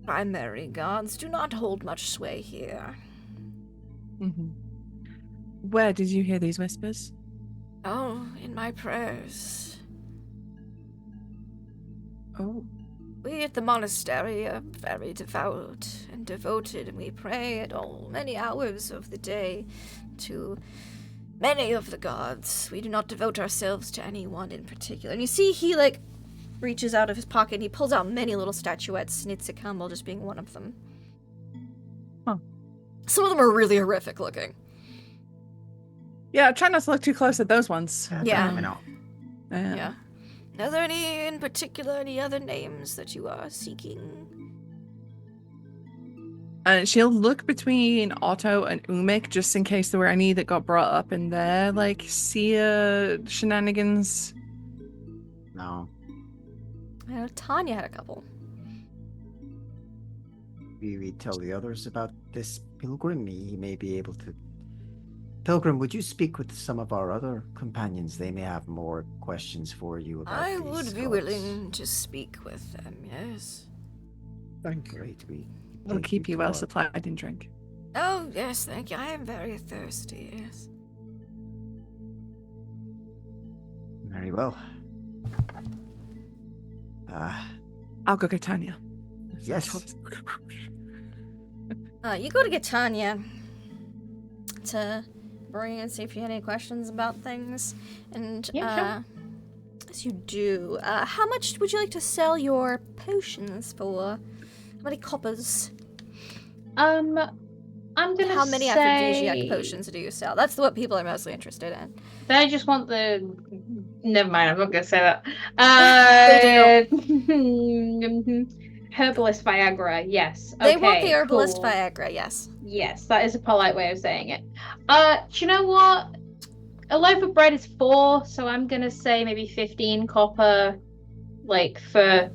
primary gods do not hold much sway here. Mm-hmm. Where did you hear these whispers? Oh, in my prayers. Oh. We at the monastery are very devout and devoted, and we pray at many hours of the day to many of the gods. We do not devote ourselves to any one in particular. And you see he, reaches out of his pocket and he pulls out many little statuettes, Nitsikambal just being one of them. Huh. Some of them are really horrific looking. Yeah, try not to look too close at those ones. Yeah. Let me know. Yeah. Are there any other names that you are seeking? She'll look between Otto and Umik just in case there were any that got brought up in there, Sia shenanigans. No. Tanya had a couple. We tell the others about this pilgrim. He may be able to. Pilgrim, would you speak with some of our other companions? They may have more questions for you about I these would be gods. willing to speak with them, yes. Thank you. Great. We'll take keep you to well our- supplied in drink. Oh, yes, thank you. I am very thirsty, yes. Very well. I'll go get Tanya. Yes. You go to get Tanya to bring and see if you had any questions about things. And, Yeah, as you do, how much would you like to sell your potions for? How many coppers? I'm gonna How many say... aphrodisiac potions do you sell? That's what people are mostly interested in. They just want the... Never mind, I'm not gonna say that. Herbalist Viagra, yes. They want the Okay, herbalist cool. Viagra, yes. Yes, that is a polite way of saying it. Do you know what? A loaf of bread is 4, so I'm gonna say maybe 15 copper, for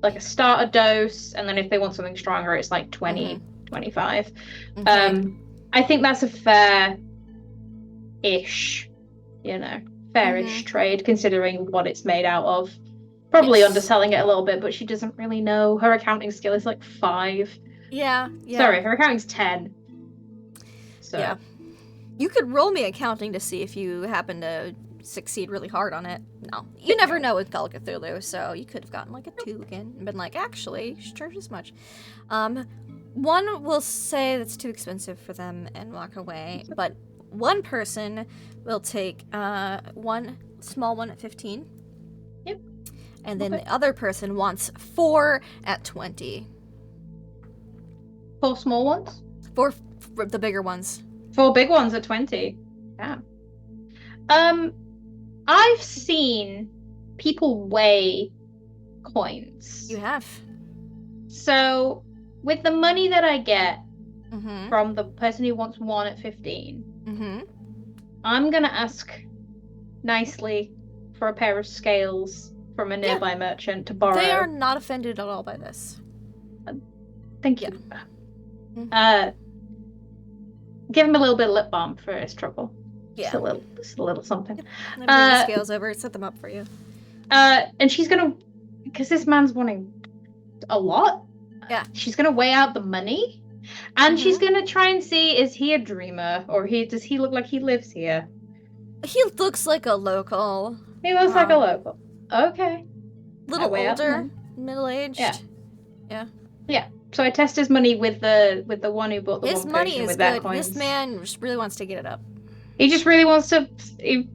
a starter dose, and then if they want something stronger, it's 20, 25. Okay. I think that's a fair-ish, fairish trade, considering what it's made out of. Probably Yes. underselling it a little bit, but she doesn't really know. Her accounting skill is 5. Yeah. Sorry, her accounting's 10. So Yeah. You could roll me accounting to see if you happen to succeed really hard on it. No. You never know with Call of Cthulhu, so you could have gotten like a 2 again and been like, actually, you should charge this much. One will say that's too expensive for them and walk away, but one person will take one small one at 15. Yep. And then the other person wants 4 at 20. 4 small ones? 4 for the bigger ones. 4 big ones at 20. Yeah. I've seen people weigh coins. You have. So, with the money that I get Mm-hmm. from the person who wants 1 at 15, Mm-hmm. I'm gonna ask nicely for a pair of scales from a nearby merchant to borrow. They are not offended at all by this. Thank you. Mhm. Give him a little bit of lip balm for his trouble. Yeah. Just a little something. I'm gonna bring the scales over, set them up for you. And she's gonna, because this man's wanting a lot. Yeah. She's gonna weigh out the money, and she's gonna try and see, is he a dreamer, or does he look like he lives here? He looks like a local. He looks like a local. Okay. Little weigh out the older, money. middle-aged. Yeah. So I test his money with the one who bought the His one money potion is with that good. coins. This man just really wants to get it up. He just really wants to. He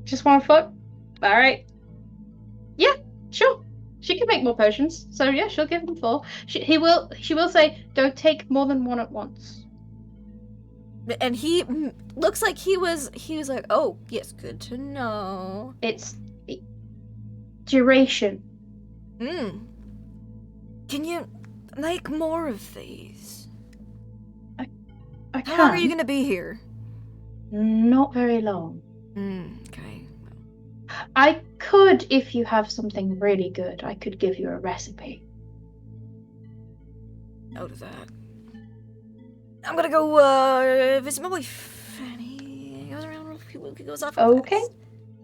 just want to fuck. All right. Yeah, sure. She can make more potions, so yeah, she'll give him 4. She will say, don't take more than 1 at once. And he looks like he was like, oh, yes, good to know. It's duration. Can you make more of these? I How long are you can. gonna be here? Not very long. Okay. I could, if you have something really good, I could give you a recipe. Out of that. I'm gonna go visit my wife. And he goes around, he goes off. Okay. fast.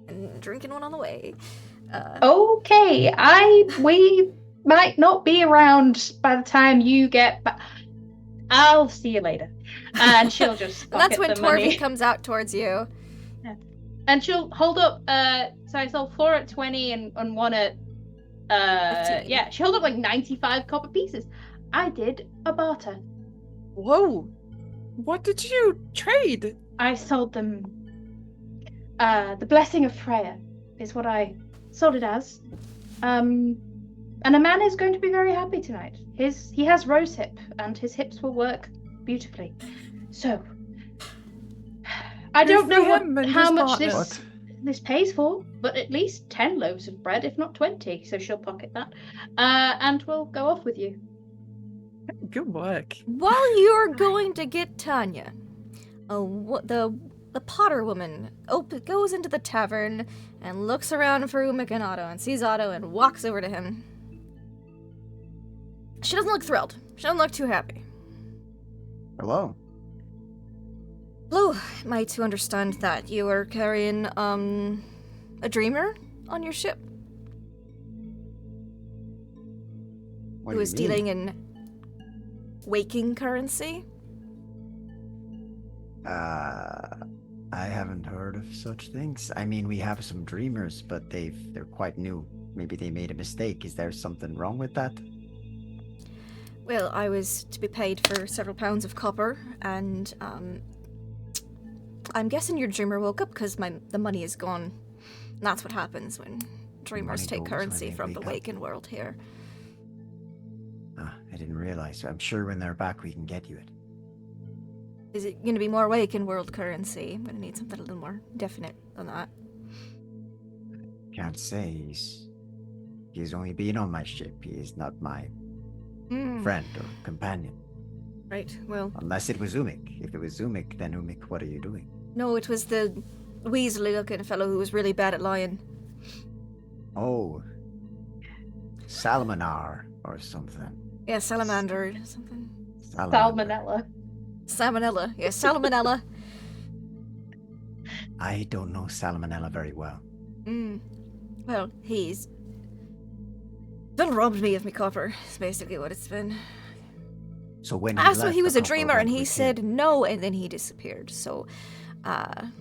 And drinking one on the way. Okay, we might not be around by the time you get back. I'll see you later. And she'll just And that's pocket when the money. Torvi comes out towards you. And she'll hold up, so I sold 4 at 20 and 1 at, 15. yeah, she held up like 95 copper pieces. I did a barter. Whoa. What did you trade? I sold them, the Blessing of Freya is what I sold it as. And a man is going to be very happy tonight. He has rose hip, and his hips will work beautifully. So, I Good don't for know him and how his much partner. this pays for, but at least 10 loaves of bread, if not 20. So she'll pocket that, and we'll go off with you. Good work. While you're going to get Tanya, the Potter woman goes into the tavern and looks around for Umik and Otto and sees Otto and walks over to him. She doesn't look thrilled. She doesn't look too happy. Hello. Blue, am I to understand that you are carrying a dreamer on your ship What who do is you mean? dealing in waking currency? I haven't heard of such things. I mean, we have some dreamers, but they're quite new. Maybe they made a mistake. Is there something wrong with that? Well, I was to be paid for several pounds of copper, and I'm guessing your dreamer woke up because the money is gone. And that's what happens when dreamers Money take goes when currency they from the wake up. waking world here. Ah, I didn't realize. I'm sure when they're back, we can get you it. Is it going to be more waking world currency? I'm going to need something a little more definite than that. Can't say. He's only been on my ship. He is not my friend or companion. Right, well, Unless it was Umik. If it was Umik, then Umik, what are you doing? no, it was the weaselly-looking fellow who was really bad at lying. Oh, Salmanar or something. Yeah, salamander or something. Salmonella. Salmonella. Yeah, salmonella. I don't know Salmonella very well. Well, he's done robbed me of my copper. Is basically what it's been. So when he Also, left, he was the a copper dreamer, and went he with said him. no, and then he disappeared. So, When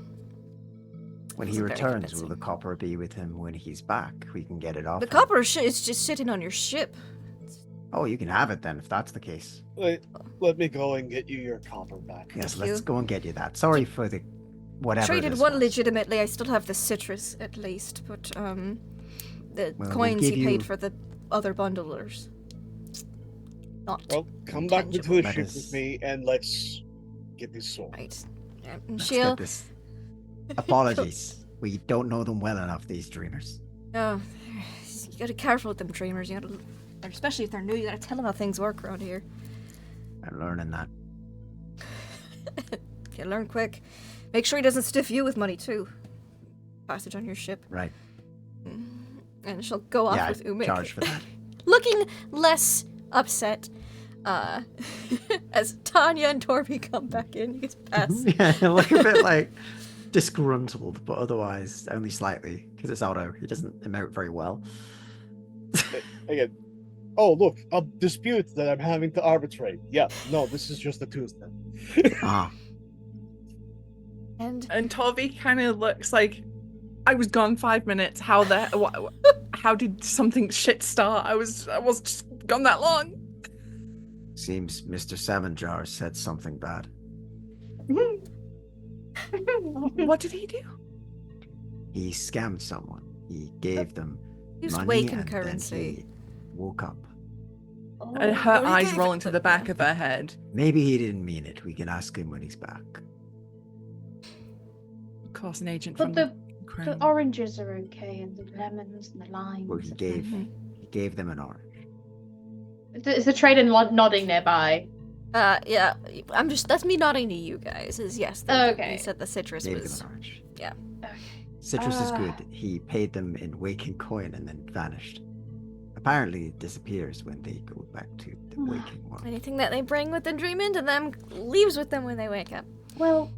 he wasn't very returns, will convincing. the copper be with him when he's back? We can get it off the him. copper is just sitting on your ship. Oh, you can have it then, if that's the case. Wait, let me go and get you your copper back. Yes, Thank let's you. go and get you that. Sorry for the whatever. Traded this one was. legitimately. I still have the citrus at least, but the Well, we'll coins give you paid you- for the other bundlers. Not Well, come back to tangible. the That ship is- with me and let's get this sorted. right. Let's She'll. get this. Apologies. We don't know them well enough, these dreamers. Oh, you gotta be careful with them dreamers. You gotta, especially if they're new. You gotta tell them how things work around here. I'm learning that. You learn quick. Make sure he doesn't stiff you with money too. Passage on your ship, Right. and she'll go off Yeah, with Umik, charge for that. looking less upset. As Tanya and Torby come back in, you get pass. Yeah, look a bit like disgruntled, but otherwise only slightly, because it's Otto. He doesn't emote very well. Again, oh look, a dispute that I'm having to arbitrate. Yeah, no, this is just a Tuesday. Ah, And And Toby kind of looks like, I was gone 5 minutes. How how did something shit start? I was just gone that long. seems Mr. Sevenjar said something bad. What did he do? He scammed someone. He gave them used money Waken and currency. then he woke up. And her Oh, he eyes gave roll it into to the back them. of her head. Maybe he didn't mean it. We can ask him when he's back. Of course, an agent But from the Crown. oranges are okay, and the lemons and the limes. Well, he gave them an orange. Is the trader nodding nearby? Yeah, that's me nodding to you guys. Is yes. Okay. He said the citrus Gave was. them an orange. yeah. Okay. Citrus is good. He paid them in waking coin and then vanished. Apparently, it disappears when they go back to the waking world. Anything that they bring with the dream into them leaves with them when they wake up. Well,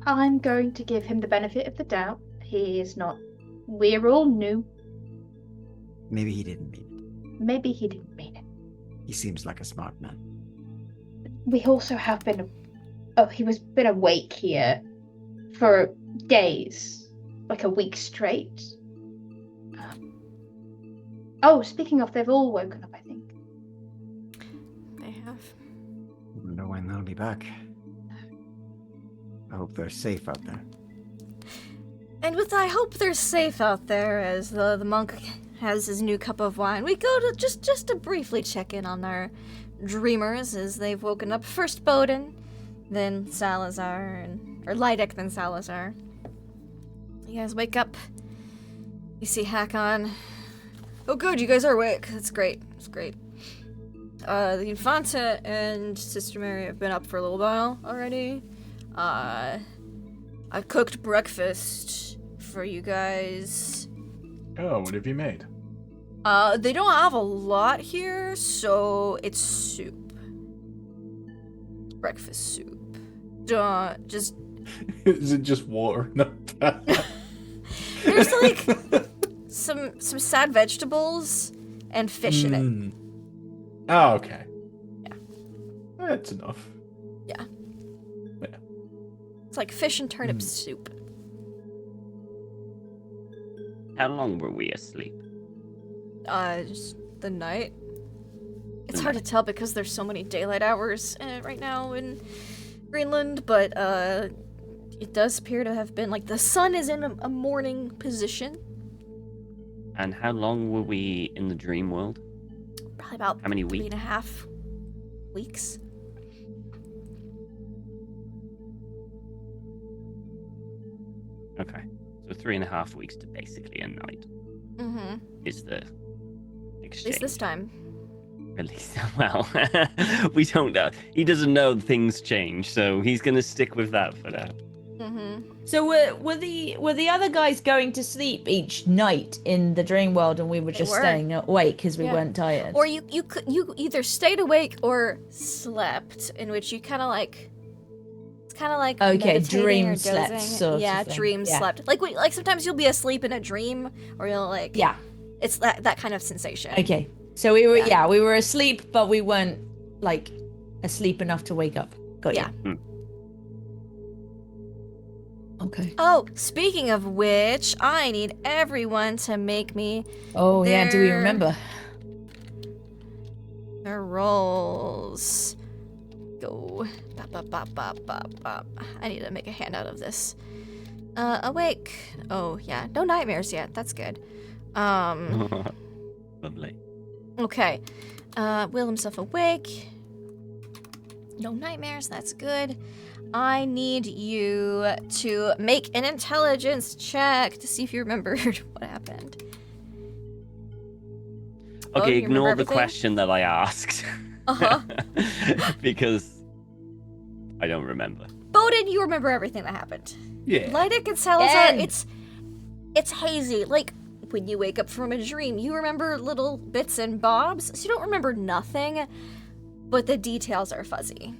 I'm going to give him the benefit of the doubt. He is not. We're all new. Maybe he didn't mean it. Maybe he didn't mean it. He seems like a smart man. We also have been. He was been awake here for days, like a week straight. Speaking of, they've all woken up, I think. They have. I wonder when they'll be back. I hope they're safe out there. And with I hope they're safe out there as the monk has his new cup of wine, we go to just to briefly check in on our dreamers as they've woken up. First Bowden, then Salazar, or Lydek, then Salazar. You guys wake up. You see Hakon. Oh good, you guys are awake. That's great. That's great. The Infanta and Sister Mary have been up for a little while already. I cooked breakfast for you guys. Oh, what have you made? They don't have a lot here, so it's soup. Breakfast soup. Just Is it just water? No. there's like some sad vegetables and fish in it. Oh, okay. Yeah. That's enough. It's like fish and turnip soup. How long were we asleep? Just the night. It's hard to tell because there's so many daylight hours right now in Greenland, but it does appear to have been like the sun is in a morning position. And how long were we in the dream world? Probably about How many 3.5 weeks. Okay. So 3.5 weeks to basically a night Mm-hmm. is the At exchange. least this time. At least, well, we don't know. He doesn't know things change, so he's gonna stick with that for now. Mm-hmm. So were the other guys going to sleep each night in the dream world, and we were They just were. staying awake because we Yeah. weren't tired? Or you either stayed awake or slept, in which you kind of like. It's kind of like Okay, meditating dream or slept dozing. sort of Yeah, thing. dream Yeah. slept. Like sometimes you'll be asleep in a dream, or you'll like. Yeah. It's that kind of sensation. Okay. So we were Yeah. we were asleep, but we weren't like asleep enough to wake up. Got Yeah. you. Okay. Oh, speaking of which, I need everyone to make me Oh yeah, do we There- remember? their rolls. Go. Bop, bop, bop, bop, bop, bop. I need to make a handout of this. Awake. Oh, yeah. No nightmares yet. That's good. Lovely. Okay. Will himself awake. No nightmares. That's good. I need you to make an intelligence check to see if you remembered what happened. Oh, Okay, you ignore remember the everything? question that I asked. Uh-huh. Because I don't remember. Bowden, you remember everything that happened. Yeah. Lydic and Salazar, Yen. it's hazy. Like when you wake up from a dream, you remember little bits and bobs, so you don't remember nothing, but the details are fuzzy.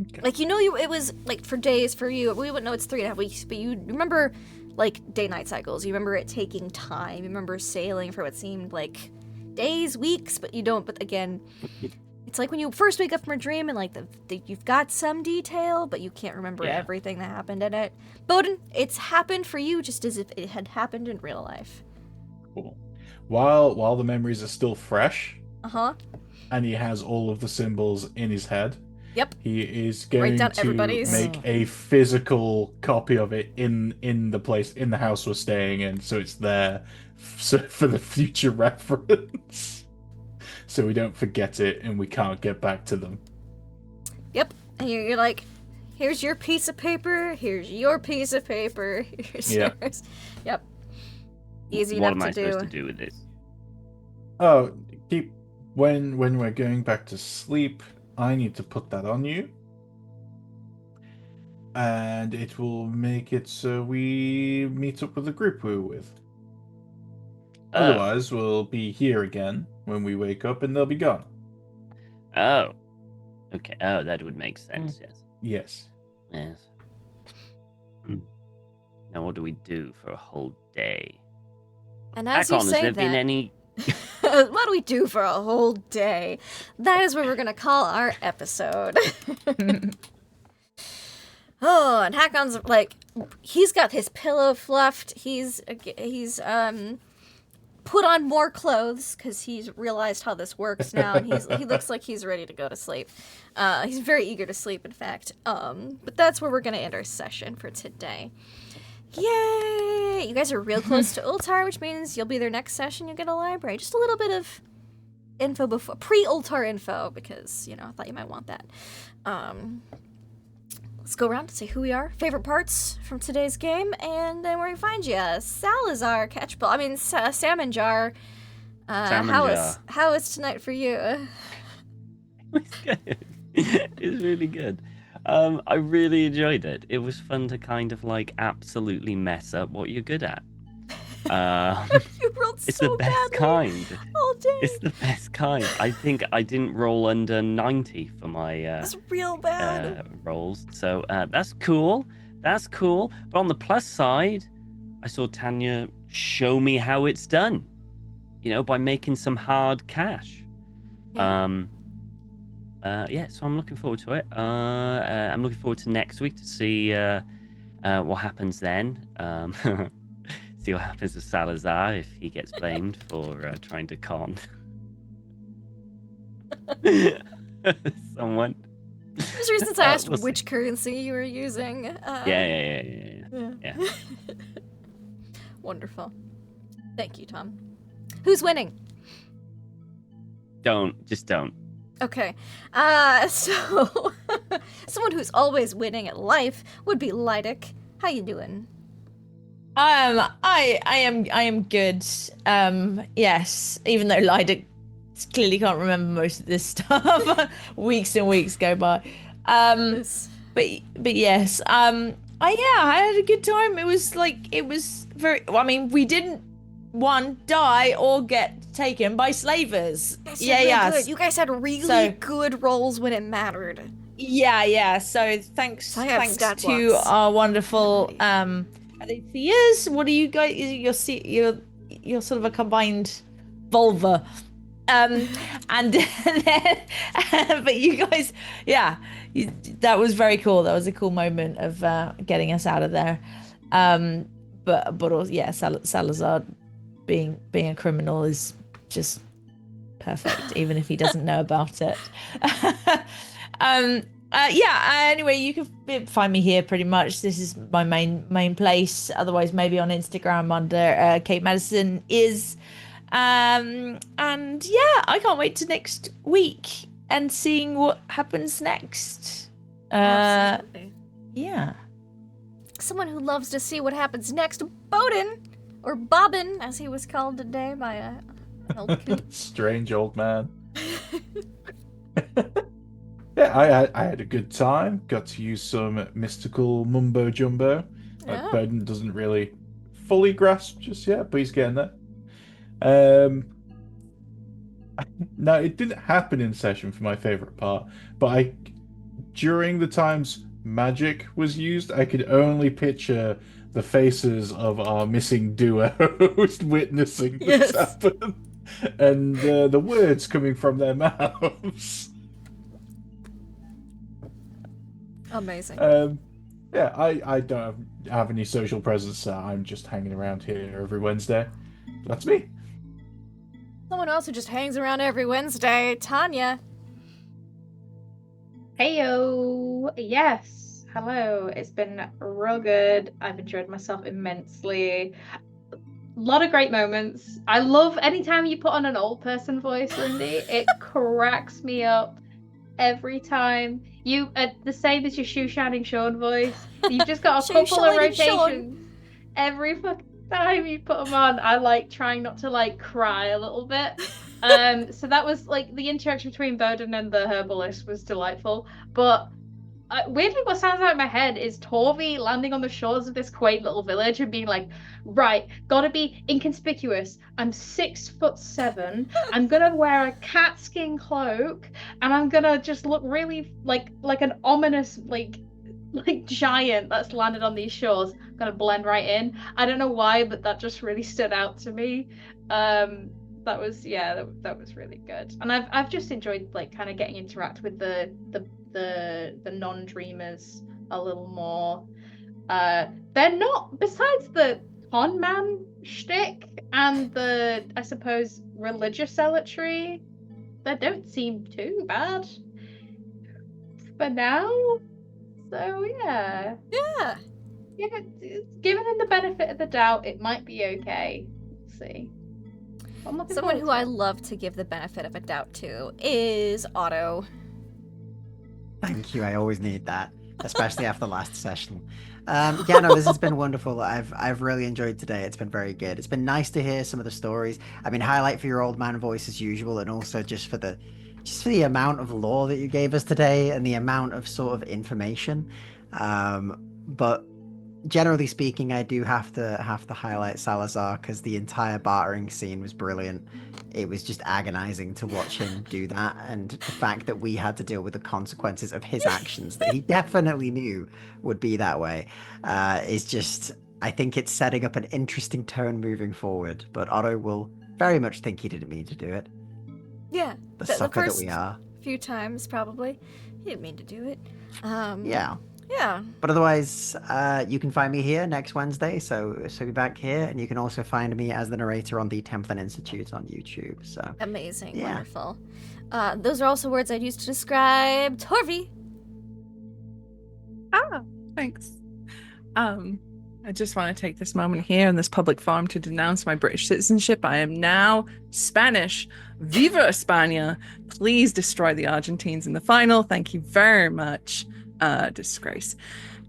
Okay. Like it was like for days for you. We wouldn't know it's 3.5 weeks, but you remember like day-night cycles. You remember it taking time. You remember sailing for what seemed like days, weeks, but you don't. But again, it's like when you first wake up from a dream and like you've got some detail, but you can't remember Yeah. everything that happened in it. Bowden, it's happened for you just as if it had happened in real life. Cool. While the memories are still fresh, Uh-huh. and he has all of the symbols in his head, Yep. he is Write going down to everybody's. make a physical copy of it in the house we're staying in, so it's there for the future reference, so we don't forget it and we can't get back to them. Yep. And you're like, here's your piece of paper, here's your piece of paper, here's Yep. yours. Yep. Easy What enough am I to do. supposed to do with this? Oh, when we're going back to sleep, I need to put that on you, and it will make it so we meet up with the group we were with. Otherwise, we'll be here again when we wake up, and they'll be gone. Oh. Okay. Oh, that would make sense. Yes. Yes. Yes. Now, what do we do for a whole day? And as you Hakon, has say there that, been any? what do we do for a whole day? That is what we're gonna call our episode. Oh, and Hakon's like, he's got his pillow fluffed. He's put on more clothes because he's realized how this works now, and he looks like he's ready to go to sleep. He's very eager to sleep, in fact. But that's where we're gonna end our session for today. Yay! You guys are real close to Ultar, which means you'll be there next session. You'll get a library. Just a little bit of info before pre-Ultar info, because I thought you might want that. Let's go around and say who we are, favorite parts from today's game, and then where we find you. Salazar, Catchball. I mean, Salmon Jar. Salmon how Jar. how is tonight for you? It's good. It's really good. I really enjoyed it. It was fun to kind of like absolutely mess up what you're good at. You rolled It's so the best badly kind. all day. It's the best kind. I think I didn't roll under 90 for my It's real bad. rolls, so that's cool. That's cool. But on the plus side, I saw Tanya show me how it's done. By making some hard cash. Yeah, so I'm looking forward to it. I'm looking forward to next week to see what happens then. See what happens with Salazar if he gets blamed for trying to con someone. There's reasons I asked we'll see. which currency you were using. Yeah. Wonderful. Thank you, Tom. Who's winning? Just don't. Okay. So someone who's always winning at life would be Lydic. How you doing? I am good. Yes, even though Lydic clearly can't remember most of this stuff. Weeks and weeks go by. But yes. I had a good time. It was very. I mean, we didn't die or get taken by slavers. Good. You guys had really good rolls when it mattered. Yeah. So thanks I have stat to blocks. our wonderful are they seers? What are you guys? You're sort of a combined vulva. And then, but you guys, yeah, that was very cool. That was a cool moment of getting us out of there. But also, yeah, Salazar being a criminal is just perfect, even if he doesn't know about it. Anyway, you can find me here pretty much. This is my main place. Otherwise, maybe on Instagram under Kate Madison is. And yeah, I can't wait to next week and seeing what happens next. Absolutely. Yeah. Someone who loves to see what happens next, Bowden, or Bobbin, as he was called today by an old coot. Strange old man. Yeah, I had a good time. Got to use some mystical mumbo jumbo. Yeah. Bowden doesn't really fully grasp just yet, but he's getting there. Now it didn't happen in session for my favorite part, but during the times magic was used, I could only picture the faces of our missing duo witnessing this happen, and the words coming from their mouths. Amazing. Yeah, I don't have any social presence. I'm just hanging around here every Wednesday. That's me. Someone else who just hangs around every Wednesday, Tanya. Heyo! Yes! Hello. It's been real good. I've enjoyed myself immensely. A lot of great moments. I love anytime you put on an old person voice, Lindy. It cracks me up every time. You the same as your shoe shining Sean voice. You've just got a couple of rotations every fucking time you put them on. I like trying not to like cry a little bit. So that was like the interaction between Bowden and the herbalist was delightful. But weirdly, what sounds out in my head is Torvi landing on the shores of this quaint little village and being like, right, gotta be inconspicuous. I'm 6'7". I'm gonna wear a cat skin cloak, and I'm gonna just look really like an ominous like giant that's landed on these shores. I'm gonna blend right in. I don't know why, but that just really stood out to me. That was really good, and I've just enjoyed like kind of getting interact with the non-dreamers a little more. They're not, besides the con man shtick and the, I suppose, religious zealotry, they don't seem too bad for now. So yeah, giving them the benefit of the doubt, it might be okay. We'll see. Someone who I love to give the benefit of a doubt to is Otto. Thank you. I always need that, especially after last session. Yeah, no, this has been wonderful. I've really enjoyed today. It's been very good. It's been nice to hear some of the stories. I mean, highlight for your old man voice as usual, and also just for the amount of lore that you gave us today and the amount of sort of information. But generally speaking, I do have to highlight Salazar because the entire bartering scene was brilliant. It was just agonizing to watch him do that, and the fact that we had to deal with the consequences of his actions that he definitely knew would be that way is just, I think it's setting up an interesting tone moving forward. But Otto will very much think he didn't mean to do it. Yeah, the sucker that we are. Few times probably. He didn't mean to do it. Yeah. Yeah. But otherwise, you can find me here next Wednesday, so be back here, and you can also find me as the narrator on the Templin Institute on YouTube. So amazing, yeah. Wonderful. Those are also words I'd use to describe Torvi. Thanks. I just want to take this moment here in this public forum to denounce my British citizenship. I am now Spanish. Viva España! Please destroy the Argentines in the final. Thank you very much. Disgrace.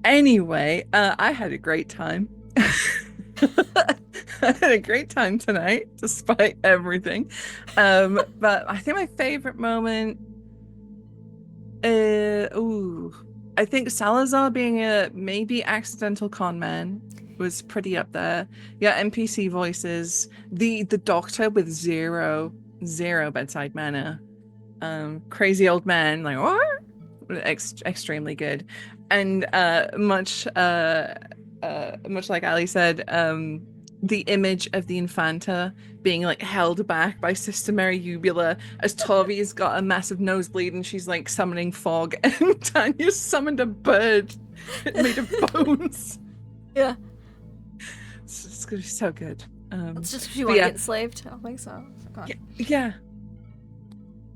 Anyway, I had a great time. I had a great time tonight, despite everything. But I think my favorite moment, I think Salazar being a maybe accidental con man was pretty up there. Yeah, NPC voices, the doctor with zero bedside manner, crazy old man, like what? Extremely good, and much like Ali said, the image of the Infanta being like held back by Sister Mary Ubula as Tavi's got a massive nosebleed and she's like summoning fog, and Tanya's summoned a bird made of bones. Yeah. It's gonna be so good. It's just if you want to get enslaved. I don't think so. Yeah.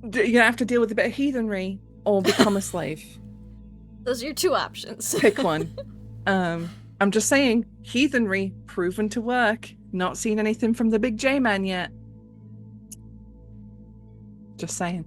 You're gonna have to deal with a bit of heathenry or become a slave. Those are your two options. Pick one. I'm just saying, heathenry proven to work. Not seen anything from the big J-man yet. Just saying.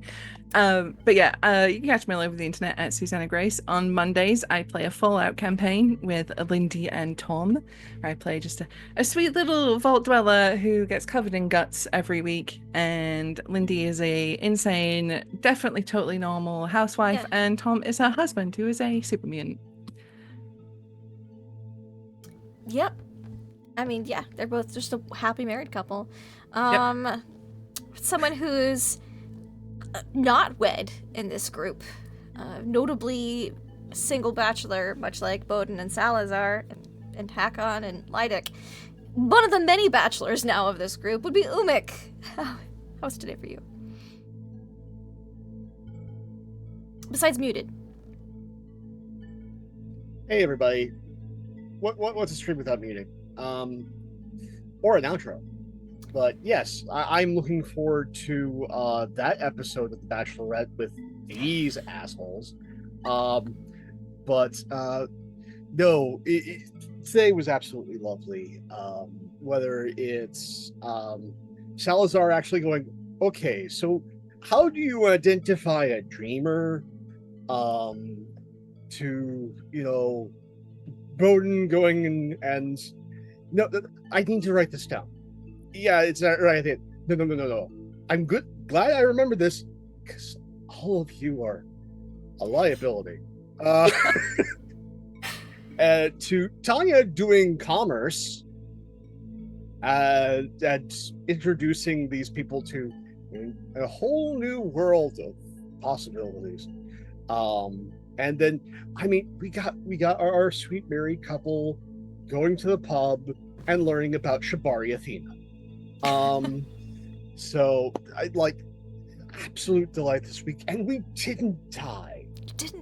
But yeah, you can catch me all over the internet at Susanna Grace. On Mondays, I play a Fallout campaign with Lindy and Tom. I play just a sweet little vault dweller who gets covered in guts every week. And Lindy is a insane, definitely totally normal housewife, and Tom is her husband, who is a super mutant. Yep. I mean, yeah, they're both just a happy married couple. Someone who's not wed in this group, notably single bachelor, much like Bowden and Salazar and Hakon and Lydic. One of the many bachelors now of this group would be Umik. How's today for you? Besides muted. Hey everybody. What's a stream without muting? Or an outro. But yes, I'm looking forward to that episode of The Bachelorette with these assholes. But no, today was absolutely lovely. Whether it's Salazar actually going, okay, so how do you identify a dreamer? To, you know, Bowden going and no, I need to write this down. Yeah, it's not right. No. I'm good. Glad I remember this because all of you are a liability. To Tanya doing commerce and introducing these people to a whole new world of possibilities. And then, I mean, we got our sweet married couple going to the pub and learning about Shibari Athena. So I like absolute delight this week, and we didn't die.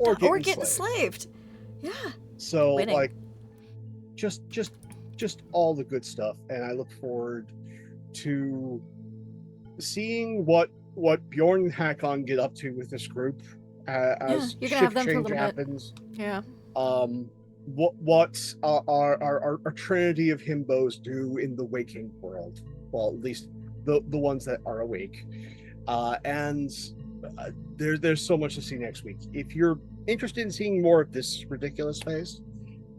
Or get enslaved. Yeah. So winning. Like, just all the good stuff, and I look forward to seeing what Bjorn and Hakon get up to with this group as you're gonna have shift them for a change little happens. bit. Yeah. What our trinity of himbos do in the waking world. Well, at least the ones that are awake. And there's so much to see next week. If you're interested in seeing more of this ridiculous phase,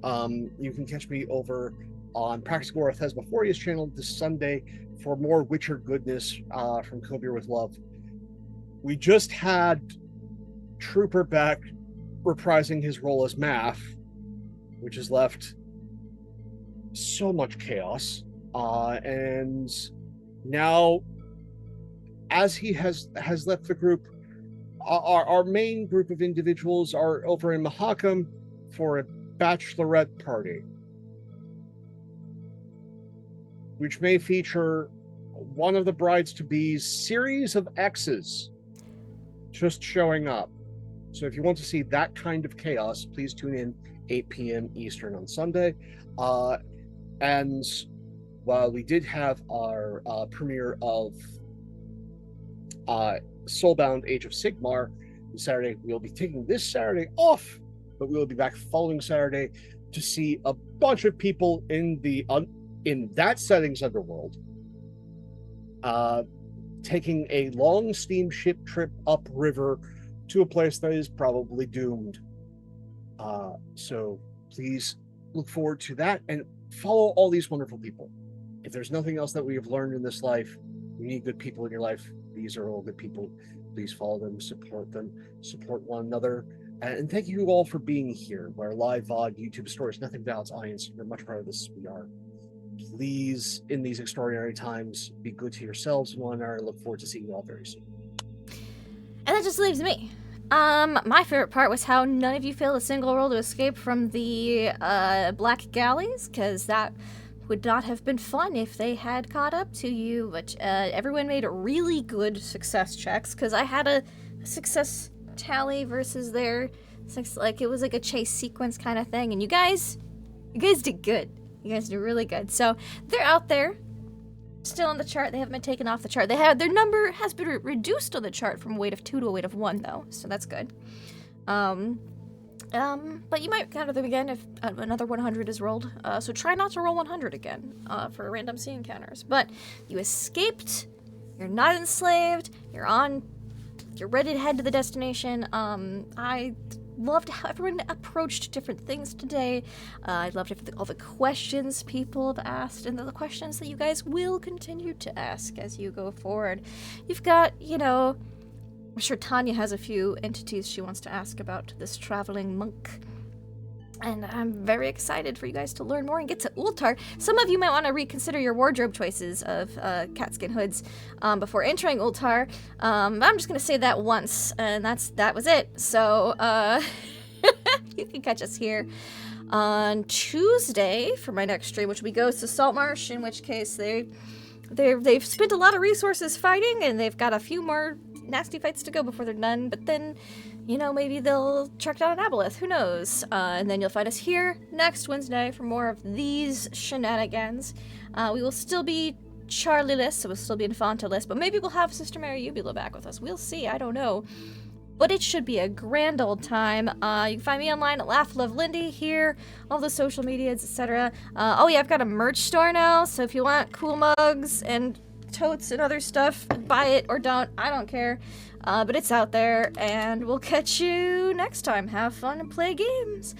you can catch me over on Practical Orthez Bephoria's channel this Sunday for more Witcher goodness from Cobier with Love. We just had Trooper back reprising his role as Math, which has left so much chaos. And now, as he has left the group, our main group of individuals are over in Mahakam for a bachelorette party, which may feature one of the brides-to-be's series of exes just showing up. So if you want to see that kind of chaos, please tune in 8 p.m. Eastern on Sunday. And while we did have our premiere of Soulbound Age of Sigmar on Saturday, we'll be taking this Saturday off, but we will be back following Saturday to see a bunch of people in that setting's underworld taking a long steamship trip upriver to a place that is probably doomed. So please look forward to that and follow all these wonderful people. If there's nothing else that we have learned in this life, you need good people in your life. These are all good people. Please follow them, support one another. And thank you all for being here, where live VOD, YouTube stories, nothing without its audience. You're much part of this as we are. Please, in these extraordinary times, be good to yourselves and one another. I look forward to seeing you all very soon. And that just leaves me. My favorite part was how none of you failed a single roll to escape from the Black Galleys, because that would not have been fun if they had caught up to you, but everyone made really good success checks, because I had a success tally versus their, like, it was like a chase sequence kind of thing, and you guys did good. You guys did really good. So they're out there, still on the chart. They haven't been taken off the chart. Their number has been reduced on the chart from a weight of 2 to a weight of 1, though, so that's good. But you might counter them again if another 100 is rolled. So try not to roll 100 again for random sea encounters. But you escaped. You're not enslaved. You're ready to head to the destination. I loved how everyone approached different things today. I loved all the questions people have asked, and the questions that you guys will continue to ask as you go forward. You've got, I'm sure Tanya has a few entities she wants to ask about this traveling monk. And I'm very excited for you guys to learn more and get to Ultar. Some of you might want to reconsider your wardrobe choices of catskin hoods before entering Ultar. I'm just going to say that once, and that was it. So you can catch us here on Tuesday for my next stream, which will be Ghosts to Saltmarsh, in which case they've spent a lot of resources fighting, and they've got a few more nasty fights to go before they're done, but then, maybe they'll track down an aboleth, who knows? And then you'll find us here next Wednesday for more of these shenanigans. We will still be Charlie-less, so we'll still be Infanta-less, but maybe we'll have Sister Mary Ubula back with us. We'll see, I don't know. But it should be a grand old time. You can find me online at LaughLoveLindy here, all the social medias, etc. Oh yeah, I've got a merch store now, so if you want cool mugs and totes and other stuff, buy it or don't, I don't care. But it's out there, and we'll catch you next time. Have fun and play games.